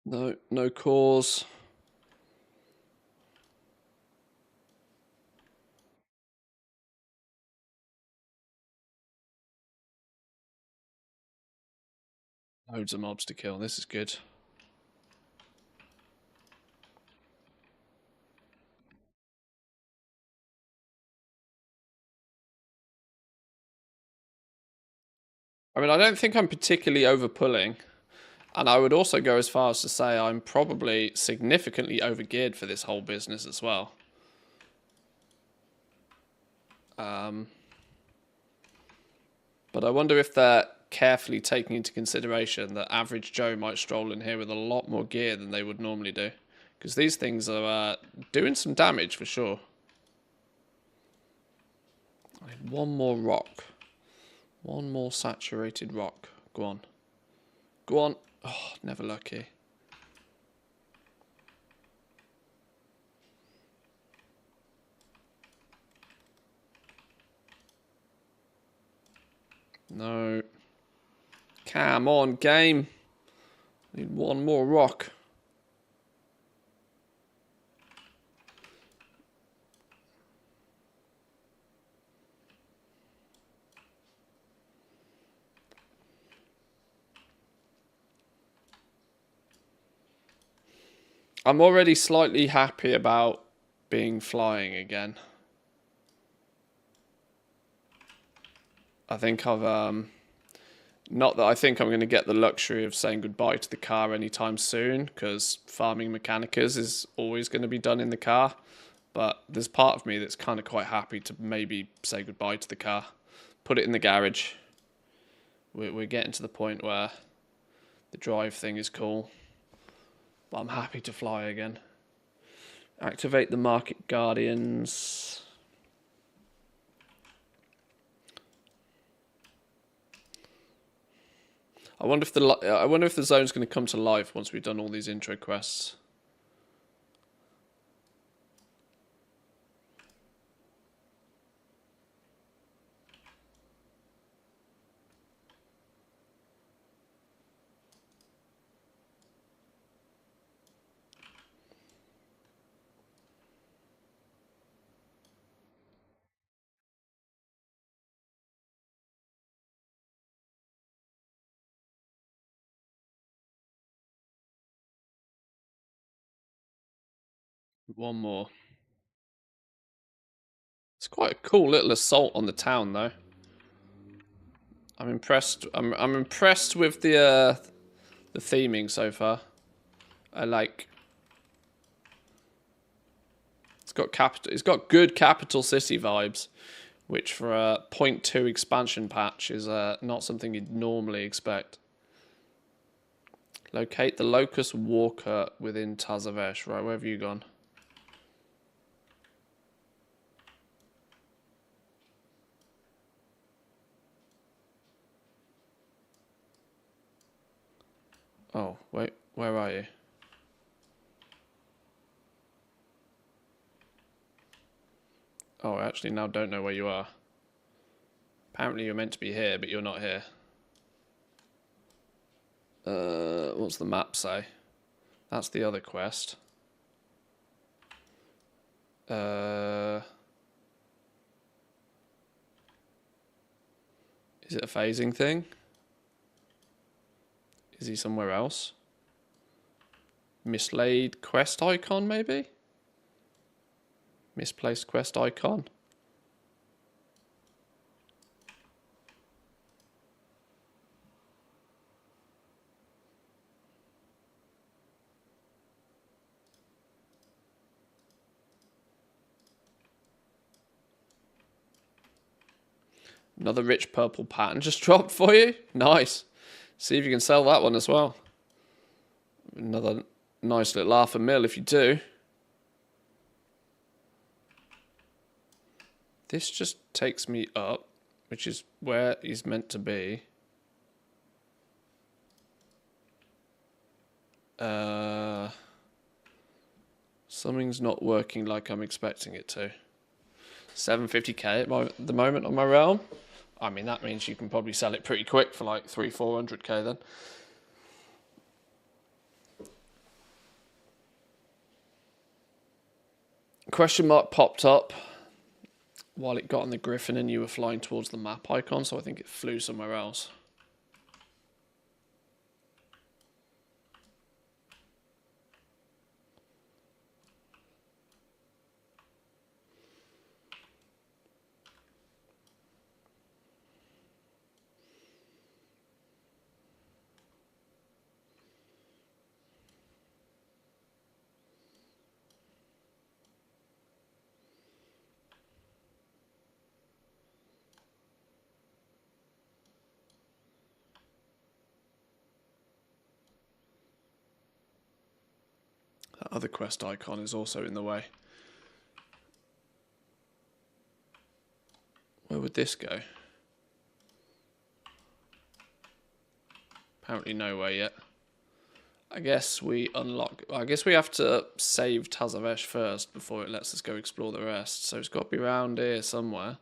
No, no cores. Loads of mobs to kill. This is good. I mean, I don't think I'm particularly overpulling. And I would also go as far as to say I'm probably significantly overgeared for this whole business as well. But I wonder if they're carefully taking into consideration that average Joe might stroll in here with a lot more gear than they would normally do. Because these things are doing some damage for sure. I need one more rock. One more saturated rock. Go on. Go on. Oh, never lucky. No. Come on, game. Need one more rock. I'm already slightly happy about being flying again. I think I've not that I think I'm going to get the luxury of saying goodbye to the car anytime soon, because farming Mechanicas is always going to be done in the car. But there's part of me that's kind of quite happy to maybe say goodbye to the car. Put it in the garage. We're getting to the point where the drive thing is cool. But I'm happy to fly again. Activate the Market Guardians. I wonder if the zone's going to come to life once we've done all these intro quests. One more. It's quite a cool little assault on the town, though. I'm impressed. I'm impressed with the theming so far. I like. It's got good capital city vibes, which for a 0.2 expansion patch is not something you'd normally expect. Locate the locust walker within Tazavvesh. Right, where have you gone? Oh, wait, where are you? Oh, I actually now don't know where you are. Apparently you're meant to be here, but you're not here. What's the map say? That's the other quest. Is it a phasing thing? Is he somewhere else? Mislaid quest icon, maybe? Misplaced quest icon? Another rich purple pattern just dropped for you. Nice. See if you can sell that one as well. Another nice little half a mil if you do. This just takes me up, which is where he's meant to be. Something's not working like I'm expecting it to. 750k at the moment on my realm. I mean, that means you can probably sell it pretty quick for like 300-400k then. Question mark popped up while it got on the griffin and you were flying towards the map icon, so I think it flew somewhere else. That other quest icon is also in the way. Where would this go? Apparently nowhere yet. I guess we have to save Tazavvesh first before it lets us go explore the rest. So it's got to be around here somewhere.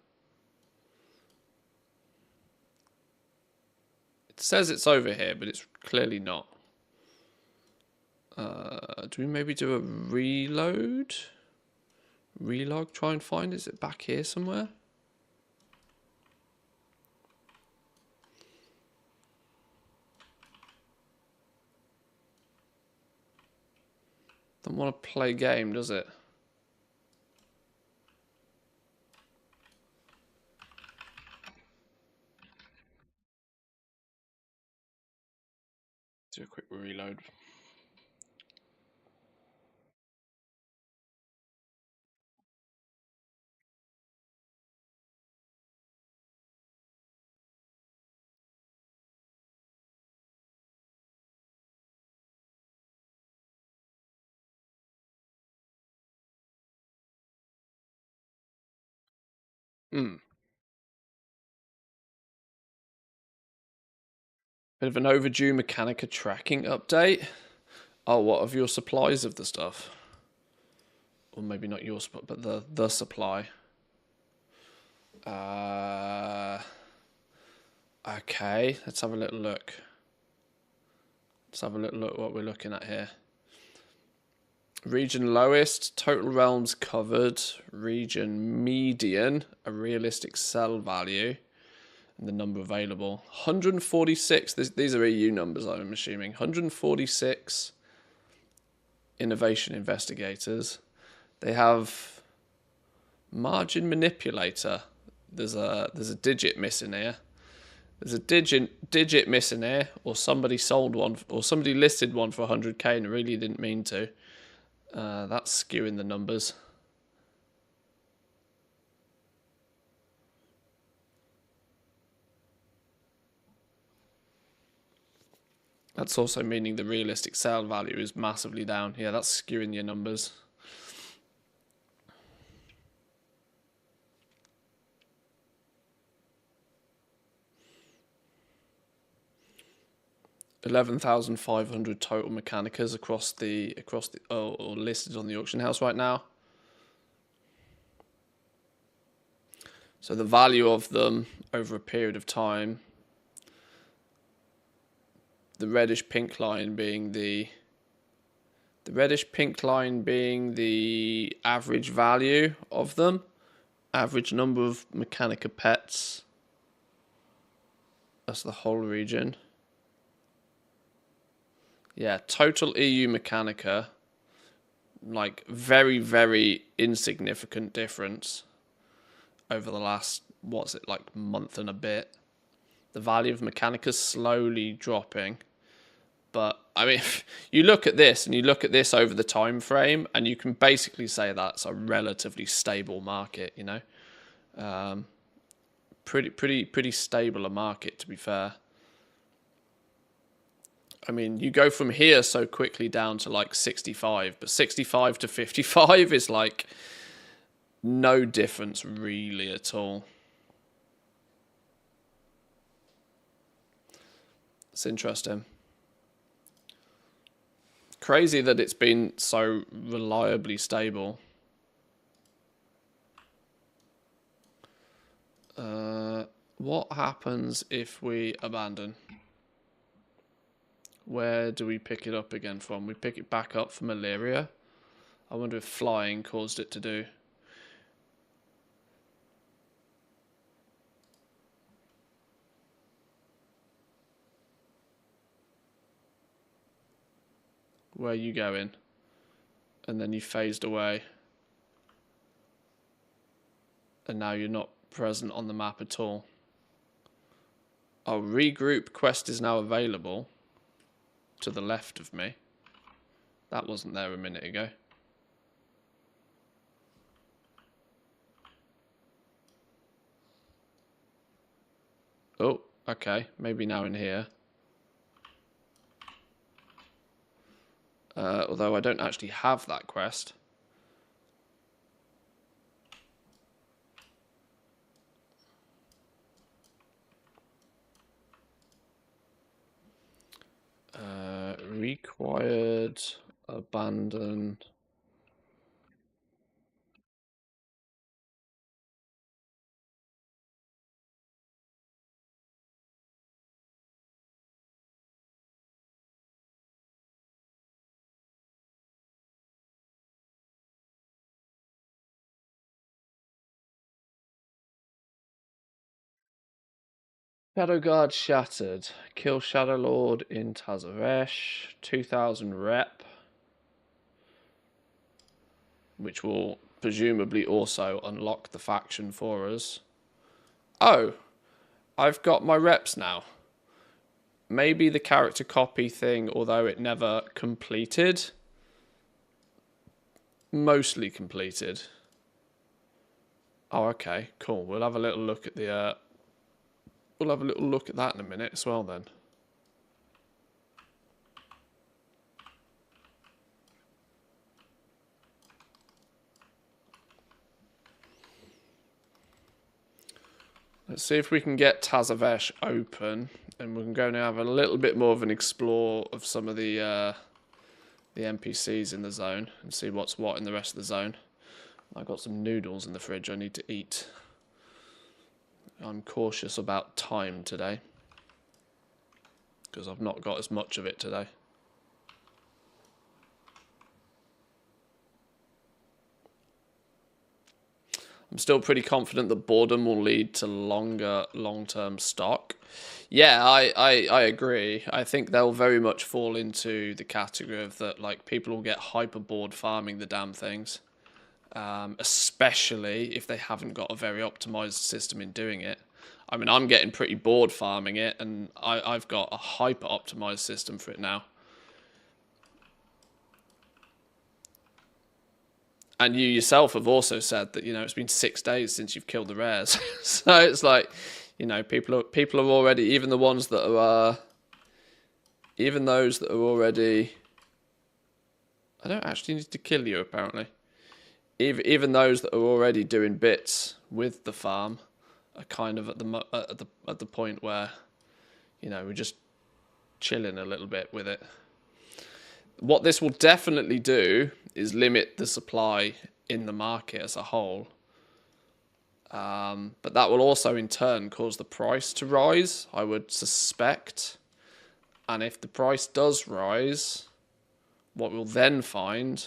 It says it's over here, but it's clearly not. Do we maybe do a reload? Relog, try and find, is it back here somewhere? Don't want to play game, does it? Do a quick reload. Bit of an overdue Mechanica tracking update. Oh, what of your supplies of the stuff? Or maybe not your supply, but the supply. Okay, let's have a little look. Let's have a little look what we're looking at here. Region lowest, total realms covered. Region median, a realistic sell value. And the number available. 146, these are EU numbers I'm assuming. 146 innovation investigators. They have margin manipulator. There's a digit missing here. There's a digit missing here, or somebody sold one, or somebody listed one for 100k and really didn't mean to. That's skewing the numbers. That's also meaning the realistic sale value is massively down. Yeah, that's skewing your numbers. $11,500 total Mechanicas across the or listed on the auction house right now. So the value of them over a period of time, the reddish pink line being the average value of them, average number of Mechanica pets. That's the whole region. Yeah, total EU Mechanica, like very, very insignificant difference over the last, what's it, like month and a bit. The value of Mechanica's slowly dropping. But, I mean, you look at this and you look at this over the time frame and you can basically say that's a relatively stable market, you know. Pretty stable a market, to be fair. I mean, you go from here so quickly down to like 65, but 65 to 55 is like no difference really at all. It's interesting. Crazy that it's been so reliably stable. What happens if we abandon? Where do we pick it up again from? We pick it back up from Illyria. I wonder if flying caused it to do. Where are you going? And then you phased away. And now you're not present on the map at all. Oh, regroup quest is now available to the left of me. That wasn't there a minute ago. Oh, okay. Maybe now in here. Although I don't actually have that quest. Required, abandoned. Shadow Guard shattered. Kill Shadow Lord in Tazavvesh. 2000 rep. Which will presumably also unlock the faction for us. Oh, I've got my reps now. Maybe the character copy thing, although it never completed. Mostly completed. Oh, okay, cool. We'll have a little look at the we'll have a little look at that in a minute as well then. Let's see if we can get Tazavvesh open, and we can go and have a little bit more of an explore of some of the NPCs in the zone and see what's what in the rest of the zone. I've got some noodles in the fridge I need to eat. I'm cautious about time today because I've not got as much of it today. I'm still pretty confident that boredom will lead to longer long-term stock. Yeah, I agree. I think they'll very much fall into the category of that, like, people will get hyper bored farming the damn things. Especially if they haven't got a very optimized system in doing it. I mean, I'm getting pretty bored farming it, and I've got a hyper-optimized system for it now. And you yourself have also said that, you know, it's been 6 days since you've killed the rares. So it's like, you know, people are already, even the ones that are, even those that are already, I don't actually need to kill you apparently. Even those that are already doing bits with the farm are kind of at the point where, you know, we're just chilling a little bit with it. What this will definitely do is limit the supply in the market as a whole. But that will also in turn cause the price to rise, I would suspect. And if the price does rise, what we'll then find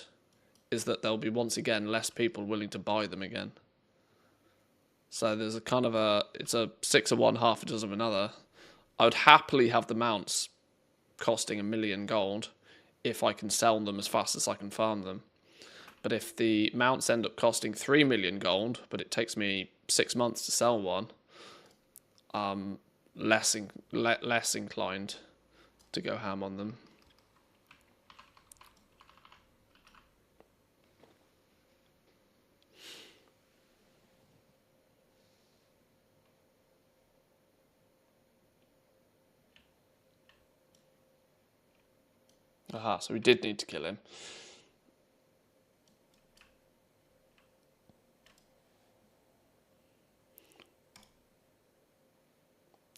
is that there'll be once again less people willing to buy them again. So there's a kind of it's a 6 of one, half a dozen of another. I would happily have the mounts costing 1 million gold if I can sell them as fast as I can farm them. But if the mounts end up costing 3 million gold, but it takes me 6 months to sell one, I'm less inclined to go ham on them. Aha, so we did need to kill him.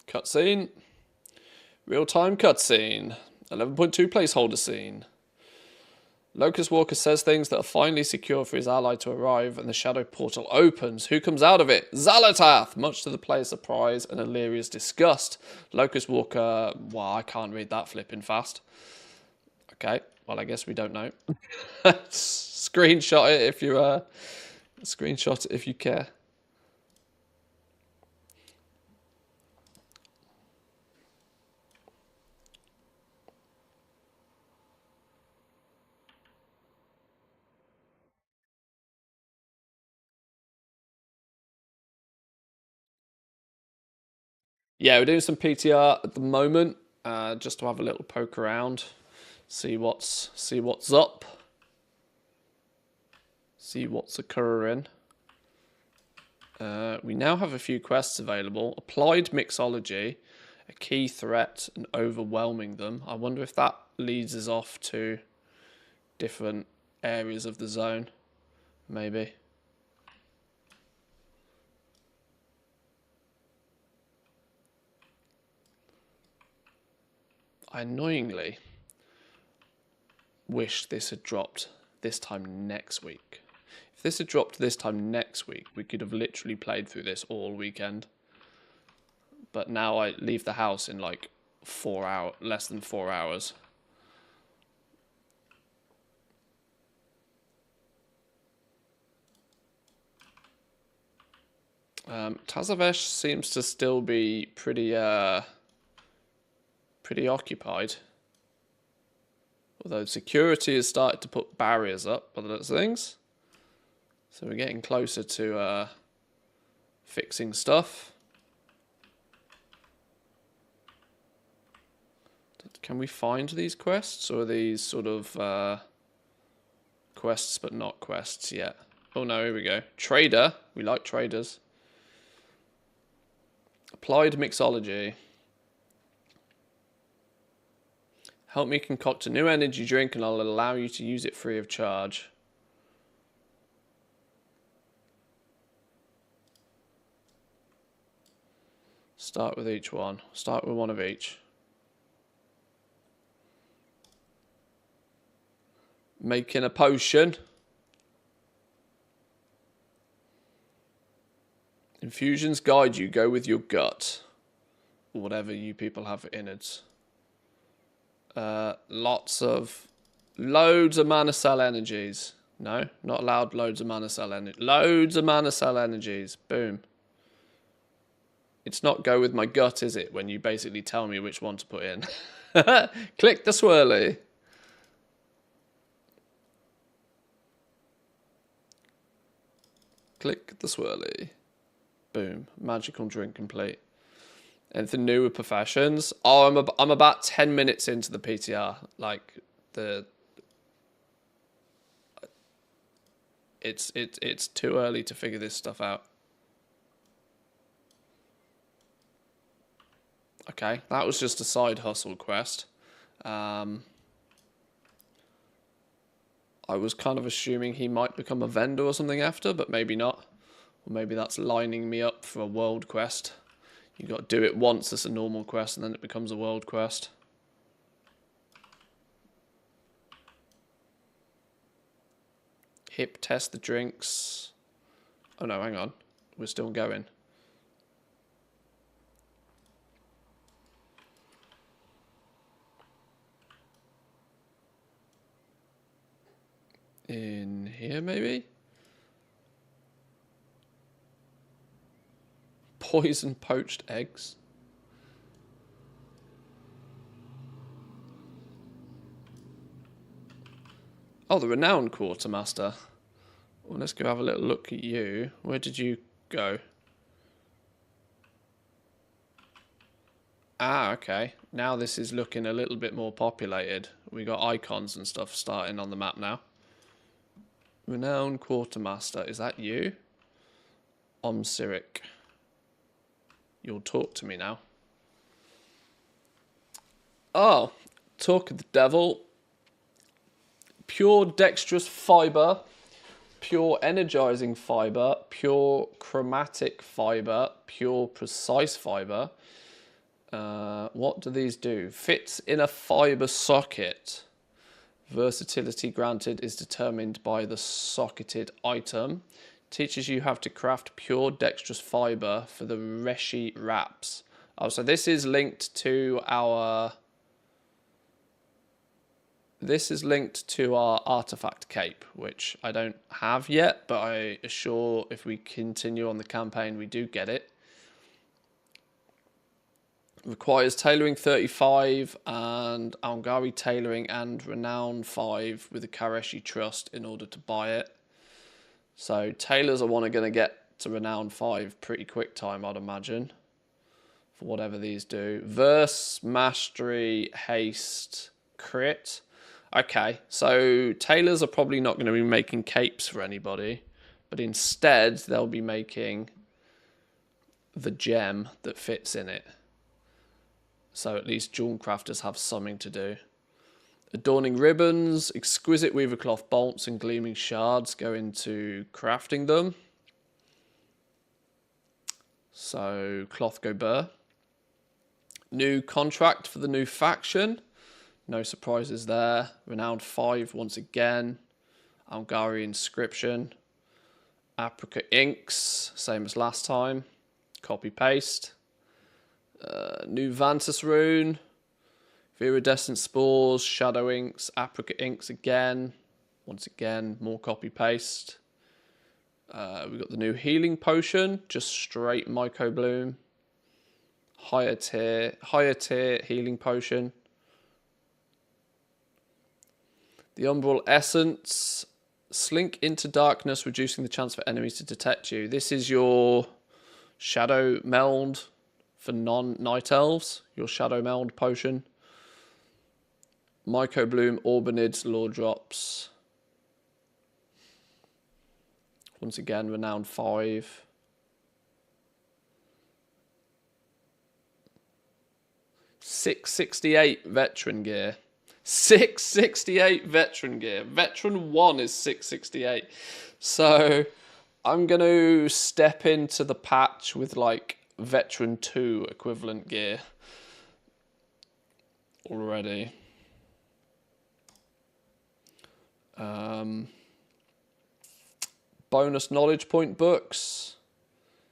Cutscene. Real-time cutscene. 11.2 placeholder scene. Locust Walker says things that are finally secure for his ally to arrive, and the shadow portal opens. Who comes out of it? Xalatath! Much to the player's surprise and Illyria's disgust. Locust Walker... Well, I can't read that flipping fast. Okay, well, I guess we don't know. Screenshot it if you... Screenshot it if you care. Yeah, we're doing some PTR at the moment, just to have a little poke around, see what's up, see what's occurring. We now have a few quests available. Applied mixology, a key threat, and overwhelming them. I wonder if that leads us off to different areas of the zone, maybe. I annoyingly wish this had dropped this time next week. If this had dropped this time next week, we could have literally played through this all weekend. But now I leave the house in like less than 4 hours. Tazavvesh seems to still be pretty occupied. Although security has started to put barriers up by the looks of things. So we're getting closer to fixing stuff. Can we find these quests, or are these sort of quests but not quests yet? Oh no, here we go. Trader. We like traders. Applied mixology. Help me concoct a new energy drink and I'll allow you to use it free of charge. Start with each one. Start with one of each. Making a potion. Infusions guide you. Go with your gut. Or whatever you people have in it. Loads of mana cell energies. No, not allowed loads of mana cell energies. Loads of mana cell energies. Boom. It's not go with my gut, is it? When you basically tell me which one to put in. Click the swirly. Click the swirly. Boom. Magical drink complete. Anything new with professions? Oh, I'm about 10 minutes into the PTR. Like, it's too early to figure this stuff out. Okay, that was just a side hustle quest. I was kind of assuming he might become a vendor or something after, but maybe not. Or maybe that's lining me up for a world quest. You got to do it once as a normal quest, and then it becomes a world quest. Hip test the drinks. Oh no, hang on. We're still going. In here, maybe? Poison poached eggs. Oh, the Renown quartermaster. Well, let's go have a little look at you. Where did you go? Ah, okay. Now this is looking a little bit more populated. We got icons and stuff starting on the map now. Renown quartermaster. Is that you? Omsiric. You'll talk to me now. Oh, talk of the devil. Pure dexterous fiber, pure energizing fiber, pure chromatic fiber, pure precise fiber. What do these do? Fits in a fiber socket. Versatility granted is determined by the socketed item. Teaches you how to craft pure dexterous fiber for the Reshi wraps. Oh, so this is linked to our... This is linked to our artifact cape, which I don't have yet, but I assure if we continue on the campaign, we do get it. Requires tailoring 35 and Alngari tailoring and Renown 5 with the Kareshi Trust in order to buy it. So tailors are going to get to Renown 5 pretty quick time, I'd imagine, for whatever these do. Verse, Mastery, Haste, Crit. Okay, so tailors are probably not going to be making capes for anybody, but instead they'll be making the gem that fits in it. So at least jewel crafters have something to do. Adorning ribbons, exquisite weaver cloth bolts and gleaming shards go into crafting them. So cloth go burr. New contract for the new faction. No surprises there. Renowned 5 once again. Alngari inscription. Apricot inks, same as last time. Copy paste. New Vantus rune. Viridescent spores, shadow inks, apricot inks again. Once again, more copy paste. We've got the new healing potion, just straight Myco Bloom. Higher tier healing potion. The Umbral Essence. Slink into darkness, reducing the chance for enemies to detect you. This is your Shadow Meld for non-Night Elves. Your Shadow Meld potion. Myco Bloom, Orbanids, Lore Drops. Once again, Renowned 5. $668 veteran gear. 668 veteran gear. Veteran 1 is 668. So I'm going to step into the patch with like veteran 2 equivalent gear already. Bonus knowledge point books.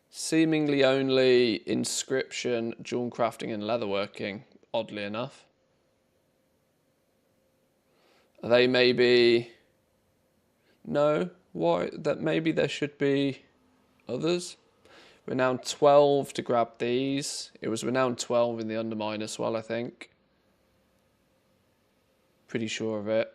Seemingly only inscription, jewel crafting and leatherworking, oddly enough. They may be... No, why? That maybe there should be others. Renowned 12 to grab these. It was Renowned 12 in the Undermine as well, I think. Pretty sure of it.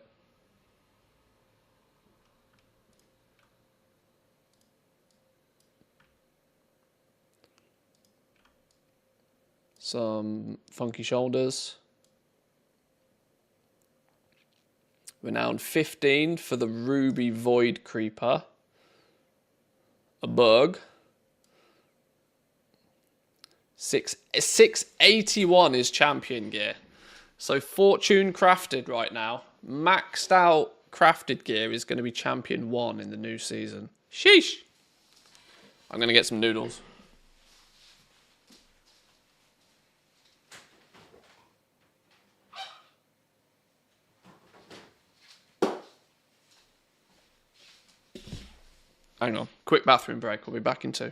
Some funky shoulders. Renown 15 for the Ruby Void Creeper. A bug. 681 is champion gear. So fortune crafted right now. Maxed out crafted gear is going to be champion 1 in the new season. Sheesh. I'm going to get some noodles. Hang on. Quick bathroom break. I'll be back in 2.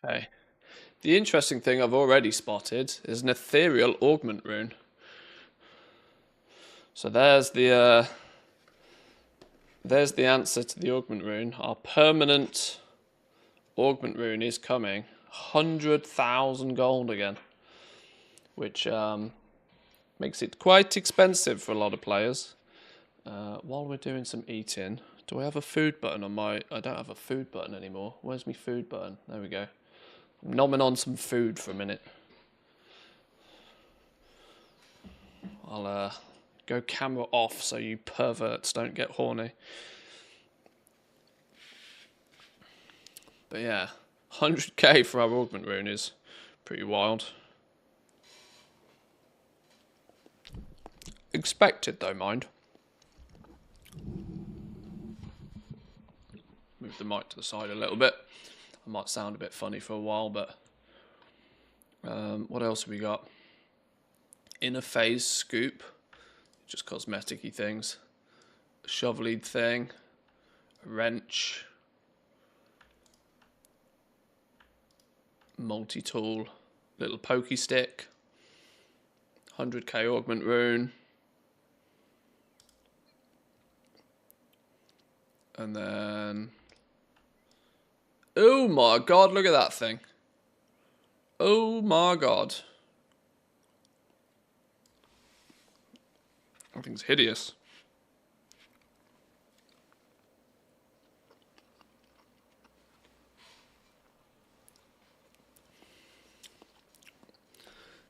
Okay. The interesting thing I've already spotted is an ethereal augment rune. So there's the answer to the augment rune. Our permanent augment rune is coming. 100,000 gold again, which makes it quite expensive for a lot of players. While we're doing some eating, do I have a food button on my... I don't have a food button anymore. Where's my food button? There we go. I'm nomming on some food for a minute. I'll go camera off so you perverts don't get horny. But yeah, 100k for our augment rune is pretty wild. Expected though, mind. Move the mic to the side a little bit. I might sound a bit funny for a while, but what else have we got? Inner phase scoop, just cosmetic-y things. A shovel-y thing, a wrench, multi-tool, little pokey stick, 100k augment rune, and then... Oh my god, look at that thing. Oh my god. That thing's hideous.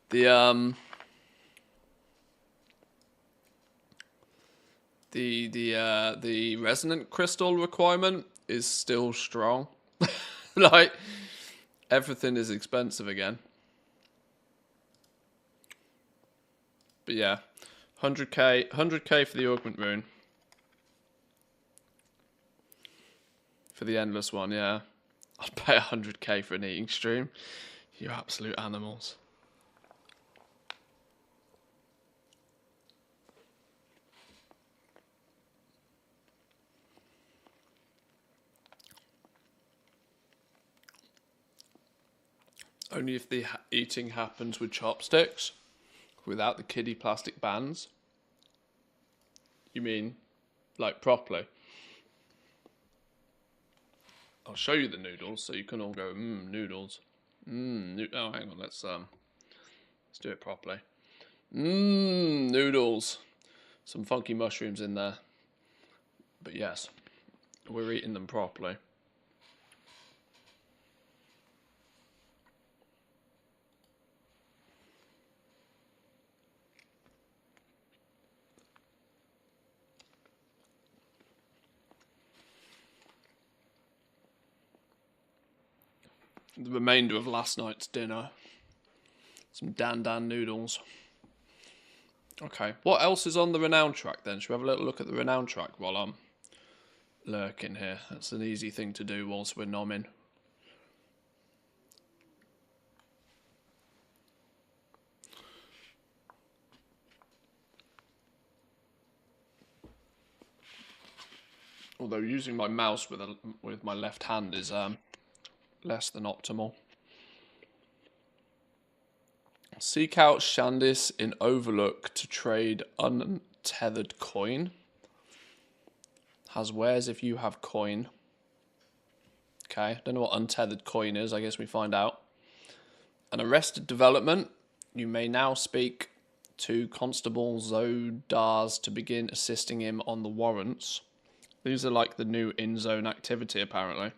The resonant crystal requirement is still strong. Like, everything is expensive again. But yeah, 100k for the augment rune. For the endless one, yeah. I'd pay 100k for an eating stream. You absolute animals. Only if the eating happens with chopsticks, without the kiddie plastic bands. You mean, like, properly? I'll show you the noodles so you can all go, noodles. Oh, hang on, let's do it properly. Noodles. some funky mushrooms in there. But yes, we're eating them properly. The remainder of last night's dinner. Some Dan Dan noodles. Okay, what else is on the Renown track then? Should we have a little look at the Renown track while I'm lurking here? That's an easy thing to do whilst we're nomming. Although using my mouse with my left hand is less than optimal. Seek out Shandis in Overlook to trade untethered coin. Has wares if you have coin. Okay, don't know what untethered coin is. I guess we find out. An arrested development. You may now speak to Constable Zodars to begin assisting him on the warrants. These are like the new in-zone activity, apparently.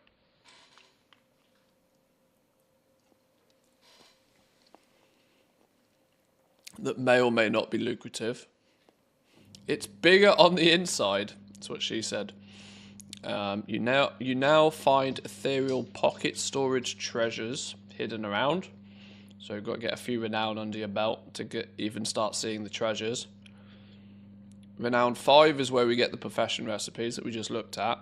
That may or may not be lucrative. It's bigger on the inside. That's what she said. You now find ethereal pocket storage treasures hidden around. So you've got to get a few renown under your belt to even start seeing the treasures. Renown 5 is where we get the profession recipes that we just looked at.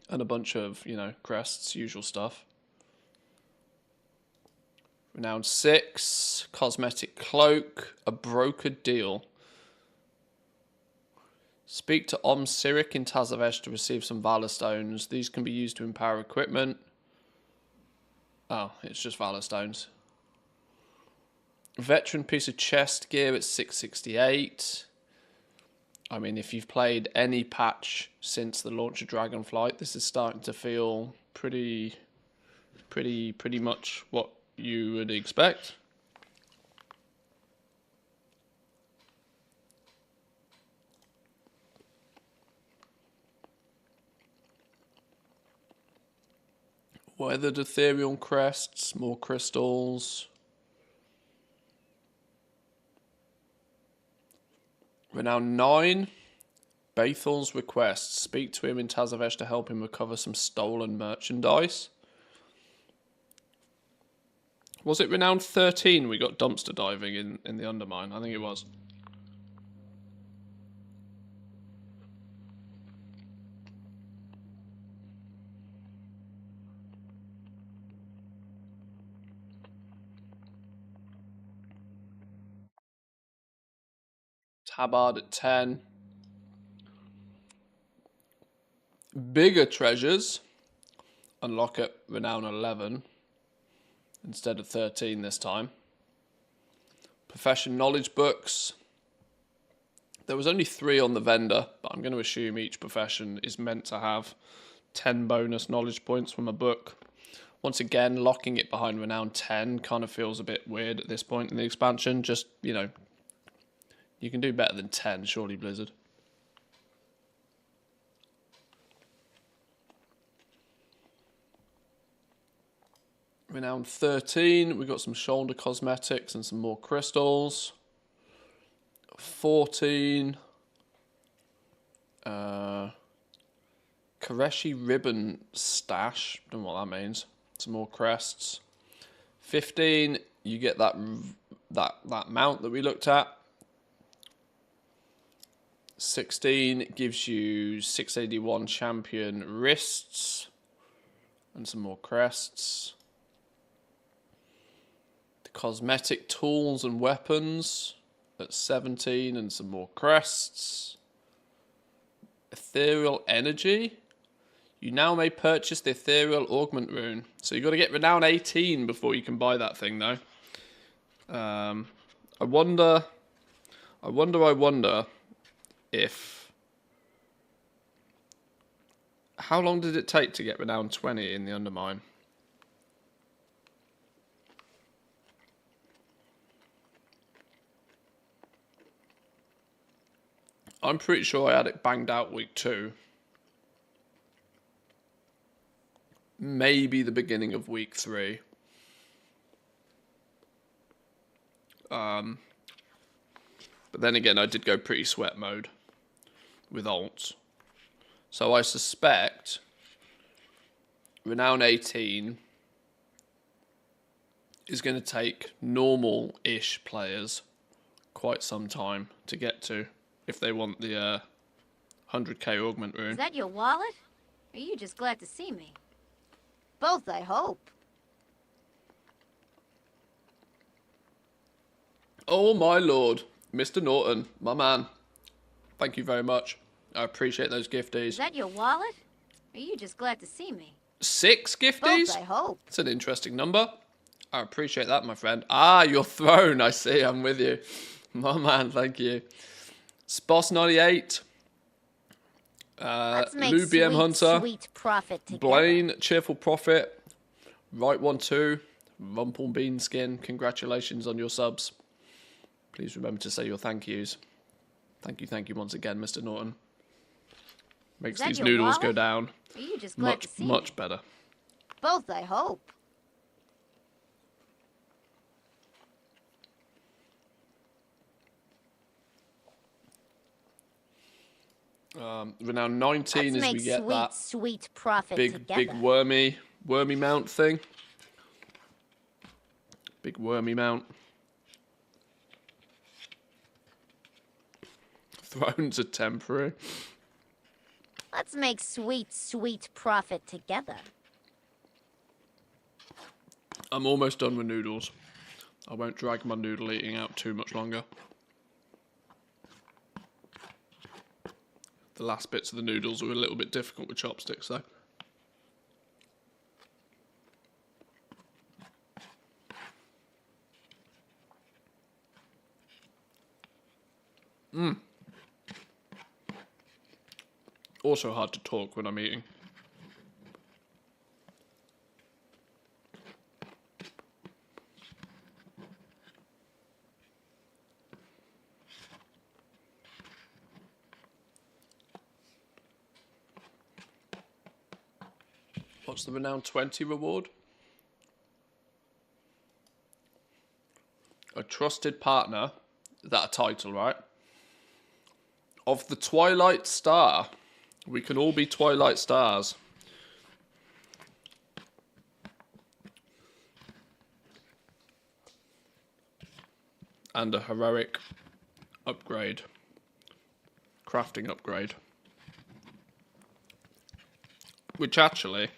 And a bunch of, crests, usual stuff. Renown 6, cosmetic cloak, a brokered deal. Speak to Sirik in Tazavvesh to receive some Valor Stones. These can be used to empower equipment. Oh, it's just Valor Stones. Veteran piece of chest gear at 668. I mean, if you've played any patch since the launch of Dragonflight, this is starting to feel pretty much what you would expect. Weathered ethereal crests, more crystals. Renown 9, Bethel's request. Speak to him in Tazavvesh to help him recover some stolen merchandise. Was it Renown 13 we got dumpster diving in the Undermine? I think it was. Tabard at 10. Bigger treasures unlock at Renown 11 instead of 13 this time. Profession knowledge books. There was only 3 on the vendor, but I'm going to assume each profession is meant to have 10 bonus knowledge points from a book. Once again, locking it behind Renown 10 kind of feels a bit weird at this point in the expansion. Just, you can do better than 10, surely, Blizzard. Renown 13, we got some shoulder cosmetics and some more crystals. 14, Koreshi ribbon stash, don't know what that means. Some more crests. 15, you get that mount that we looked at. 16 gives you 681 champion wrists and some more crests. The cosmetic tools and weapons at 17 and some more crests. Ethereal energy. You now may purchase the ethereal augment rune. So you've got to get renown 18 before you can buy that thing though. I wonder if... How long did it take to get renown 20 in the Undermine? I'm pretty sure I had it banged out week 2. Maybe the beginning of week 3. But then again, I did go pretty sweat mode with alts. So I suspect Renown 18 is going to take normal-ish players quite some time to get to if they want the 100k augment rune. Is that your wallet? Or are you just glad to see me? Both, I hope. Oh my lord, Mr. Norton, my man. Thank you very much. I appreciate those gifties. Is that your wallet? Or are you just glad to see me? 6 gifties? Both, I hope. It's an interesting number. I appreciate that, my friend. Ah, your throne. I see. I'm with you. My man, thank you. Sposs98. Lou BM Hunter. Sweet profit together. Blaine, Cheerful Prophet. Right12. Rumple Bean Skin. Congratulations on your subs. Please remember to say your thank yous. Thank you once again, Mr. Norton. Makes these noodles go down Are you just glad to see much me? better. Both, I hope. Renown 19 Let's as we make get that sweet profit big together. wormy mount thing. Big wormy mount. Thrones are temporary. Let's make sweet profit together. I'm almost done with noodles. I won't drag my noodle eating out too much longer. The last bits of the noodles were a little bit difficult with chopsticks though. Also hard to talk when I'm eating. What's the Renown 20 reward? A trusted partner. Is that a title, right? Of the Twilight Star. We can all be Twilight Stars. And a heroic upgrade. Crafting upgrade. Which actually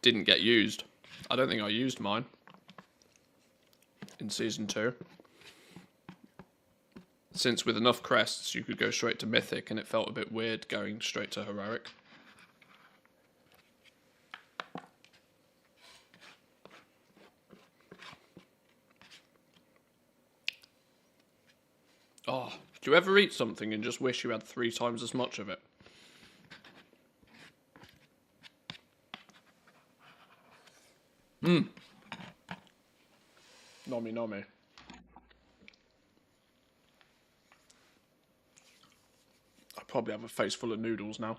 didn't get used. I don't think I used mine in Season 2. Since with enough crests you could go straight to mythic and it felt a bit weird going straight to heroic. Oh, do you ever eat something and just wish you had 3 times as much of it? Nommy nommy. I probably have a face full of noodles now.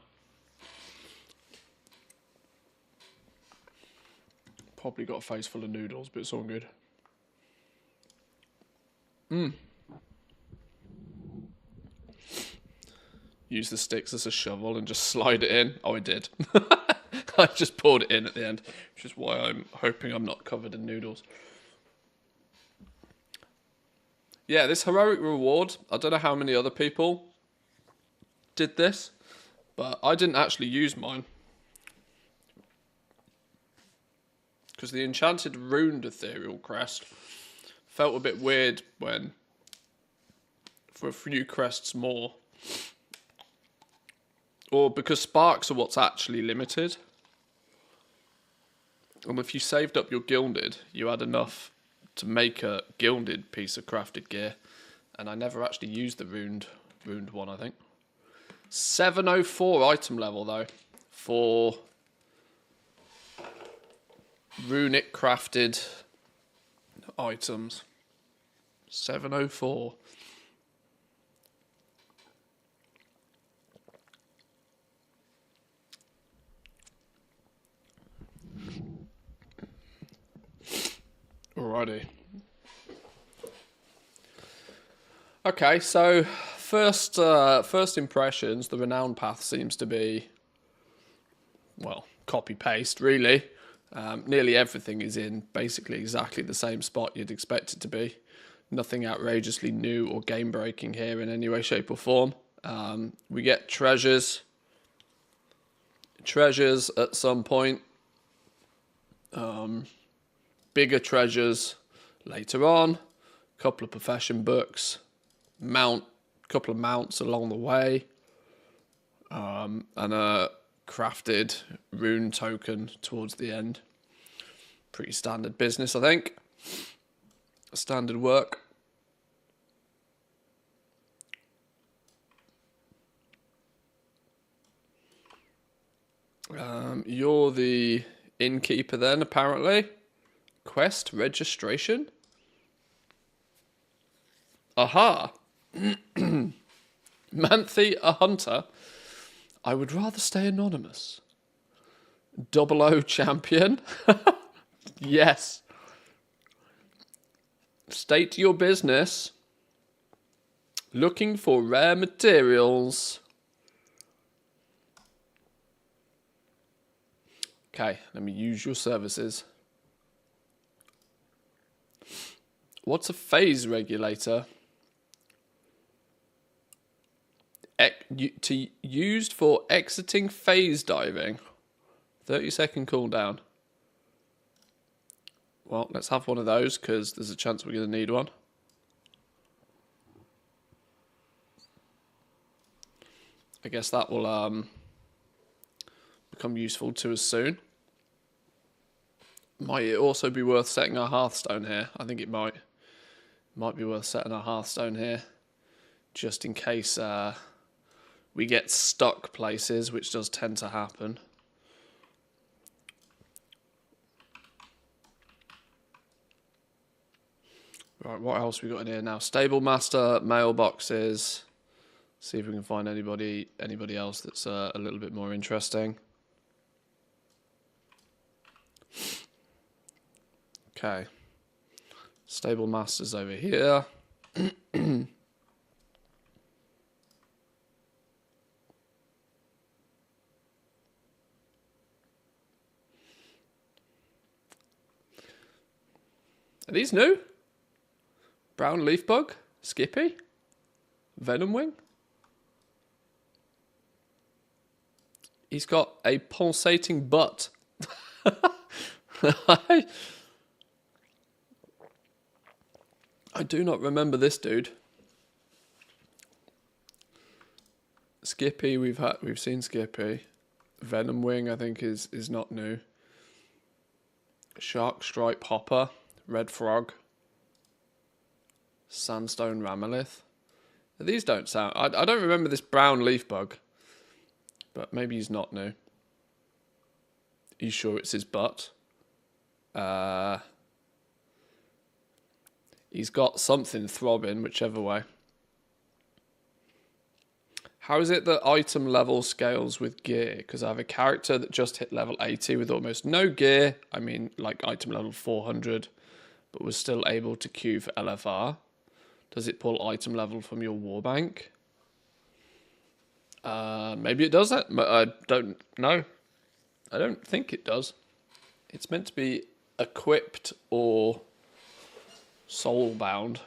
Probably got a face full of noodles, but it's all good. Use the sticks as a shovel and just slide it in. Oh, I did. I just poured it in at the end, which is why I'm hoping I'm not covered in noodles. Yeah, this heroic reward, I don't know how many other people did this, but I didn't actually use mine. Because the enchanted runed ethereal crest felt a bit weird when, for a few crests more, or because sparks are what's actually limited. And if you saved up your gilded, you had enough to make a gilded piece of crafted gear. And I never actually used the ruined one, I think. 704 item level, though, for runic crafted items. 704. Alrighty. Okay, so first impressions, the Renown path seems to be, well, copy-paste, really. Nearly everything is in basically exactly the same spot you'd expect it to be. Nothing outrageously new or game-breaking here in any way, shape or form. We get treasures at some point. Bigger treasures later on. A couple of profession books. Couple of mounts along the way. And a crafted rune token towards the end. Pretty standard business, I think. Standard work. You're the innkeeper then, apparently. Quest registration. Aha! Manthe, a hunter. I would rather stay anonymous. 00 champion. Yes. State your business. Looking for rare materials. Okay, let me use your services. What's a phase regulator? Used for exiting phase diving. 30-second cooldown. Well, let's have one of those because there's a chance we're going to need one. I guess that will become useful to us soon. Might it also be worth setting our Hearthstone here? I think it might. Might be worth setting our Hearthstone here. Just in case we get stuck places, which does tend to happen. Right, what else we got in here now? Stable master, mailboxes. See if we can find anybody else that's a little bit more interesting. Okay. Stable masters over here. Are these new? Brown leaf bug? Skippy? Venom wing? He's got a pulsating butt. I do not remember this dude. Skippy, we've seen Skippy. Venom wing, I think is not new. Shark stripe hopper, red frog, sandstone ramolith. These don't sound. I don't remember this brown leaf bug, but maybe he's not new. Are you sure it's his butt? He's got something throbbing, whichever way. How is it that item level scales with gear? Because I have a character that just hit level 80 with almost no gear. I mean, like item level 400, but was still able to queue for LFR. Does it pull item level from your warbank? Maybe it does that. I don't know. I don't think it does. It's meant to be equipped or soul-bound.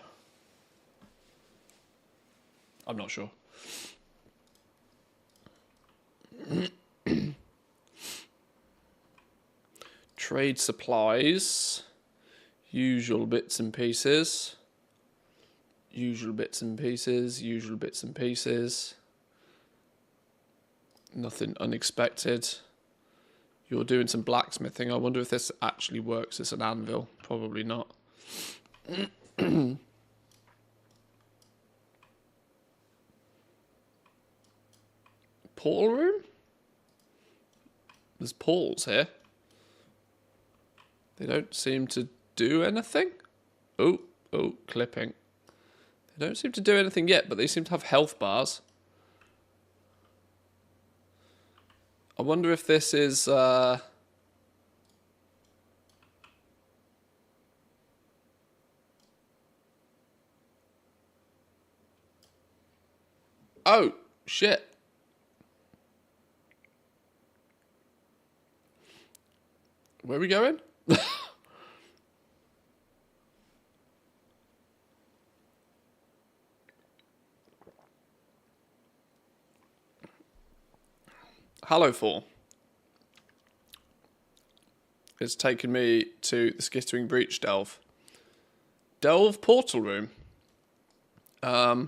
I'm not sure. Trade supplies. Usual bits and pieces. Usual bits and pieces. Usual bits and pieces. Nothing unexpected. You're doing some blacksmithing. I wonder if this actually works as an anvil. Probably not. Portal room? There's portals here. They don't seem to do anything. Oh, clipping. They don't seem to do anything yet, but they seem to have health bars. I wonder if this is... Oh, shit. Where are we going? Hello, 4. It's taken me to the Skittering Breach Delve. Delve portal room. Well,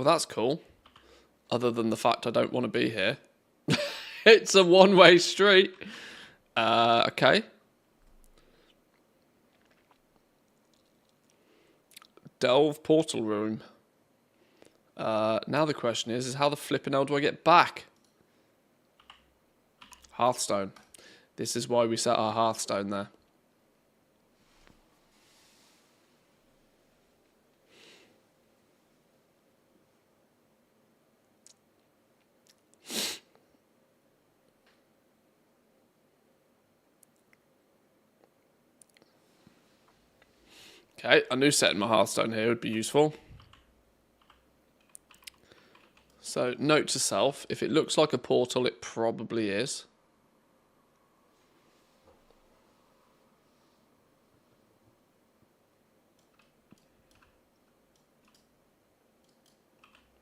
that's cool. Other than the fact I don't want to be here. It's a one-way street. Okay. Delve portal room. Now the question is how the flipping hell do I get back? Hearthstone. This is why we set our Hearthstone there. Okay, I knew setting my Hearthstone here would be useful. So, note to self, if it looks like a portal, it probably is.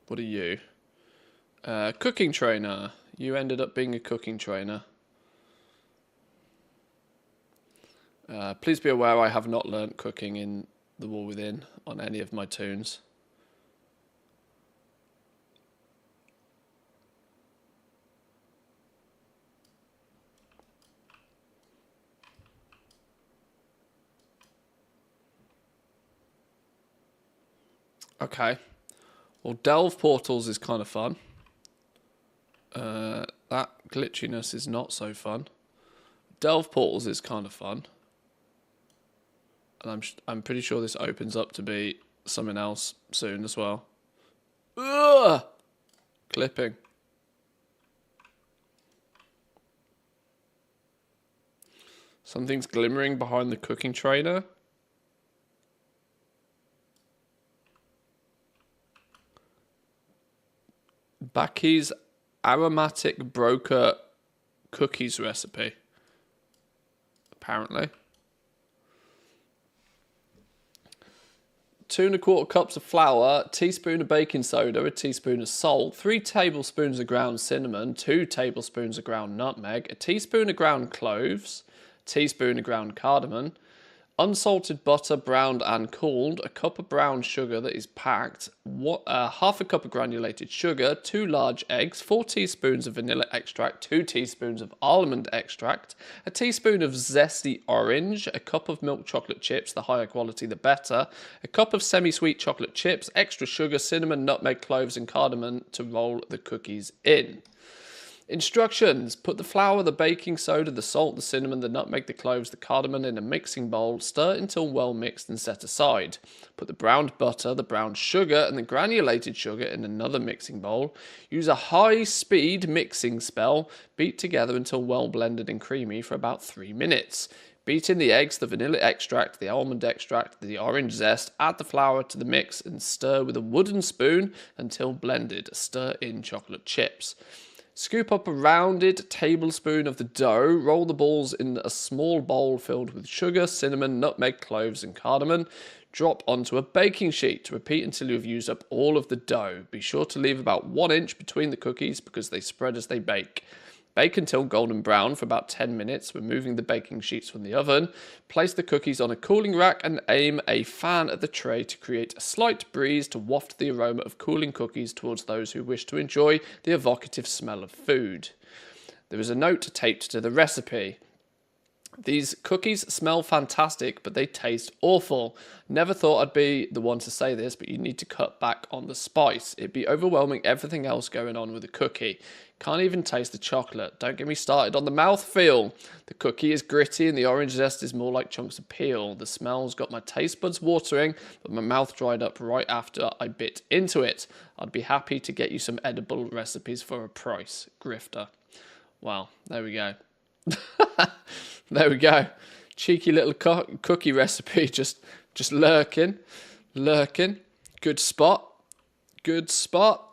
What are you? Cooking trainer. You ended up being a cooking trainer. Please be aware I have not learnt cooking in The War Within on any of my toons. Okay. Well, delve portals is kind of fun. That glitchiness is not so fun. Delve portals is kind of fun. And I'm pretty sure this opens up to be something else soon as well. Ugh! Clipping. Something's glimmering behind the cooking trainer. Baki's aromatic broker cookies recipe. Apparently. 2 1/4 cups of flour, teaspoon of baking soda, a teaspoon of salt, 3 tablespoons of ground cinnamon, 2 tablespoons of ground nutmeg, a teaspoon of ground cloves, a teaspoon of ground cardamom, unsalted butter, browned and cooled, a cup of brown sugar that is packed, half a cup of granulated sugar, 2 large eggs, 4 teaspoons of vanilla extract, 2 teaspoons of almond extract, a teaspoon of zesty orange, a cup of milk chocolate chips, the higher quality the better, a cup of semi-sweet chocolate chips, extra sugar, cinnamon, nutmeg, cloves and cardamom to roll the cookies in. Instructions: put the flour, the baking soda, the salt, the cinnamon, the nutmeg, the cloves, the cardamom in a mixing bowl, stir until well mixed and set aside. Put the browned butter, the browned sugar and the granulated sugar in another mixing bowl. Use a high-speed mixing spell, beat together until well blended and creamy for about 3 minutes. Beat in the eggs, the vanilla extract, the almond extract, the orange zest, add the flour to the mix and stir with a wooden spoon until blended. Stir in chocolate chips. Scoop up a rounded tablespoon of the dough, roll the balls in a small bowl filled with sugar, cinnamon, nutmeg, cloves and cardamom. Drop onto a baking sheet. Repeat until you have used up all of the dough. Be sure to leave about 1 inch between the cookies because they spread as they bake. Bake until golden brown for about 10 minutes, removing the baking sheets from the oven. Place the cookies on a cooling rack and aim a fan at the tray to create a slight breeze to waft the aroma of cooling cookies towards those who wish to enjoy the evocative smell of food. There is a note taped to the recipe. These cookies smell fantastic, but they taste awful. Never thought I'd be the one to say this, but you need to cut back on the spice. It'd be overwhelming everything else going on with a cookie. Can't even taste the chocolate. Don't get me started on the mouthfeel. The cookie is gritty and the orange zest is more like chunks of peel. The smell's got my taste buds watering, but my mouth dried up right after I bit into it. I'd be happy to get you some edible recipes for a price. Grifter. Well, there we go. There we go. Cheeky little cookie recipe, just lurking. Good spot. Good spot.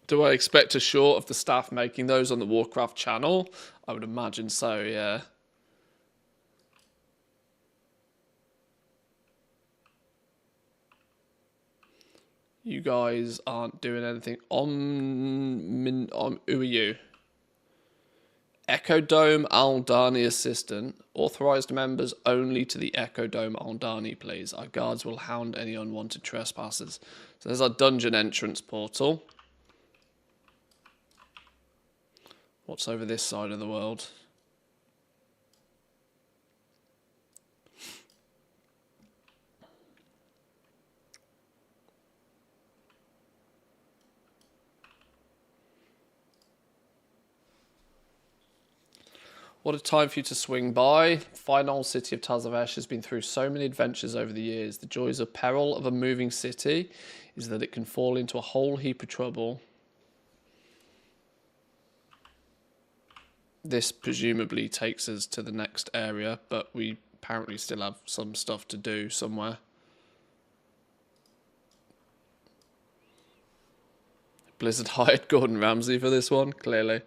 Do I expect a short of the staff making those on the Warcraft channel? I would imagine so, yeah. You guys aren't doing anything. Who are you? Echo Dome Aldani assistant. Authorized members only to the Echo Dome Aldani, please. Our guards will hound any unwanted trespassers. So there's our dungeon entrance portal. What's over this side of the world? What a time for you to swing by. Fine old city of Tazavvesh has been through so many adventures over the years. The joys of peril of a moving city is that it can fall into a whole heap of trouble. This presumably takes us to the next area, but we apparently still have some stuff to do somewhere. Blizzard hired Gordon Ramsay for this one, clearly.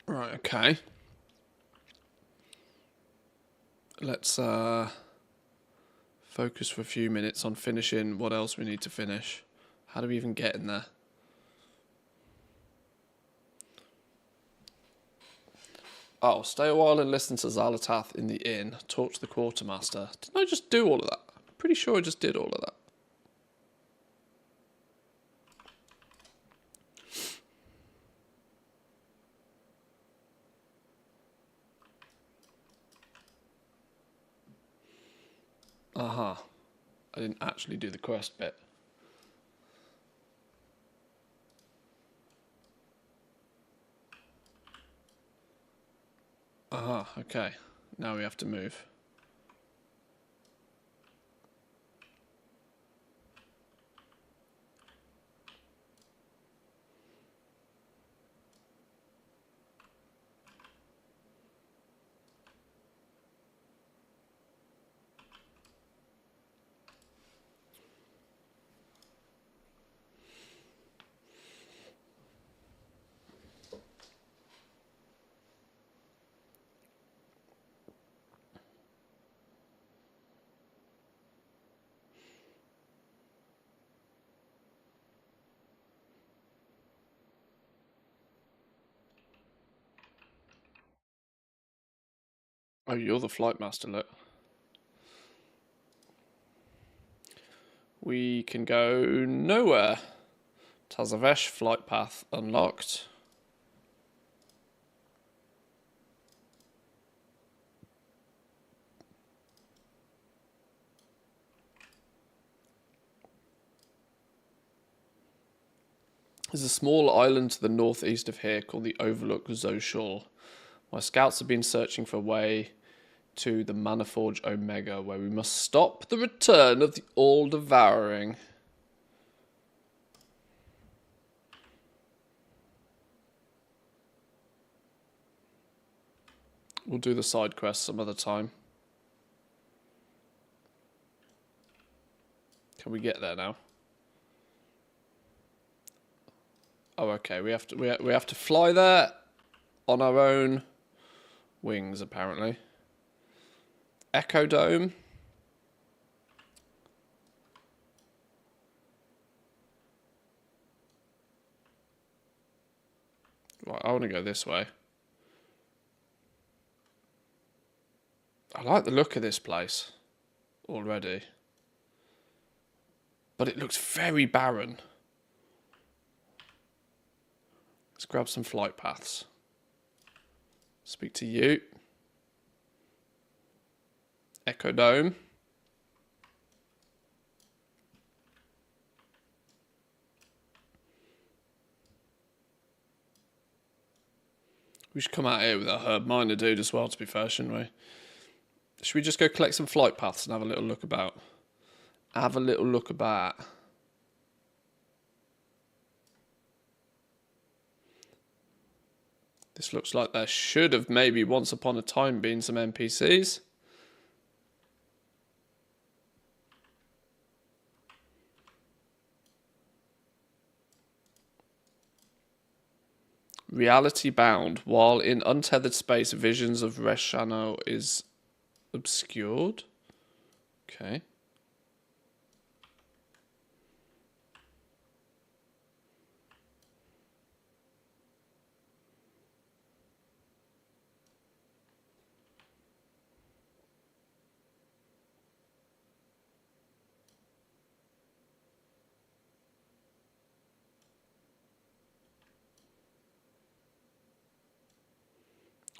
Right, okay. Let's focus for a few minutes on finishing what else we need to finish. How do we even get in there? Oh, stay a while and listen to Xalatath in the inn. Talk to the quartermaster. Didn't I just do all of that? I'm pretty sure I just did all of that. Aha. I didn't actually do the quest bit. Aha, okay. Now we have to move. Oh, you're the flight master, look. We can go nowhere. Tazavvesh flight path unlocked. There's a small island to the northeast of here called the Overlook Zoshore. My scouts have been searching for a way to the Maniforge Omega, where we must stop the return of the All-Devouring. We'll do the side quest some other time. Can we get there now? Oh, okay. We have to fly there on our own wings, apparently. Echo Dome. Right, I want to go this way. I like the look of this place already. But it looks very barren. Let's grab some flight paths. Speak to you. Echo Dome. We should come out here with a herb miner dude as well, to be fair, shouldn't we? Should we just go collect some flight paths and have a little look about? Have a little look about. This looks like there should have maybe once upon a time been some NPCs. Reality bound. While in untethered space, visions of Reshano is obscured. Okay.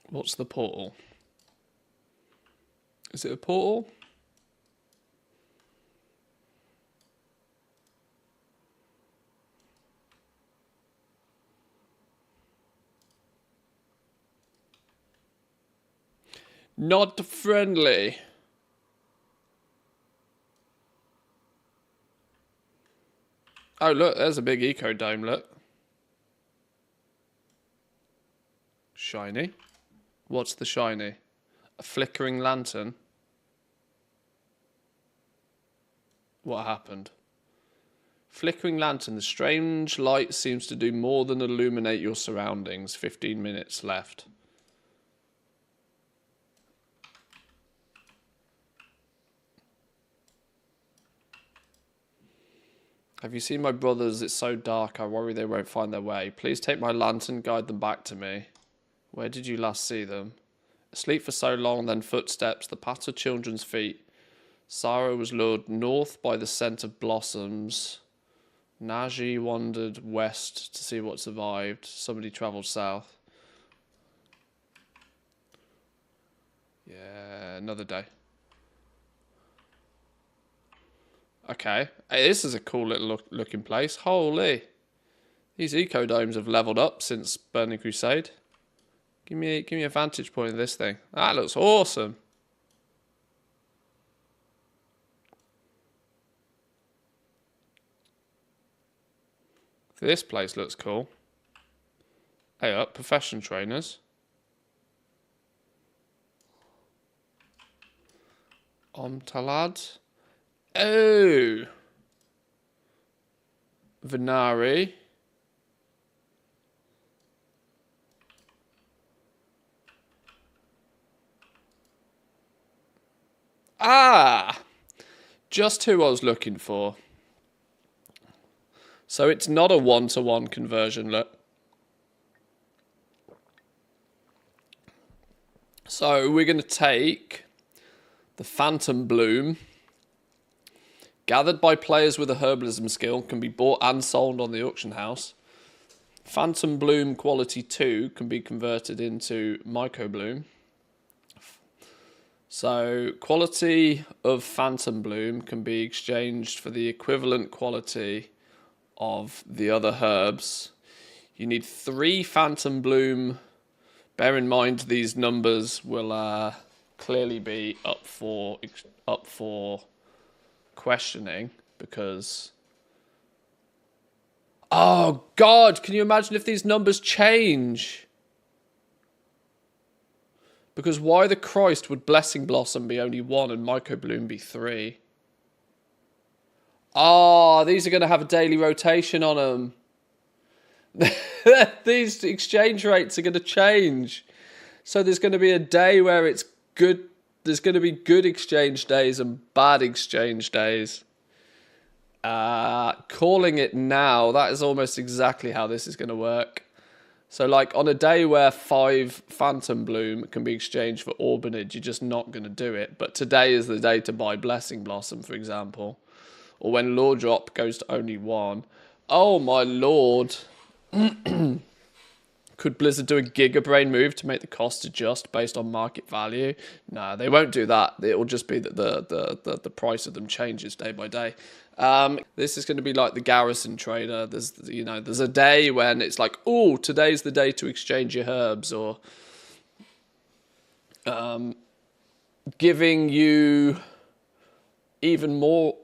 What's the portal? Is it a portal? Not friendly. Oh, look, there's a big eco dome, look. Shiny. What's the shiny? A flickering lantern. What happened? Flickering lantern. The strange light seems to do more than illuminate your surroundings. 15 minutes left. Have you seen my brothers? It's so dark. I worry they won't find their way. Please take my lantern, guide them back to me. Where did you last see them? Asleep for so long, then footsteps, the patter of children's feet. Sarah was lured north by the scent of blossoms. Naji wandered west to see what survived. Somebody travelled south. Yeah, another day. Okay, hey, this is a cool little looking place. Holy. These ecodomes have leveled up since Burning Crusade. Give me a vantage point of this thing. That looks awesome. This place looks cool. Hey up, profession trainers. Omtalad. Oh. Venari. Ah! Just who I was looking for. So it's not a one-to-one conversion, look. So we're going to take the Phantom Bloom. Gathered by players with a herbalism skill, can be bought and sold on the auction house. Phantom Bloom quality 2 can be converted into Myco Bloom. So quality of Phantom Bloom can be exchanged for the equivalent quality of the other herbs. You need 3 Phantom Bloom. Bear in mind these numbers will clearly be up for questioning because... Oh God, can you imagine if these numbers change? Because why the Christ would Blessing Blossom be only 1 and Myco Bloom be 3? Ah, these are going to have a daily rotation on them. These exchange rates are going to change. So there's going to be a day where it's good. There's going to be good exchange days and bad exchange days. Calling it now, that is almost exactly how this is going to work. So like on a day where 5 Phantom Bloom can be exchanged for Orbanage, you're just not going to do it. But today is the day to buy Blessing Blossom, for example. Or when Lore Drop goes to only 1. Oh my lord. Could Blizzard do a Gigabrain move to make the cost adjust based on market value? No, they won't do that. It will just be that the price of them changes day by day. This is going to be like the Garrison Trader. There's a day when it's like, oh, today's the day to exchange your herbs, or giving you even more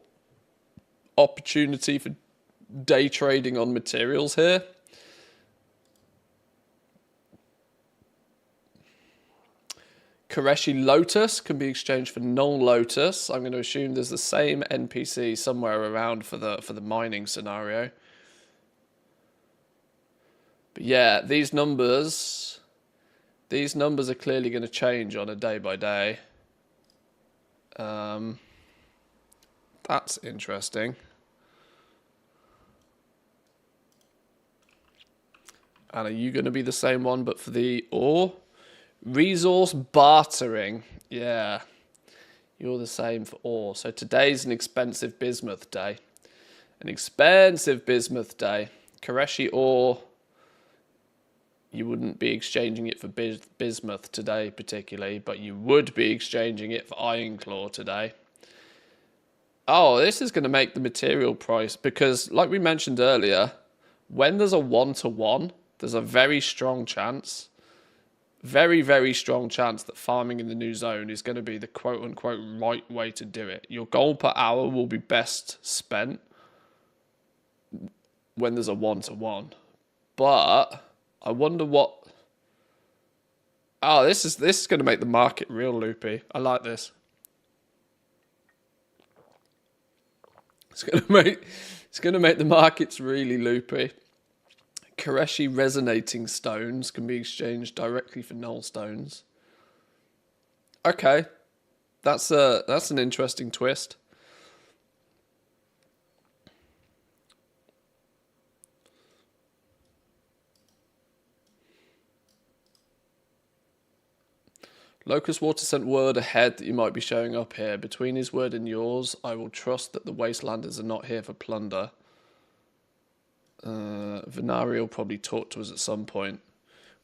opportunity for day trading on materials here. Koreshi Lotus can be exchanged for Null Lotus. I'm going to assume there's the same NPC somewhere around for the mining scenario. But yeah, these numbers are clearly going to change on a day by day. That's interesting. And are you going to be the same one but for the ore? Resource bartering. Yeah. You're the same for ore. So today's an expensive bismuth day. An expensive bismuth day. Koreshi ore. You wouldn't be exchanging it for bismuth today particularly, but you would be exchanging it for iron claw today. Oh, this is going to make the material price, because like we mentioned earlier, when there's a 1-to-1, there's a very strong chance, very, very strong chance that farming in the new zone is going to be the quote-unquote right way to do it. Your gold per hour will be best spent when there's a 1-to-1. But I wonder what... Oh, this is going to make the market real loopy. I like this. It's going to make the markets really loopy. Koreshi resonating stones can be exchanged directly for null stones. Okay, that's an interesting twist. Locust Water sent word ahead that you might be showing up here. Between his word and yours, I will trust that the Wastelanders are not here for plunder. Venari will probably talk to us at some point.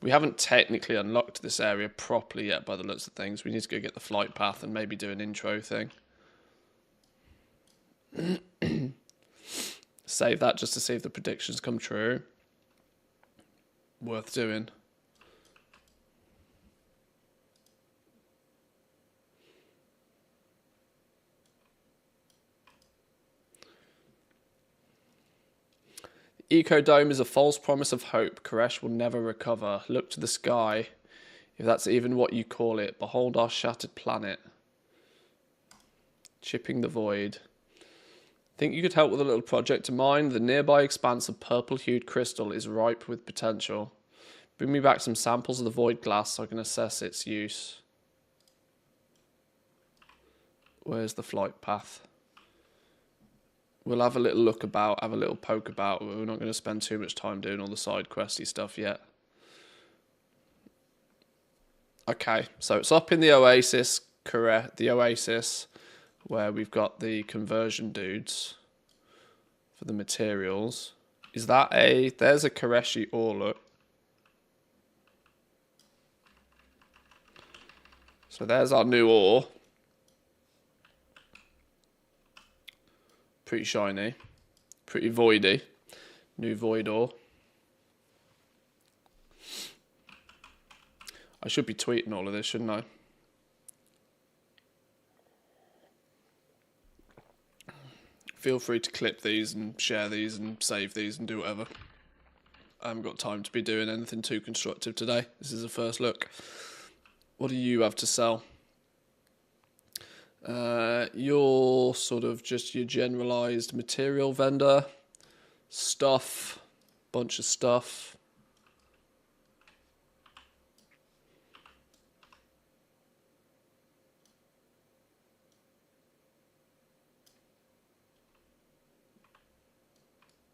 We haven't technically unlocked this area properly yet by the looks of things. We need to go get the flight path and maybe do an intro thing. Save that just to see if the predictions come true. Worth doing. Ecodome is a false promise of hope. Koresh will never recover. Look to the sky, if that's even what you call it. Behold our shattered planet. Chipping the void. Think you could help with a little project of mine? The nearby expanse of purple-hued crystal is ripe with potential. Bring me back some samples of the void glass so I can assess its use. Where's the flight path? We'll have a little look about, have a little poke about. We're not going to spend too much time doing all the side questy stuff yet. Okay, so it's up in the Oasis, correct? The Oasis, where we've got the conversion dudes for the materials. Is that a... There's a Koreshi ore, look. So there's our new ore. Pretty shiny. Pretty voidy. New void ore. I should be tweeting all of this, shouldn't I? Feel free to clip these and share these and save these and do whatever. I haven't got time to be doing anything too constructive today. This is a first look. What do you have to sell? You're sort of just your generalized material vendor. Stuff. Bunch of stuff.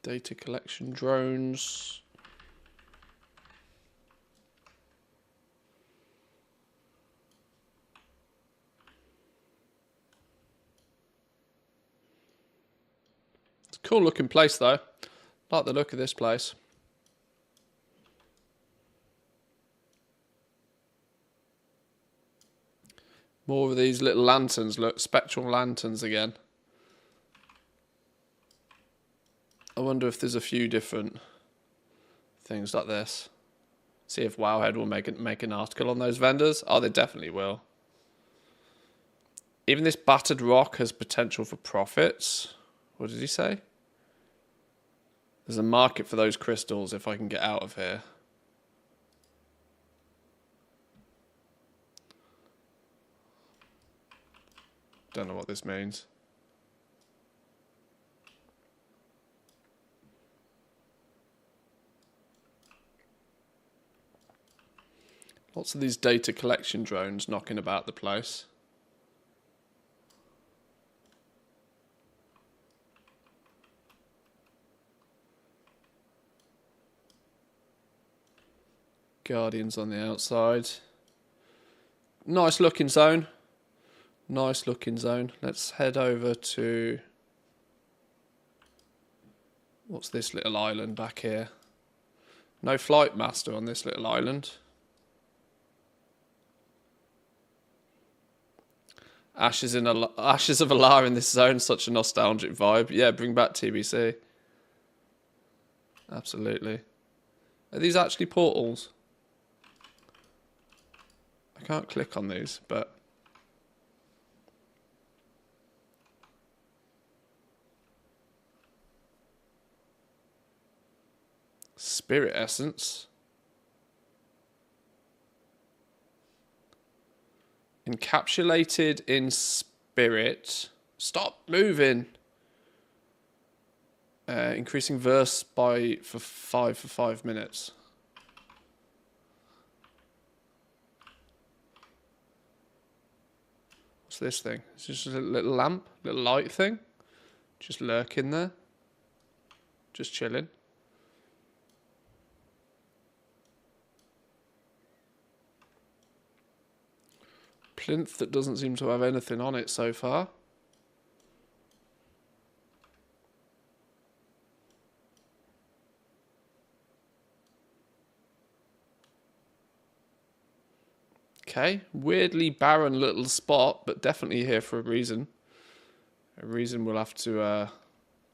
Data collection drones. Cool looking place though. Like the look of this place. More of these little lanterns, look, spectral lanterns again. I wonder if there's a few different things like this. See if Wowhead will make an article on those vendors. Oh, they definitely will. Even this battered rock has potential for profits. What did he say? There's a market for those crystals if I can get out of here. Don't know what this means. Lots of these data collection drones knocking about the place. Guardians on the outside. Nice looking zone. Nice looking zone. Let's head over to... What's this little island back here? No flight master on this little island. Ashes of Alar in this zone, such a nostalgic vibe. Yeah, bring back TBC. Absolutely. Are these actually portals? I can't click on these, but... Spirit essence. Encapsulated in spirit. Stop moving. Increasing verse for 5 minutes. What's this thing? It's just a little lamp, little light thing. Just lurking there. Just chilling. Plinth that doesn't seem to have anything on it so far. Okay, weirdly barren little spot, but definitely here for a reason. A reason we'll have to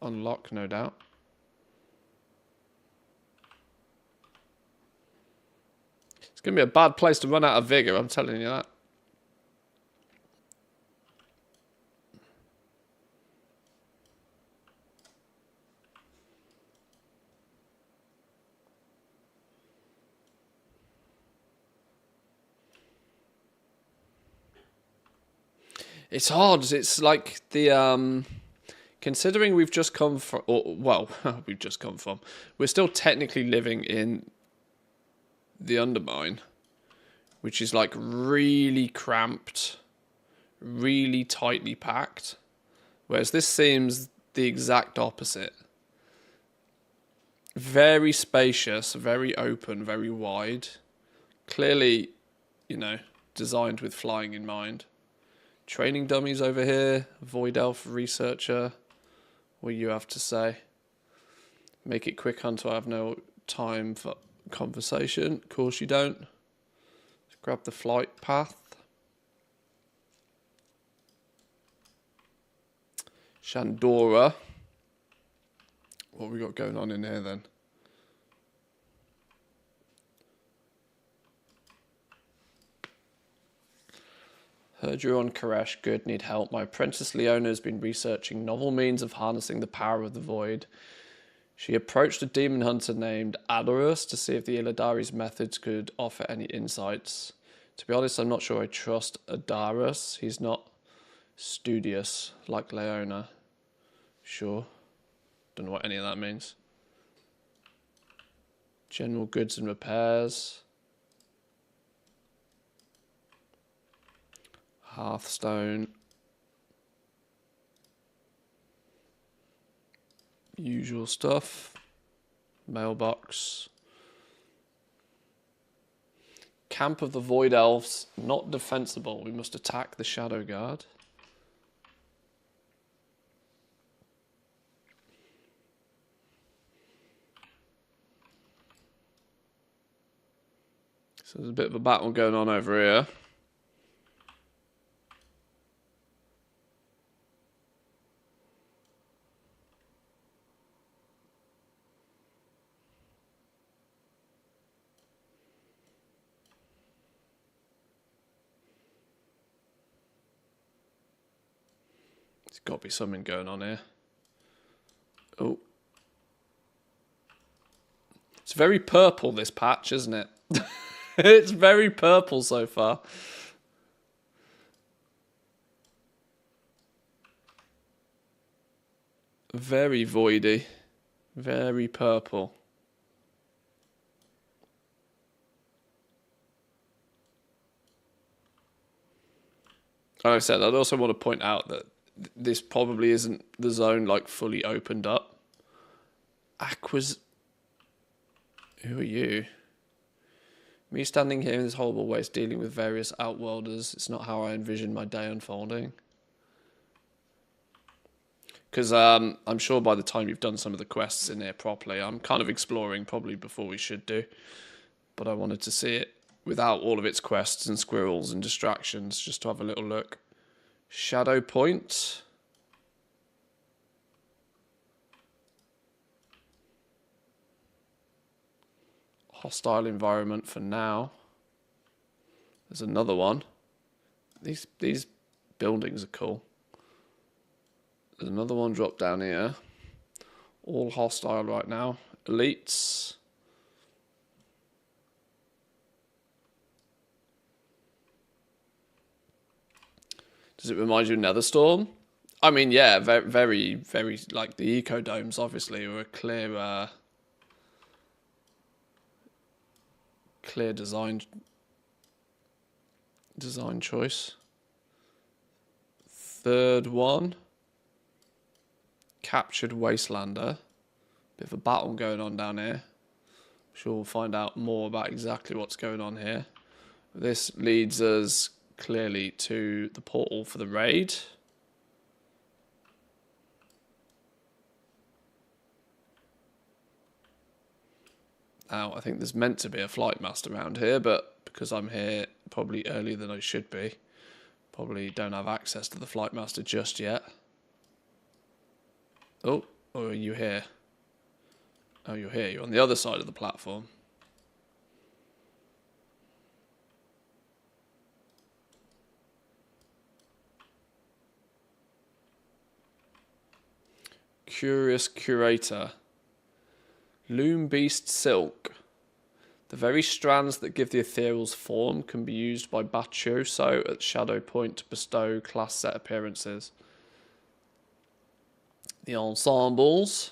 unlock, no doubt. It's going to be a bad place to run out of vigor, I'm telling you that. It's hard. It's like the considering we've just come from, we've just come from. We're still technically living in the Undermine, which is like really cramped, really tightly packed, whereas this seems the exact opposite. Very spacious, very open, very wide. Clearly, you know, designed with flying in mind. Training dummies over here. Void Elf researcher. What do you have to say? Make it quick, Hunter. I have no time for conversation. Of course you don't. Let's grab the flight path. Shandora. What have we got going on in here then? Heard you're on Koresh. Good, need help. My apprentice Leona has been researching novel means of harnessing the power of the void. She approached a demon hunter named Adorus to see if the Illidari's methods could offer any insights. To be honest, I'm not sure I trust Adorus. He's not studious like Leona. Sure. Don't know what any of that means. General goods and repairs. Hearthstone. Usual stuff. Mailbox. Camp of the Void Elves. Not defensible. We must attack the Shadow Guard. So there's a bit of a battle going on over here. got to be something going on here. Oh. It's very purple, this patch, isn't it? It's very purple so far. Very voidy. Very purple. Like I said, I'd also want to point out that this probably isn't the zone like fully opened up. Who are you? Me standing here in this horrible waste dealing with various outworlders. It's not how I envisioned my day unfolding. Because I'm sure by the time you've done some of the quests in here properly, I'm kind of exploring probably before we should do. But I wanted to see it without all of its quests and squirrels and distractions, just to have a little look. Shadow Point. Hostile environment for now. There's another one. These buildings are cool. There's another one dropped down here. All hostile right now. Elites. Does it remind you of Netherstorm? I mean, yeah, very, very, like the ecodomes obviously were a clear design choice. Third one. Captured Wastelander. Bit of a battle going on down here. I'm sure we'll find out more about exactly what's going on here. This leads us clearly to the portal for the raid. Now, I think there's meant to be a flight master around here, but because I'm here probably earlier than I should be, probably don't have access to the flight master just yet. Oh, or are you here? Oh, you're here. You're on the other side of the platform. Curious Curator. Loom Beast Silk. The very strands that give the ethereal's form can be used by Bacioso at Shadow Point to bestow class set appearances. The ensembles.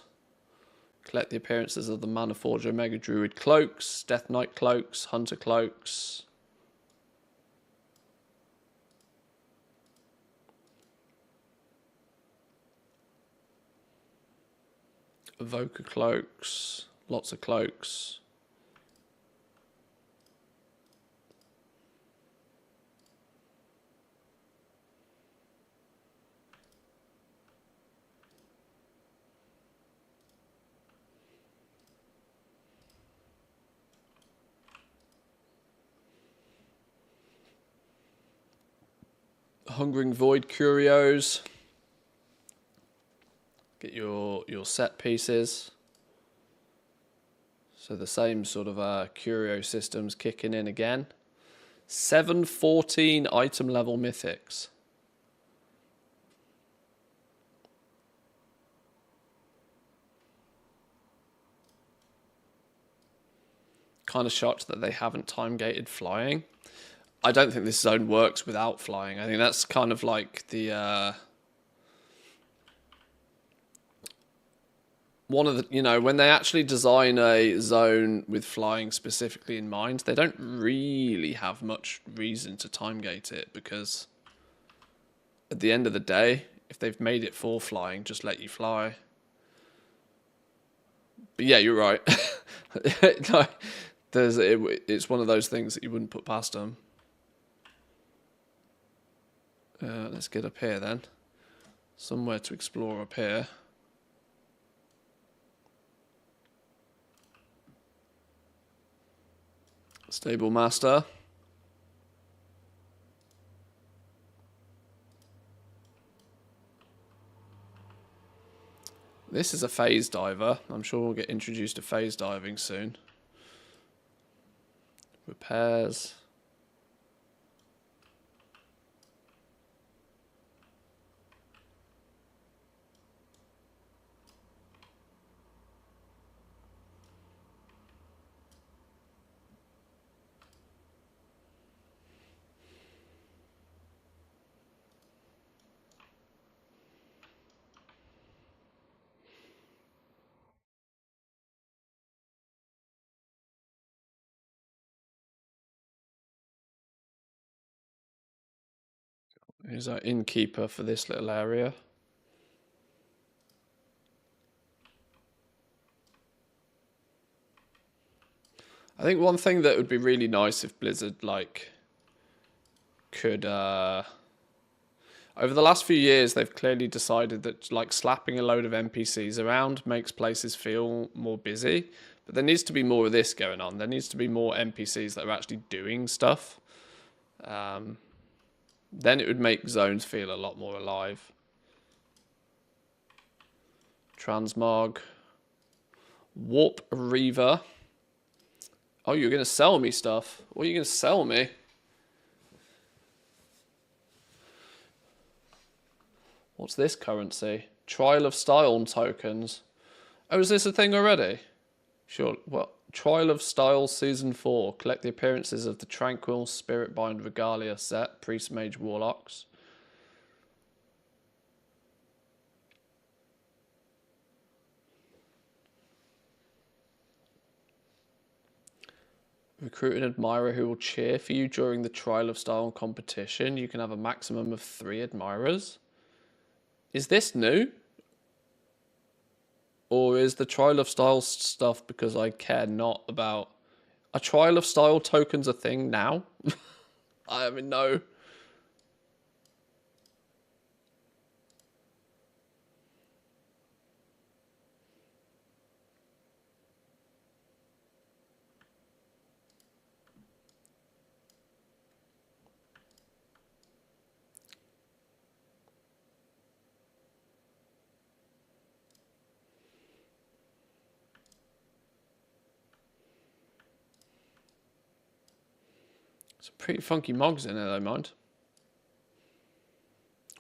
Collect the appearances of the Mana Forge Omega Druid cloaks, Death Knight cloaks, Hunter cloaks. Evoker cloaks, lots of cloaks. Hungering Void Curios. Get your set pieces. So the same sort of curio systems kicking in again. 714 item level mythics. Kind of shocked that they haven't time gated flying. I don't think this zone works without flying. I think that's kind of like the one of the, you know, when they actually design a zone with flying specifically in mind, they don't really have much reason to time gate it, because at the end of the day, if they've made it for flying, just let you fly. But yeah, you're right. It's one of those things that you wouldn't put past them. Let's get up here then. Somewhere to explore up here. Stable Master. This is a phase diver. I'm sure we'll get introduced to phase diving soon. Repairs. Here's our innkeeper for this little area. I think one thing that would be really nice if Blizzard, like, could, over the last few years, they've clearly decided that, like, slapping a load of NPCs around makes places feel more busy. But there needs to be more of this going on. There needs to be more NPCs that are actually doing stuff. Then it would make zones feel a lot more alive. Transmog. Warp Reaver. Oh, you're going to sell me stuff. What are you going to sell me? What's this currency? Trial of Style tokens. Oh, is this a thing already? Sure. Well, Trial of Style Season 4. Collect the appearances of the Tranquil Spiritbind Regalia set. Priest, Mage, Warlocks. Recruit an admirer who will cheer for you during the Trial of Style competition. You can have a maximum of 3 admirers. Is this new? Or is the Trial of Style stuff because I care not about... Are Trial of Style tokens a thing now? I mean, no. Some pretty funky mogs in there, though, mind.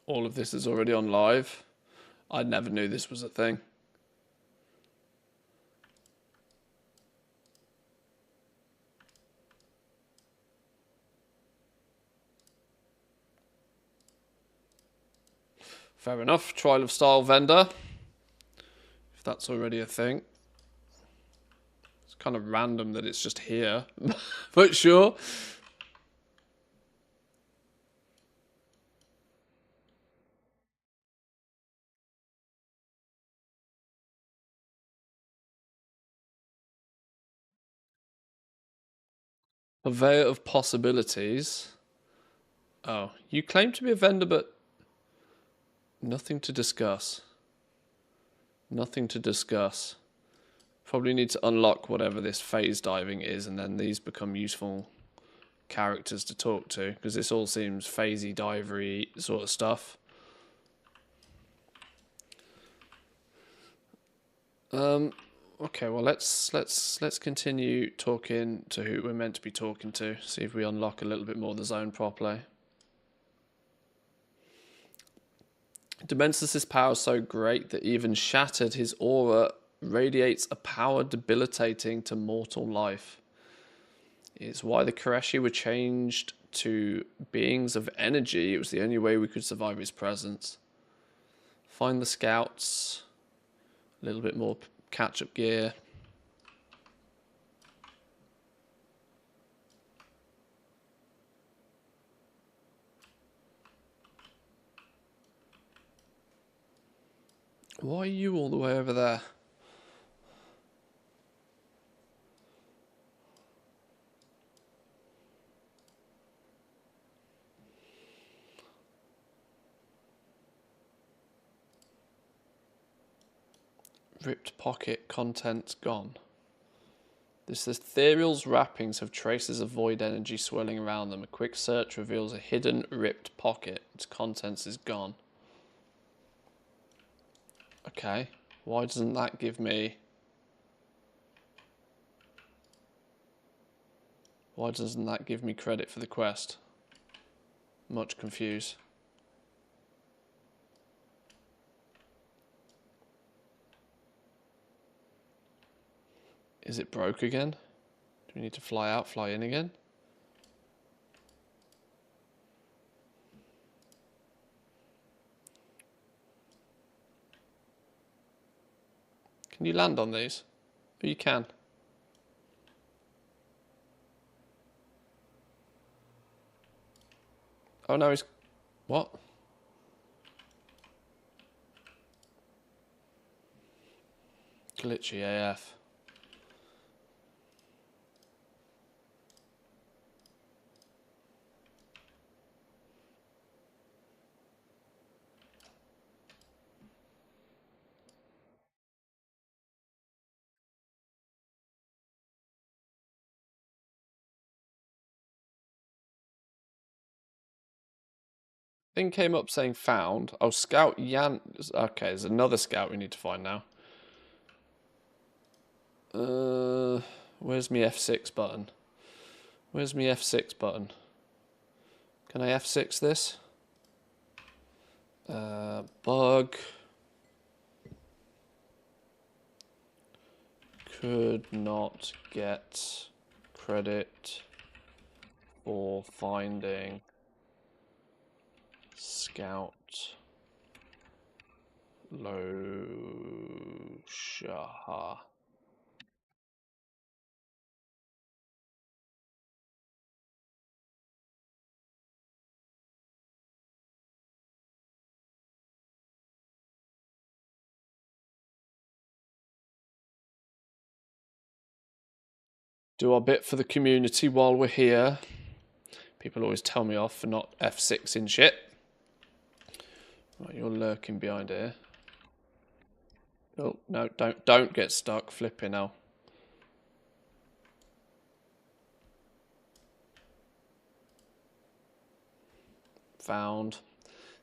All of this is already on live. I never knew this was a thing. Fair enough. Trial of Style vendor. If that's already a thing. It's kind of random that it's just here. But sure. Purveyor of possibilities. Oh, you claim to be a vendor, but nothing to discuss. Nothing to discuss. Probably need to unlock whatever this phase diving is, and then these become useful characters to talk to, because this all seems phasey, divery sort of stuff. Okay, well let's continue talking to who we're meant to be talking to. See if we unlock a little bit more of the zone properly. Dementus' power is so great that even shattered, his aura radiates a power debilitating to mortal life. It's why the Koreshi were changed to beings of energy. It was the only way we could survive his presence. Find the scouts. A little bit more catch-up gear. Why are you all the way over there? Ripped pocket, contents gone. This ethereal's wrappings have traces of void energy swirling around them. A quick search reveals a hidden ripped pocket. Its contents is gone. Okay, why doesn't that give me... Why doesn't that give me credit for the quest? Much confused. Is it broke again? Do we need to fly out, fly in again? Can you land on these? Oh, you can. Oh no, he's... What? Glitchy AF. Thing came up saying found. Oh, Scout Yan. Okay, there's another scout we need to find now. Where's my F6 button? Where's my F6 button? Can I F6 this? Bug. Could not get credit for finding Scout Loshaha. Do our bit for the community while we're here. People always tell me off for not F6 in shit. Right, you're lurking behind here. Oh no, don't get stuck. Flipping now. Found.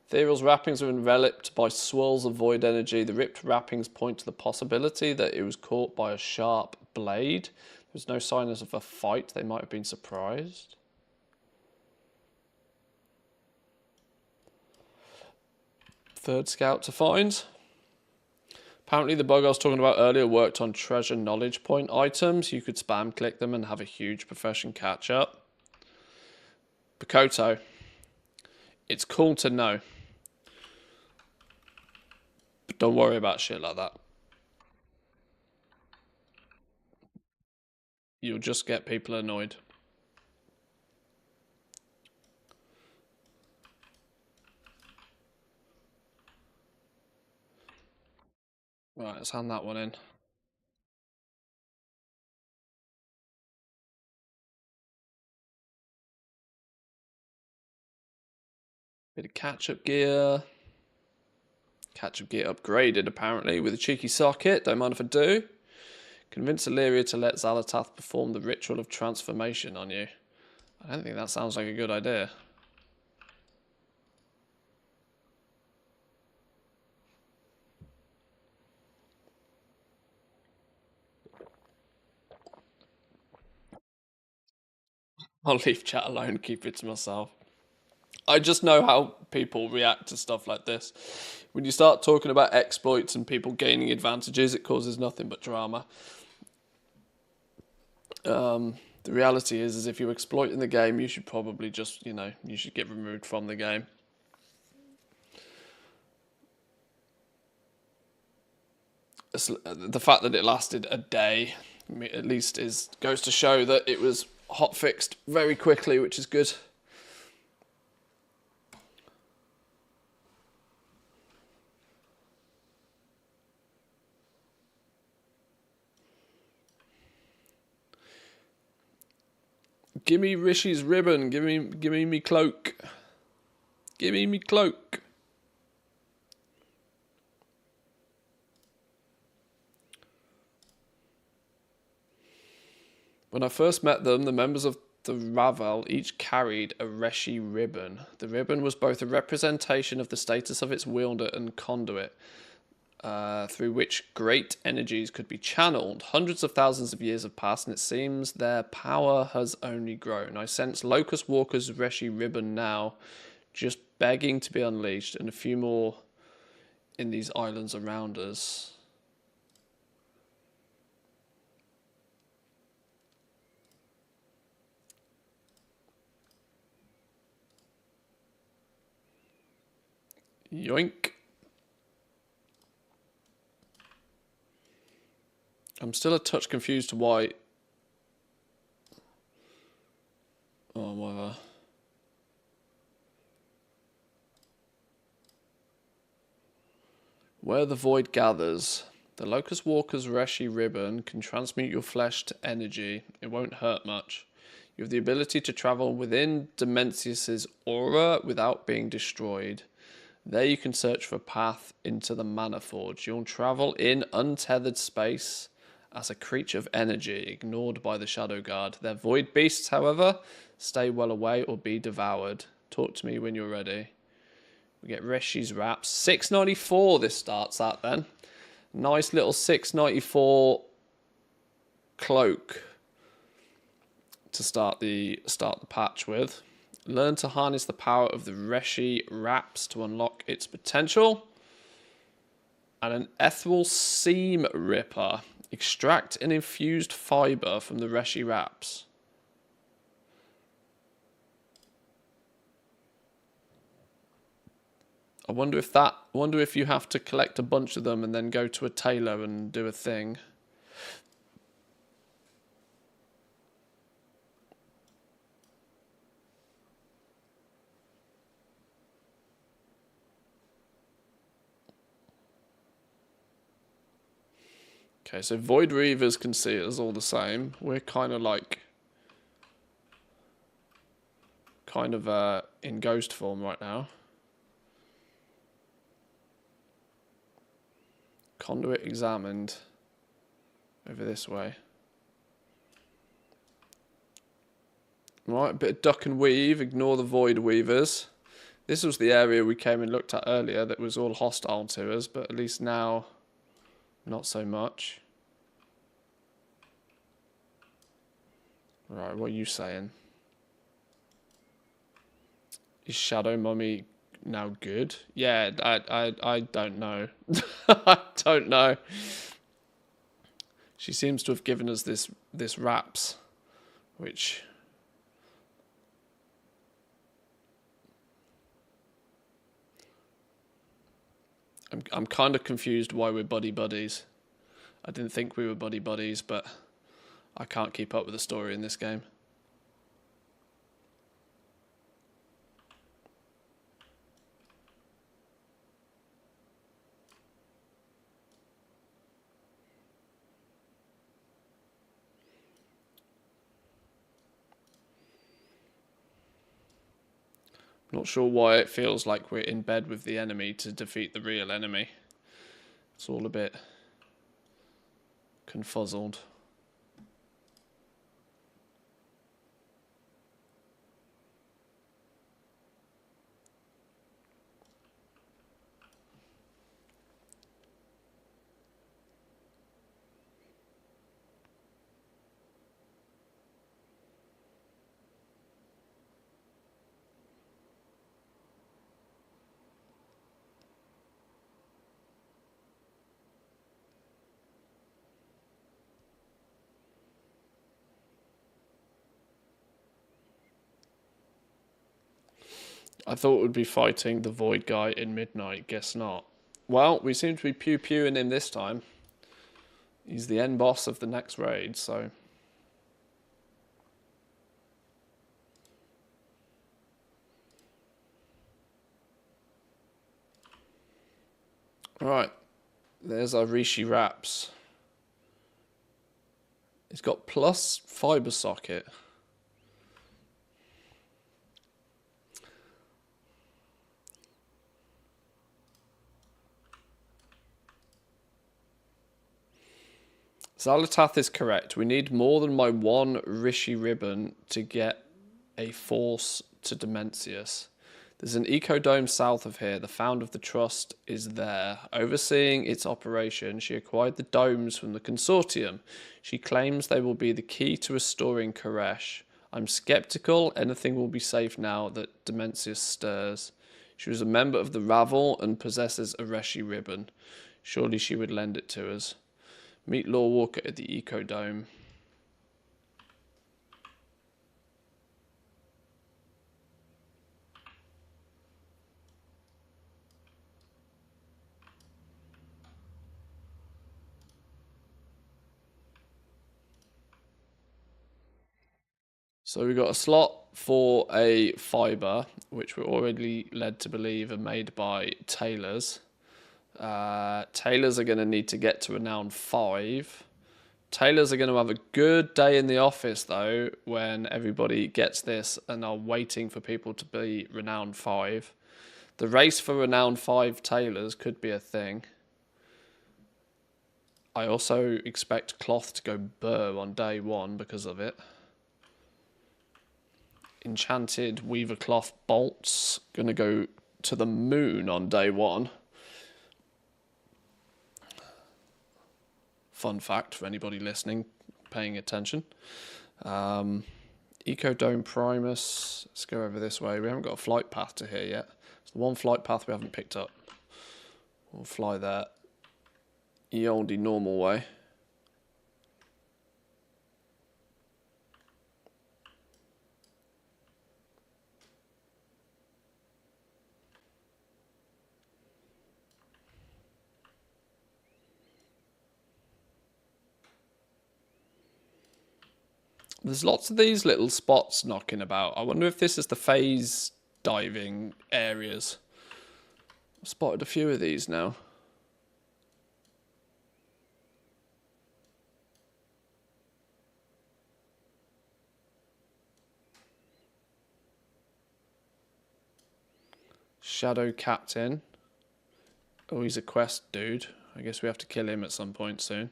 Ethereal's wrappings are enveloped by swirls of void energy. The ripped wrappings point to the possibility that it was caught by a sharp blade. There's no signs of a fight. They might have been surprised. Third scout to find. Apparently the bug I was talking about earlier worked on treasure knowledge point items. You could spam click them and have a huge profession catch up. Bakoto. It's cool to know. But don't worry about shit like that. You'll just get people annoyed. Right, let's hand that one in. Bit of catch-up gear. Catch-up gear upgraded, apparently, with a cheeky socket. Don't mind if I do. Convince Illyria to let Xalatath perform the ritual of transformation on you. I don't think that sounds like a good idea. I'll leave chat alone, keep it to myself. I just know how people react to stuff like this. When you start talking about exploits and people gaining advantages, it causes nothing but drama. The reality is if you exploit in the game, you should probably just, you should get removed from the game. The fact that it lasted a day, at least, goes to show that it was hot fixed very quickly, which is good. Give me Rishi's ribbon. Give me me cloak. Give me cloak. When I first met them, the members of the Ravel each carried a Reshi ribbon. The ribbon was both a representation of the status of its wielder and conduit, through which great energies could be channeled. Hundreds of thousands of years have passed, and it seems their power has only grown. I sense Locust Walker's Reshi ribbon now, just begging to be unleashed, and a few more in these islands around us. Yoink. I'm still a touch confused to why... Oh, whatever. Where the void gathers. The Locust Walker's Reshi ribbon can transmute your flesh to energy. It won't hurt much. You have the ability to travel within Dimensius's aura without being destroyed. There you can search for a path into the Mana Forge. You'll travel in untethered space as a creature of energy, ignored by the Shadow Guard. Their void beasts, however, stay well away or be devoured. Talk to me when you're ready. We get Reshi's wraps. 694 this starts at then. Nice little 694 cloak to start the patch with. Learn to harness the power of the Reshi wraps to unlock its potential. And an ethereal seam ripper. Extract an infused fiber from the Reshi wraps. I wonder if you have to collect a bunch of them and then go to a tailor and do a thing. Okay, so Void Reavers can see us all the same. We're kind of in ghost form right now. Conduit examined. Over this way. Right, a bit of duck and weave. Ignore the Void Weavers. This was the area we came and looked at earlier that was all hostile to us, but at least now, not so much. Right, what are you saying? Is Shadow Mummy now good? Yeah, I don't know. I don't know. She seems to have given us this wraps, which I'm kind of confused why we're buddy buddies. I didn't think we were buddy buddies, but I can't keep up with the story in this game. Not sure why it feels like we're in bed with the enemy to defeat the real enemy. It's all a bit confuzzled. I thought we'd be fighting the Void guy in Midnight. Guess not. Well, we seem to be pew-pewing him this time. He's the end boss of the next raid, so... Right. There's our Rishi wraps. It's got plus fiber socket. Xalatath is correct. We need more than my one Rishi ribbon to get a force to Dimensius. There's an ecodome south of here. The founder of the trust is there. Overseeing its operation, she acquired the domes from the consortium. She claims they will be the key to restoring Koresh. I'm skeptical anything will be safe now that Dimensius stirs. She was a member of the Ravel and possesses a Reshi ribbon. Surely she would lend it to us. Meet Law Walker at the ecodome. So we got a slot for a fiber, which we're already led to believe are made by tailors. Tailors are going to need to get to Renown 5. Tailors are going to have a good day in the office, though, when everybody gets this and are waiting for people to be Renown 5. The race for Renown 5 tailors could be a thing. I also expect cloth to go burr on day 1 because of it. Enchanted weaver cloth bolts going to go to the moon on day 1. Fun fact for anybody listening, paying attention. Ecodome Primus. Let's go over this way. We haven't got a flight path to here yet. It's the one flight path we haven't picked up. We'll fly there the oldie normal way. There's lots of these little spots knocking about. I wonder if this is the phase diving areas. I've spotted a few of these now. Shadow Captain. Oh, he's a quest dude. I guess we have to kill him at some point soon.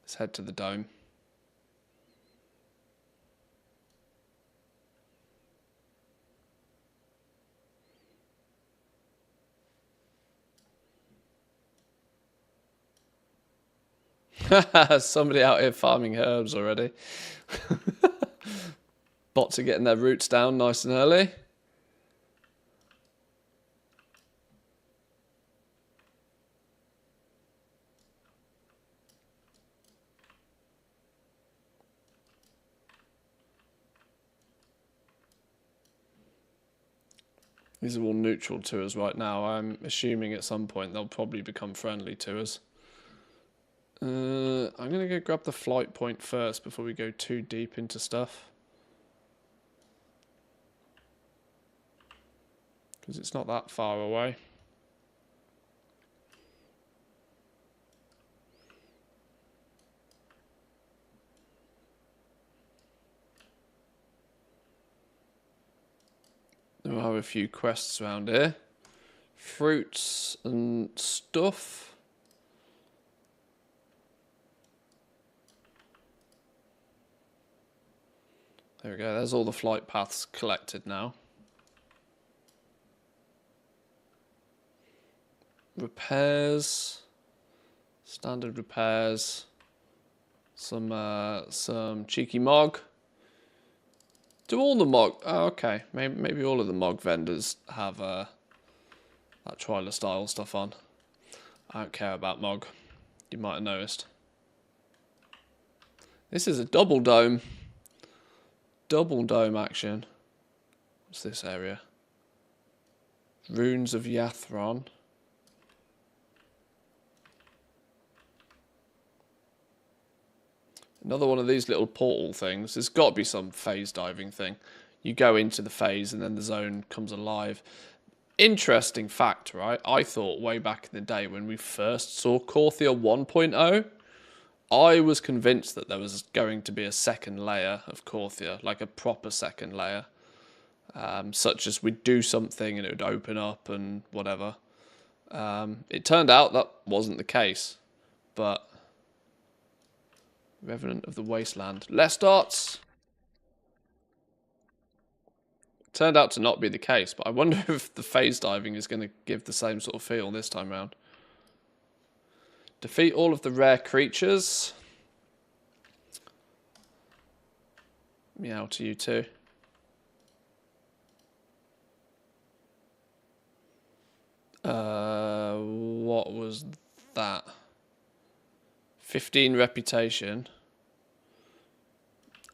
Let's head to the dome. Somebody out here farming herbs already. Bots are getting their roots down nice and early. These are all neutral to us right now. I'm assuming at some point they'll probably become friendly to us. I'm going to go grab the flight point first before we go too deep into stuff. Because it's not that far away. There are a few quests around here. Fruits and stuff. There we go, there's all the flight paths collected now. Repairs. Standard repairs. Some cheeky mog. Do all the mog... Oh, okay, maybe all of the mog vendors have that Twiler style stuff on. I don't care about mog. You might have noticed. This is a double dome. Double dome action. What's this area? Runes of Yathron. Another one of these little portal things. There's got to be some phase diving thing. You go into the phase and then the zone comes alive. Interesting fact, right? I thought way back in the day when we first saw Korthia 1.0, I was convinced that there was going to be a second layer of Korthia, like a proper second layer. Such as we'd do something and it would open up and whatever. It turned out that wasn't the case. But Revenant of the Wasteland. Less dots! Turned out to not be the case, but I wonder if the phase diving is going to give the same sort of feel this time round. Defeat all of the rare creatures. Meow to you too. What was that? 15 reputation.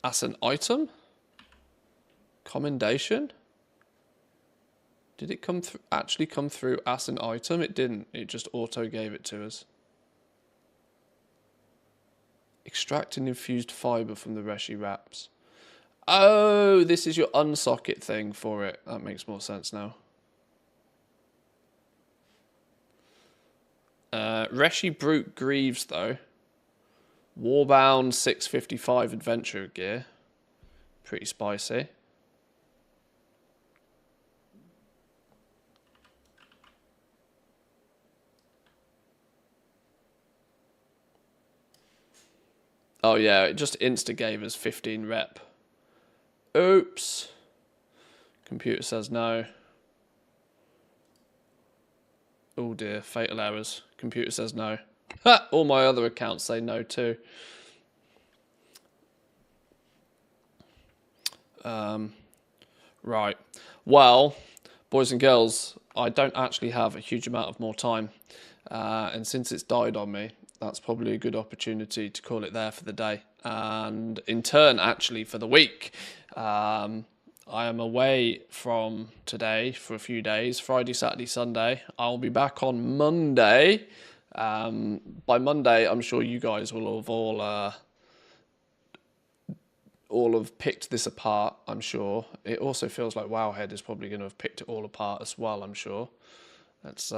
As an item? Commendation? Did it actually come through as an item? It didn't. It just auto gave it to us. Extract and infused fibre from the Reshi wraps. Oh, this is your unsocket thing for it. That makes more sense now. Reshi Brute Greaves, though. Warbound 655 adventure gear. Pretty spicy. Oh yeah, it just insta gave us 15 rep. Oops. Computer says no. Oh dear, fatal errors. Computer says no. Ha! All my other accounts say no too. Right. Well, boys and girls, I don't actually have a huge amount of more time. And since it's died on me, that's probably a good opportunity to call it there for the day. And in turn, actually, for the week. I am away from today for a few days, Friday, Saturday, Sunday. I'll be back on Monday. By Monday, I'm sure you guys will have all have picked this apart, I'm sure. It also feels like Wowhead is probably going to have picked it all apart as well, I'm sure. That's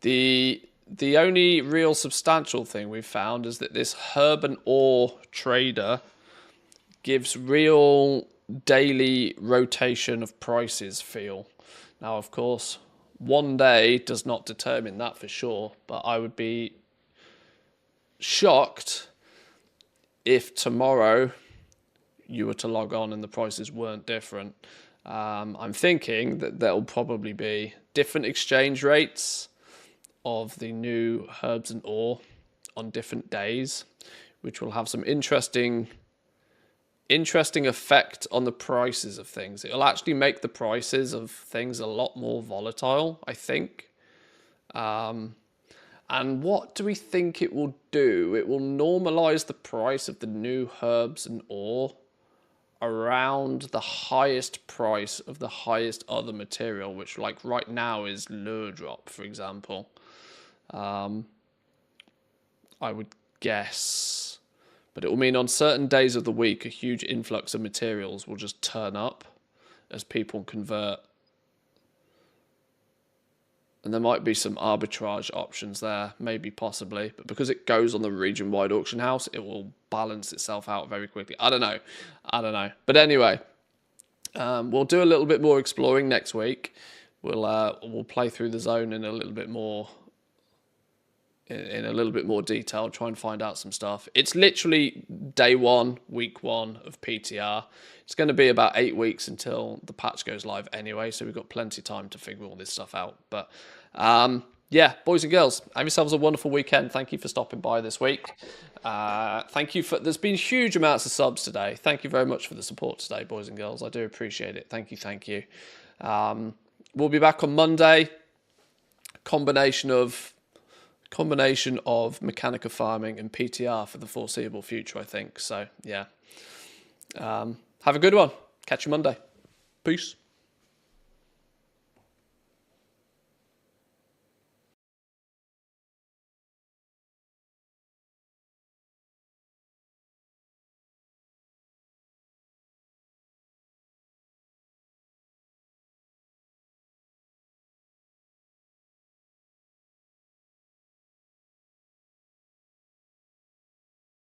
the only real substantial thing we've found is that this herb and ore trader gives real daily rotation of prices feel. Now, of course, one day does not determine that for sure, but I would be shocked if tomorrow you were to log on and the prices weren't different. I'm thinking that there'll probably be different exchange rates of the new herbs and ore on different days, which will have some interesting effect on the prices of things. It'll actually make the prices of things a lot more volatile, I think. And what do we think it will do? It will normalize the price of the new herbs and ore around the highest price of the highest other material, which like right now is lure drop, for example. I would guess. But it will mean on certain days of the week, a huge influx of materials will just turn up as people convert. And there might be some arbitrage options there, maybe possibly. But because it goes on the region-wide auction house, it will balance itself out very quickly. I don't know. But anyway, we'll do a little bit more exploring next week. We'll play through the zone in a little bit more detail, try and find out some stuff. It's literally day one, week one of PTR. It's going to be about 8 weeks until the patch goes live anyway, so we've got plenty of time to figure all this stuff out. But yeah, boys and girls, have yourselves a wonderful weekend. Thank you for stopping by this week. Thank you there's been huge amounts of subs today. Thank you very much for the support today, boys and girls. I do appreciate it. Thank you. We'll be back on Monday. Combination of Mechanica farming and PTR for the foreseeable future, I think. So, yeah. Have a good one. Catch you Monday. Peace.